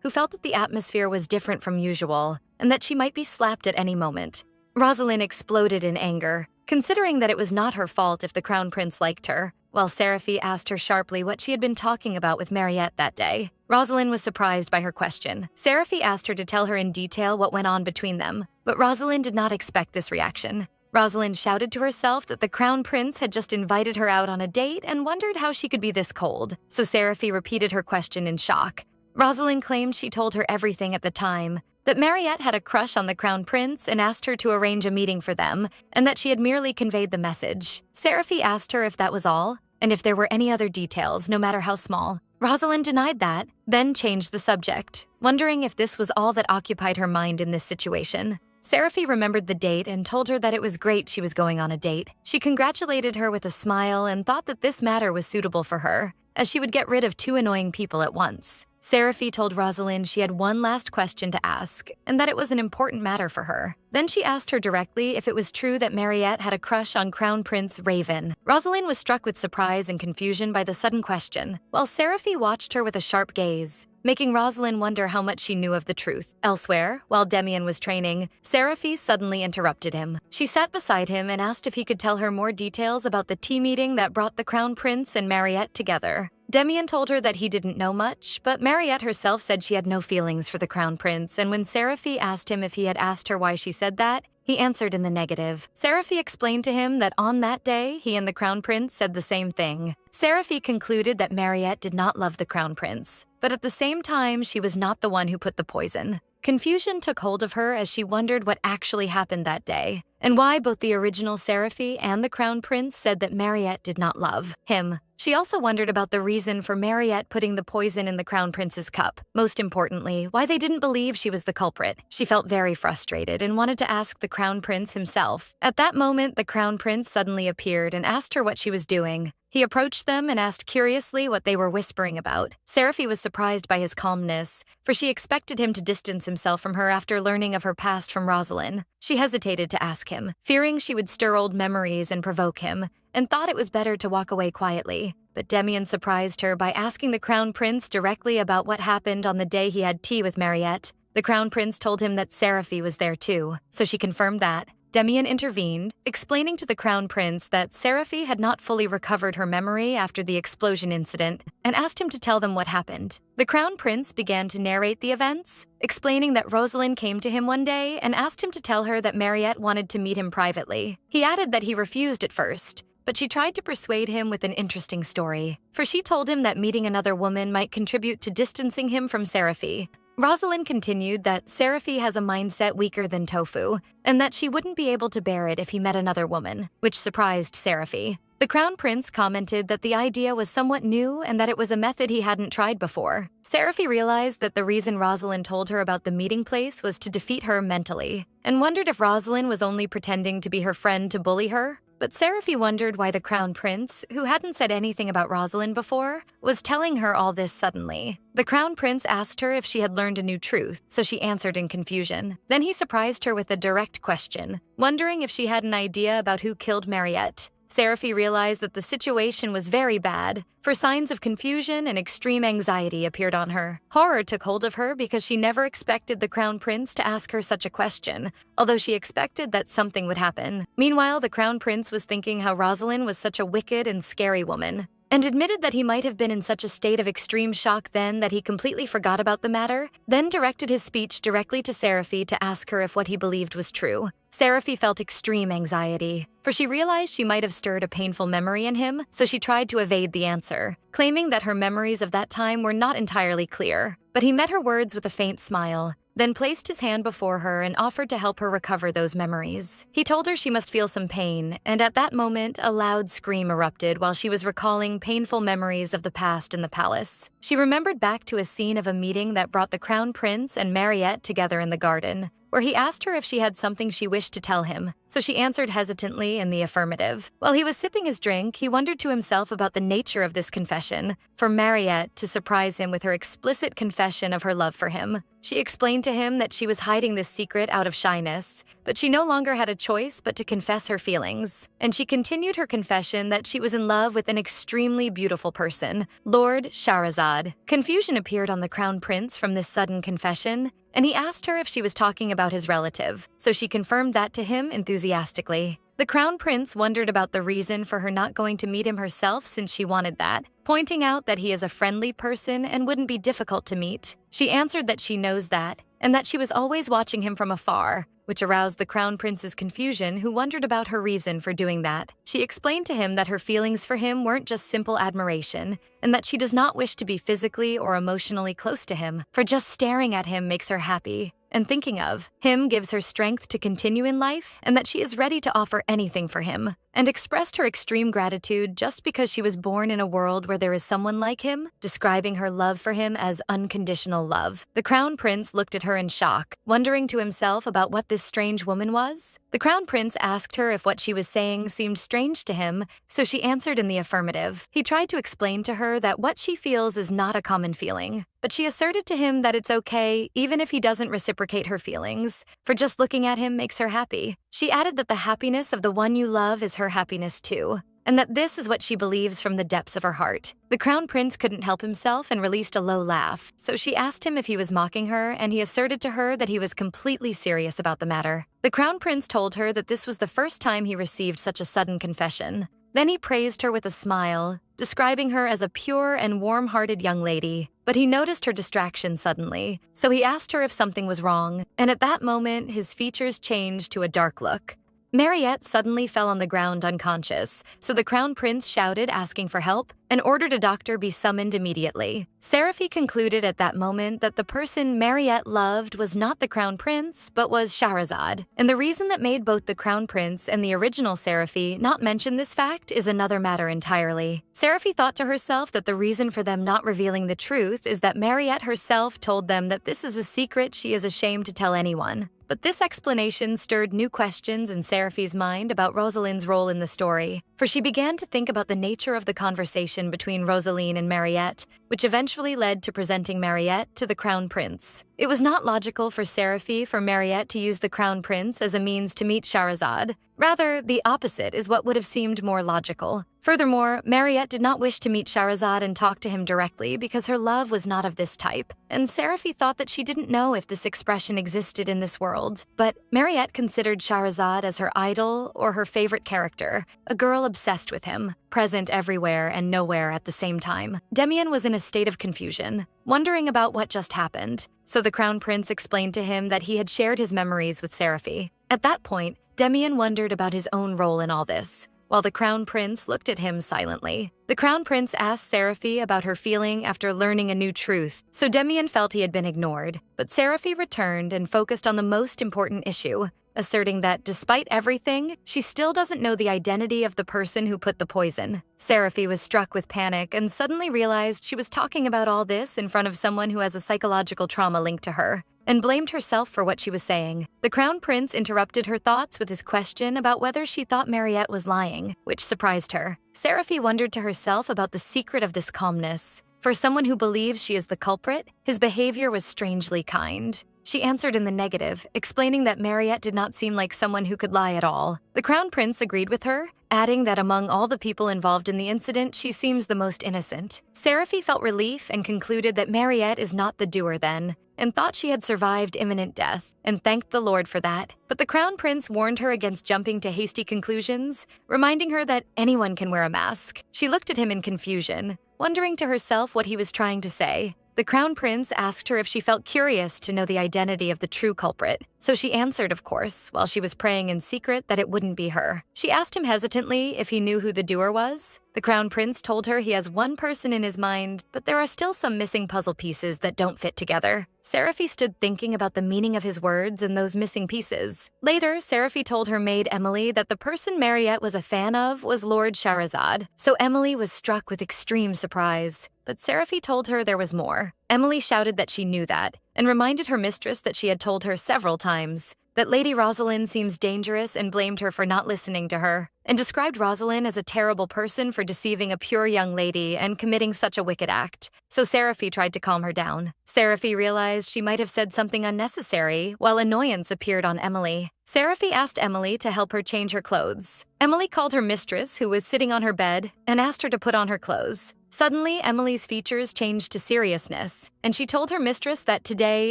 who felt that the atmosphere was different from usual and that she might be slapped at any moment. Rosaline exploded in anger, considering that it was not her fault if the Crown Prince liked her, while Seraphi asked her sharply what she had been talking about with Mariette that day. Rosaline was surprised by her question. Seraphi asked her to tell her in detail what went on between them, but Rosaline did not expect this reaction. Rosaline shouted to herself that the Crown Prince had just invited her out on a date and wondered how she could be this cold, so Seraphi repeated her question in shock. Rosaline claimed she told her everything at the time, that Mariette had a crush on the Crown Prince and asked her to arrange a meeting for them, and that she had merely conveyed the message. Seraphi asked her if that was all, and if there were any other details, no matter how small. Rosaline denied that, then changed the subject, wondering if this was all that occupied her mind in this situation. Seraphi remembered the date and told her that it was great she was going on a date. She congratulated her with a smile and thought that this matter was suitable for her, as she would get rid of two annoying people at once. Seraphi told Rosaline she had one last question to ask, and that it was an important matter for her. Then she asked her directly if it was true that Mariette had a crush on Crown Prince Raven. Rosaline was struck with surprise and confusion by the sudden question, while Seraphi watched her with a sharp gaze, making Rosaline wonder how much she knew of the truth. Elsewhere, while Demian was training, Seraphi suddenly interrupted him. She sat beside him and asked if he could tell her more details about the tea meeting that brought the Crown Prince and Mariette together. Demian told her that he didn't know much, but Mariette herself said she had no feelings for the Crown Prince, and when Seraphi asked him if he had asked her why she said that, he answered in the negative. Seraphi explained to him that on that day, he and the Crown Prince said the same thing. Seraphi concluded that Mariette did not love the Crown Prince, but at the same time, she was not the one who put the poison. Confusion took hold of her as she wondered what actually happened that day, and why both the original Seraphi and the Crown Prince said that Mariette did not love him. She also wondered about the reason for Mariette putting the poison in the Crown Prince's cup. Most importantly, why they didn't believe she was the culprit. She felt very frustrated and wanted to ask the Crown Prince himself. At that moment, the Crown Prince suddenly appeared and asked her what she was doing. He approached them and asked curiously what they were whispering about. Seraphi was surprised by his calmness, for she expected him to distance himself from her after learning of her past from Rosalind. She hesitated to ask him, fearing she would stir old memories and provoke him, and thought it was better to walk away quietly. But Demian surprised her by asking the Crown Prince directly about what happened on the day he had tea with Mariette. The Crown Prince told him that Seraphi was there too, so she confirmed that. Demian intervened, explaining to the Crown Prince that Seraphi had not fully recovered her memory after the explosion incident, and asked him to tell them what happened. The Crown Prince began to narrate the events, explaining that Rosalind came to him one day and asked him to tell her that Mariette wanted to meet him privately. He added that he refused at first, but she tried to persuade him with an interesting story, for she told him that meeting another woman might contribute to distancing him from Seraphi. Rosalind continued that Seraphi has a mindset weaker than Tofu, and that she wouldn't be able to bear it if he met another woman, which surprised Seraphi. The Crown Prince commented that the idea was somewhat new and that it was a method he hadn't tried before. Seraphi realized that the reason Rosalind told her about the meeting place was to defeat her mentally, and wondered if Rosalind was only pretending to be her friend to bully her. But Seraphi wondered why the Crown Prince, who hadn't said anything about Rosalind before, was telling her all this suddenly. The Crown Prince asked her if she had learned a new truth, so she answered in confusion. Then he surprised her with a direct question, wondering if she had an idea about who killed Mariette. Seraphi realized that the situation was very bad, for signs of confusion and extreme anxiety appeared on her. Horror took hold of her because she never expected the Crown Prince to ask her such a question, although she expected that something would happen. Meanwhile, the Crown Prince was thinking how Rosalind was such a wicked and scary woman, and admitted that he might have been in such a state of extreme shock then that he completely forgot about the matter, then directed his speech directly to Seraphi to ask her if what he believed was true. Seraphi felt extreme anxiety, for she realized she might have stirred a painful memory in him, so she tried to evade the answer, claiming that her memories of that time were not entirely clear. But he met her words with a faint smile, then placed his hand before her and offered to help her recover those memories. He told her she must feel some pain, and at that moment, a loud scream erupted while she was recalling painful memories of the past in the palace. She remembered back to a scene of a meeting that brought the Crown Prince and Mariette together in the garden, where he asked her if she had something she wished to tell him, so she answered hesitantly in the affirmative. While he was sipping his drink, he wondered to himself about the nature of this confession, for Mariette to surprise him with her explicit confession of her love for him. She explained to him that she was hiding this secret out of shyness, but she no longer had a choice but to confess her feelings. And she continued her confession that she was in love with an extremely beautiful person, Lord Shahrazad. Confusion appeared on the Crown Prince from this sudden confession, and he asked her if she was talking about his relative, so she confirmed that to him enthusiastically. The Crown Prince wondered about the reason for her not going to meet him herself since she wanted that, pointing out that he is a friendly person and wouldn't be difficult to meet. She answered that she knows that, and that she was always watching him from afar, which aroused the Crown Prince's confusion, who wondered about her reason for doing that. She explained to him that her feelings for him weren't just simple admiration, and that she does not wish to be physically or emotionally close to him, for just staring at him makes her happy, and thinking of him gives her strength to continue in life, and that she is ready to offer anything for him, and expressed her extreme gratitude just because she was born in a world where there is someone like him, describing her love for him as unconditional love. The Crown Prince looked at her in shock, wondering to himself about what this strange woman was. The Crown Prince asked her if what she was saying seemed strange to him, so she answered in the affirmative. He tried to explain to her that what she feels is not a common feeling, but she asserted to him that it's okay even if he doesn't reciprocate her feelings, for just looking at him makes her happy. She added that the happiness of the one you love is her happiness too, and that this is what she believes from the depths of her heart. The Crown Prince couldn't help himself and released a low laugh, so she asked him if he was mocking her, and he asserted to her that he was completely serious about the matter. The Crown Prince told her that this was the first time he received such a sudden confession, Then he praised her with a smile, describing her as a pure and warm-hearted young lady. But he noticed her distraction suddenly, so he asked her if something was wrong, and at that moment, his features changed to a dark look. Mariette suddenly fell on the ground unconscious, so the Crown Prince shouted, asking for help, and ordered a doctor be summoned immediately. Seraphi concluded at that moment that the person Mariette loved was not the Crown Prince, but was Shahrazad. And the reason that made both the Crown Prince and the original Seraphi not mention this fact is another matter entirely. Seraphi thought to herself that the reason for them not revealing the truth is that Mariette herself told them that this is a secret she is ashamed to tell anyone. But this explanation stirred new questions in Seraphi's mind about Rosalind's role in the story, for she began to think about the nature of the conversation between Rosaline and Mariette, which eventually led to presenting Mariette to the Crown Prince. It was not logical for Seraphi for Mariette to use the Crown Prince as a means to meet Shahrazad. Rather, the opposite is what would have seemed more logical. Furthermore, Mariette did not wish to meet Shahrazad and talk to him directly because her love was not of this type, and Seraphi thought that she didn't know if this expression existed in this world. But Mariette considered Shahrazad as her idol or her favorite character, a girl obsessed with him, present everywhere and nowhere at the same time. Demian was in a state of confusion, wondering about what just happened, so the Crown Prince explained to him that he had shared his memories with Seraphi. At that point, Demian wondered about his own role in all this, while the Crown Prince looked at him silently. The Crown Prince asked Seraphi about her feeling after learning a new truth, so Demian felt he had been ignored. But Seraphi returned and focused on the most important issue, asserting that despite everything, she still doesn't know the identity of the person who put the poison. Seraphi was struck with panic and suddenly realized she was talking about all this in front of someone who has a psychological trauma linked to her, and blamed herself for what she was saying. The Crown Prince interrupted her thoughts with his question about whether she thought Mariette was lying, which surprised her. Seraphi wondered to herself about the secret of this calmness. For someone who believes she is the culprit, his behavior was strangely kind. She answered in the negative, explaining that Mariette did not seem like someone who could lie at all. The Crown Prince agreed with her, adding that among all the people involved in the incident, she seems the most innocent. Seraphi felt relief and concluded that Mariette is not the doer then, and thought she had survived imminent death, and thanked the Lord for that. But the Crown Prince warned her against jumping to hasty conclusions, reminding her that anyone can wear a mask. She looked at him in confusion, wondering to herself what he was trying to say. The Crown Prince asked her if she felt curious to know the identity of the true culprit, so she answered, of course, while she was praying in secret that it wouldn't be her. She asked him hesitantly if he knew who the doer was. The Crown Prince told her he has one person in his mind, but there are still some missing puzzle pieces that don't fit together. Seraphi stood thinking about the meaning of his words and those missing pieces. Later, Seraphi told her maid Emily that the person Mariette was a fan of was Lord Shahrazad, so Emily was struck with extreme surprise. But Seraphi told her there was more. Emily shouted that she knew that, and reminded her mistress that she had told her several times that Lady Rosalind seems dangerous and blamed her for not listening to her, and described Rosalind as a terrible person for deceiving a pure young lady and committing such a wicked act. So Seraphi tried to calm her down. Seraphi realized she might have said something unnecessary, while annoyance appeared on Emily. Seraphi asked Emily to help her change her clothes. Emily called her mistress, who was sitting on her bed, and asked her to put on her clothes. Suddenly, Emily's features changed to seriousness, and she told her mistress that today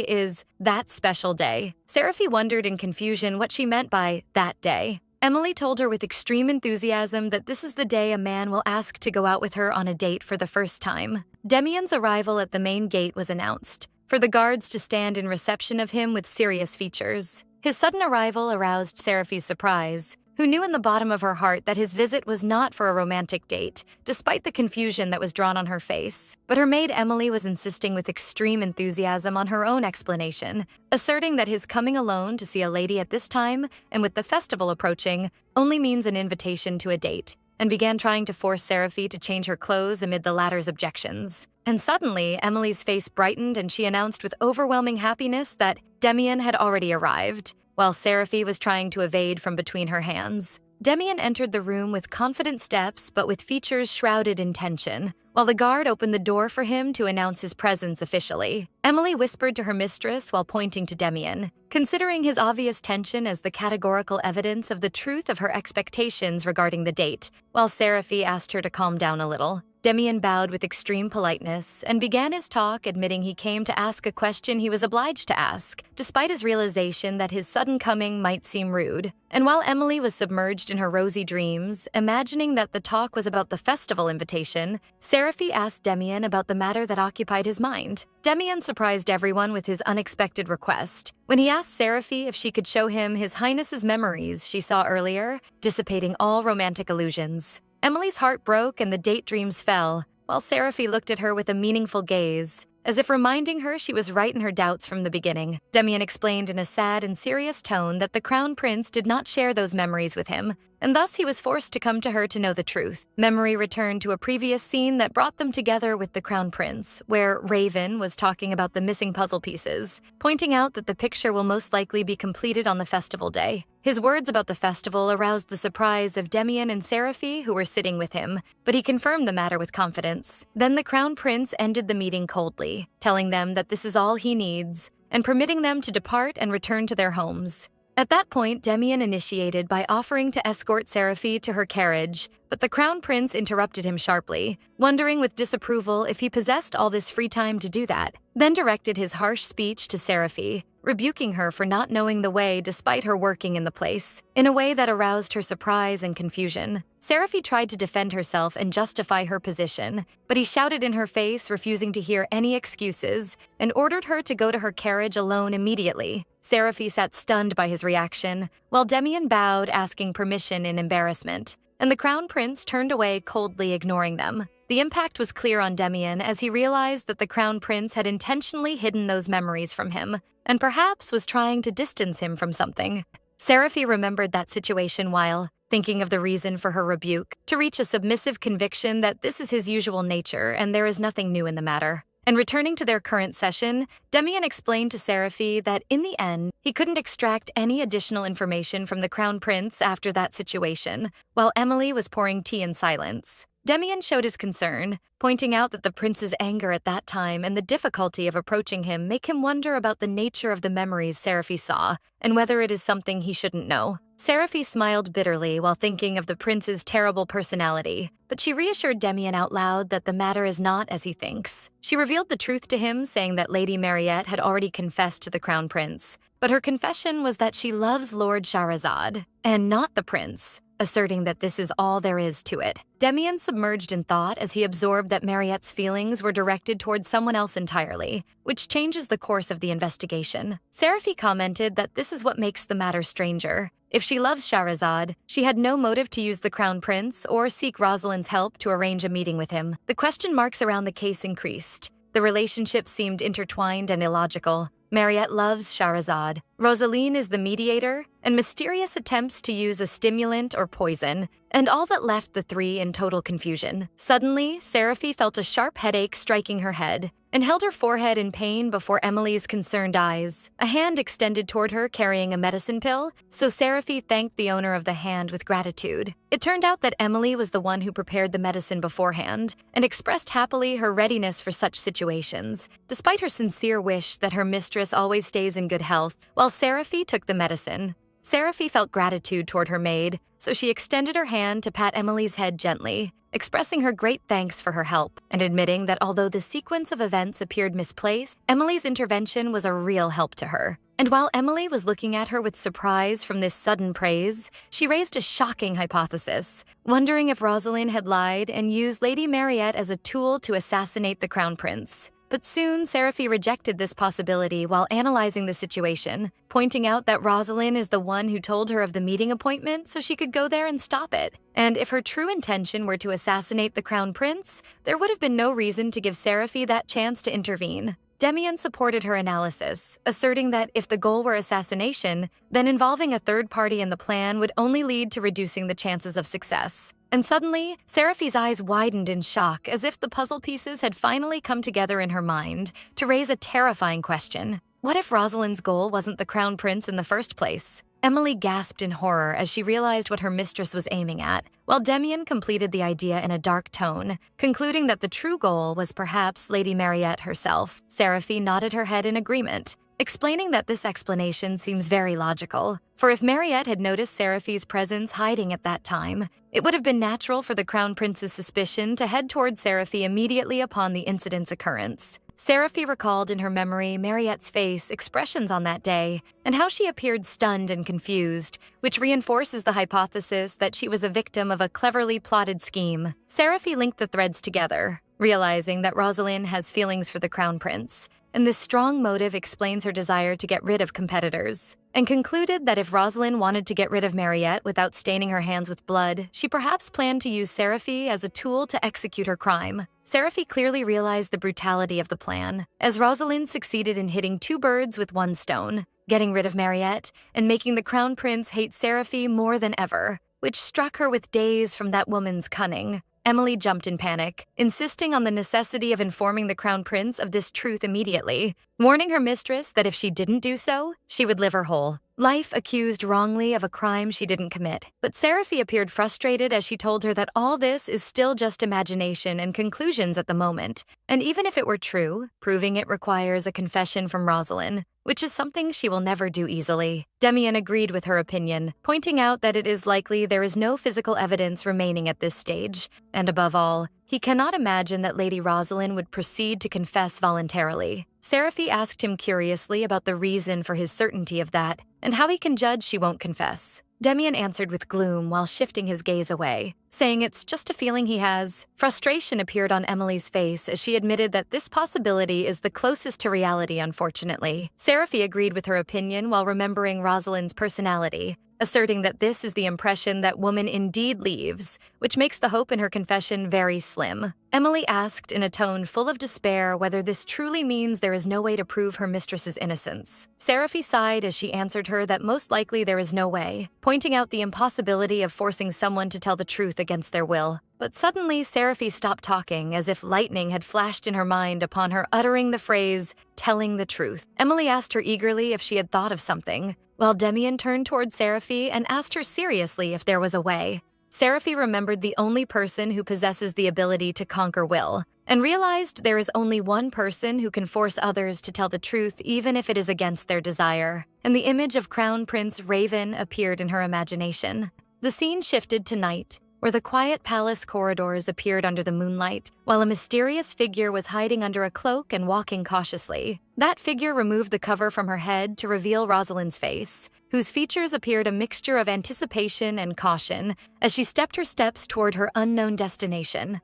is that special day. Seraphi wondered in confusion what she meant by that day. Emily told her with extreme enthusiasm that this is the day a man will ask to go out with her on a date for the first time. Demian's arrival at the main gate was announced, for the guards to stand in reception of him with serious features. His sudden arrival aroused Seraphi's surprise, who knew in the bottom of her heart that his visit was not for a romantic date, despite the confusion that was drawn on her face. But her maid Emily was insisting with extreme enthusiasm on her own explanation, asserting that his coming alone to see a lady at this time, and with the festival approaching, only means an invitation to a date, and began trying to force Seraphi to change her clothes amid the latter's objections. And suddenly, Emily's face brightened and she announced with overwhelming happiness that Demian had already arrived, while Seraphi was trying to evade from between her hands. Demian entered the room with confident steps but with features shrouded in tension, while the guard opened the door for him to announce his presence officially. Emily whispered to her mistress while pointing to Demian, considering his obvious tension as the categorical evidence of the truth of her expectations regarding the date, while Seraphi asked her to calm down a little. Demian bowed with extreme politeness and began his talk admitting he came to ask a question he was obliged to ask, despite his realization that his sudden coming might seem rude. And while Emily was submerged in her rosy dreams, imagining that the talk was about the festival invitation, Seraphi asked Demian about the matter that occupied his mind. Demian surprised everyone with his unexpected request when he asked Seraphi if she could show him His Highness's memories she saw earlier, dissipating all romantic illusions. Emily's heart broke and the date dreams fell, while Seraphi looked at her with a meaningful gaze, as if reminding her she was right in her doubts from the beginning. Demian explained in a sad and serious tone that the Crown Prince did not share those memories with him, and thus he was forced to come to her to know the truth. Memory returned to a previous scene that brought them together with the Crown Prince, where Raven was talking about the missing puzzle pieces, pointing out that the picture will most likely be completed on the festival day. His words about the festival aroused the surprise of Demian and Seraphi, who were sitting with him, but he confirmed the matter with confidence. Then the Crown Prince ended the meeting coldly, telling them that this is all he needs, and permitting them to depart and return to their homes. At that point, Demian initiated by offering to escort Seraphi to her carriage, but the Crown Prince interrupted him sharply, wondering with disapproval if he possessed all this free time to do that, then directed his harsh speech to Seraphi, rebuking her for not knowing the way despite her working in the place, in a way that aroused her surprise and confusion. Seraphi tried to defend herself and justify her position, but he shouted in her face, refusing to hear any excuses, and ordered her to go to her carriage alone immediately. Seraphi sat stunned by his reaction, while Demian bowed, asking permission in embarrassment, and the Crown Prince turned away coldly, ignoring them. The impact was clear on Demian as he realized that the Crown Prince had intentionally hidden those memories from him, and perhaps was trying to distance him from something. Seraphi remembered that situation while thinking of the reason for her rebuke, to reach a submissive conviction that this is his usual nature and there is nothing new in the matter. And returning to their current session, Demian explained to Seraphi that in the end, he couldn't extract any additional information from the Crown Prince after that situation, while Emily was pouring tea in silence. Demian showed his concern, pointing out that the prince's anger at that time and the difficulty of approaching him make him wonder about the nature of the memories Seraphi saw and whether it is something he shouldn't know. Seraphi smiled bitterly while thinking of the prince's terrible personality, but she reassured Demian out loud that the matter is not as he thinks. She revealed the truth to him, saying that Lady Mariette had already confessed to the Crown Prince, but her confession was that she loves Lord Shahrazad, and not the prince, asserting that this is all there is to it. Demian submerged in thought as he absorbed that Mariette's feelings were directed towards someone else entirely, which changes the course of the investigation. Seraphi commented that this is what makes the matter stranger. If she loves Shahrazad, she had no motive to use the Crown Prince or seek Rosalind's help to arrange a meeting with him. The question marks around the case increased. The relationship seemed intertwined and illogical. Mariette loves Shahrazad, Rosaline is the mediator, and mysterious attempts to use a stimulant or poison, and all that left the three in total confusion. Suddenly, Seraphi felt a sharp headache striking her head, and held her forehead in pain before Emily's concerned eyes. A hand extended toward her carrying a medicine pill, so Seraphi thanked the owner of the hand with gratitude. It turned out that Emily was the one who prepared the medicine beforehand, and expressed happily her readiness for such situations, despite her sincere wish that her mistress always stays in good health, while Seraphi took the medicine. Seraphi felt gratitude toward her maid, so she extended her hand to pat Emily's head gently, expressing her great thanks for her help, and admitting that although the sequence of events appeared misplaced, Emily's intervention was a real help to her. And while Emily was looking at her with surprise from this sudden praise, she raised a shocking hypothesis, wondering if Rosalind had lied and used Lady Mariette as a tool to assassinate the Crown Prince. But soon, Seraphi rejected this possibility while analyzing the situation, pointing out that Rosalind is the one who told her of the meeting appointment so she could go there and stop it. And if her true intention were to assassinate the Crown Prince, there would have been no reason to give Seraphi that chance to intervene. Demian supported her analysis, asserting that if the goal were assassination, then involving a third party in the plan would only lead to reducing the chances of success. And suddenly, Seraphi's eyes widened in shock as if the puzzle pieces had finally come together in her mind to raise a terrifying question. What if Rosalind's goal wasn't the Crown Prince in the first place? Emily gasped in horror as she realized what her mistress was aiming at, while Demian completed the idea in a dark tone, concluding that the true goal was perhaps Lady Mariette herself. Seraphi nodded her head in agreement, explaining that this explanation seems very logical, for if Mariette had noticed Seraphi's presence hiding at that time, it would have been natural for the Crown Prince's suspicion to head toward Seraphi immediately upon the incident's occurrence. Seraphi recalled in her memory Mariette's face expressions on that day and how she appeared stunned and confused, which reinforces the hypothesis that she was a victim of a cleverly plotted scheme. Seraphi linked the threads together, realizing that Rosalind has feelings for the Crown Prince, and this strong motive explains her desire to get rid of competitors, and concluded that if Rosalind wanted to get rid of Mariette without staining her hands with blood, she perhaps planned to use Seraphi as a tool to execute her crime. Seraphi clearly realized the brutality of the plan, as Rosalind succeeded in hitting two birds with one stone, getting rid of Mariette and making the Crown Prince hate Seraphi more than ever, which struck her with days from that woman's cunning. Emily jumped in panic, insisting on the necessity of informing the Crown Prince of this truth immediately, warning her mistress that if she didn't do so, she would live her whole life accused wrongly of a crime she didn't commit. But Seraphi appeared frustrated as she told her that all this is still just imagination and conclusions at the moment, and even if it were true, proving it requires a confession from Rosalind, which is something she will never do easily. Demian agreed with her opinion, pointing out that it is likely there is no physical evidence remaining at this stage, and above all, he cannot imagine that Lady Rosalind would proceed to confess voluntarily. Seraphi asked him curiously about the reason for his certainty of that, and how he can judge she won't confess. Demian answered with gloom while shifting his gaze away, saying it's just a feeling he has. Frustration appeared on Emily's face as she admitted that this possibility is the closest to reality, unfortunately. Seraphi agreed with her opinion while remembering Rosalind's personality, asserting that this is the impression that woman indeed leaves, which makes the hope in her confession very slim. Emily asked in a tone full of despair whether this truly means there is no way to prove her mistress's innocence. Seraphi sighed as she answered her that most likely there is no way, pointing out the impossibility of forcing someone to tell the truth against their will. But suddenly, Seraphi stopped talking as if lightning had flashed in her mind upon her uttering the phrase, telling the truth. Emily asked her eagerly if she had thought of something, while Demian turned toward Seraphi and asked her seriously if there was a way. Seraphi remembered the only person who possesses the ability to conquer will, and realized there is only one person who can force others to tell the truth even if it is against their desire, and the image of Crown Prince Raven appeared in her imagination. The scene shifted to night, where the quiet palace corridors appeared under the moonlight, while a mysterious figure was hiding under a cloak and walking cautiously. That figure removed the cover from her head to reveal Rosalind's face, whose features appeared a mixture of anticipation and caution as she stepped her steps toward her unknown destination.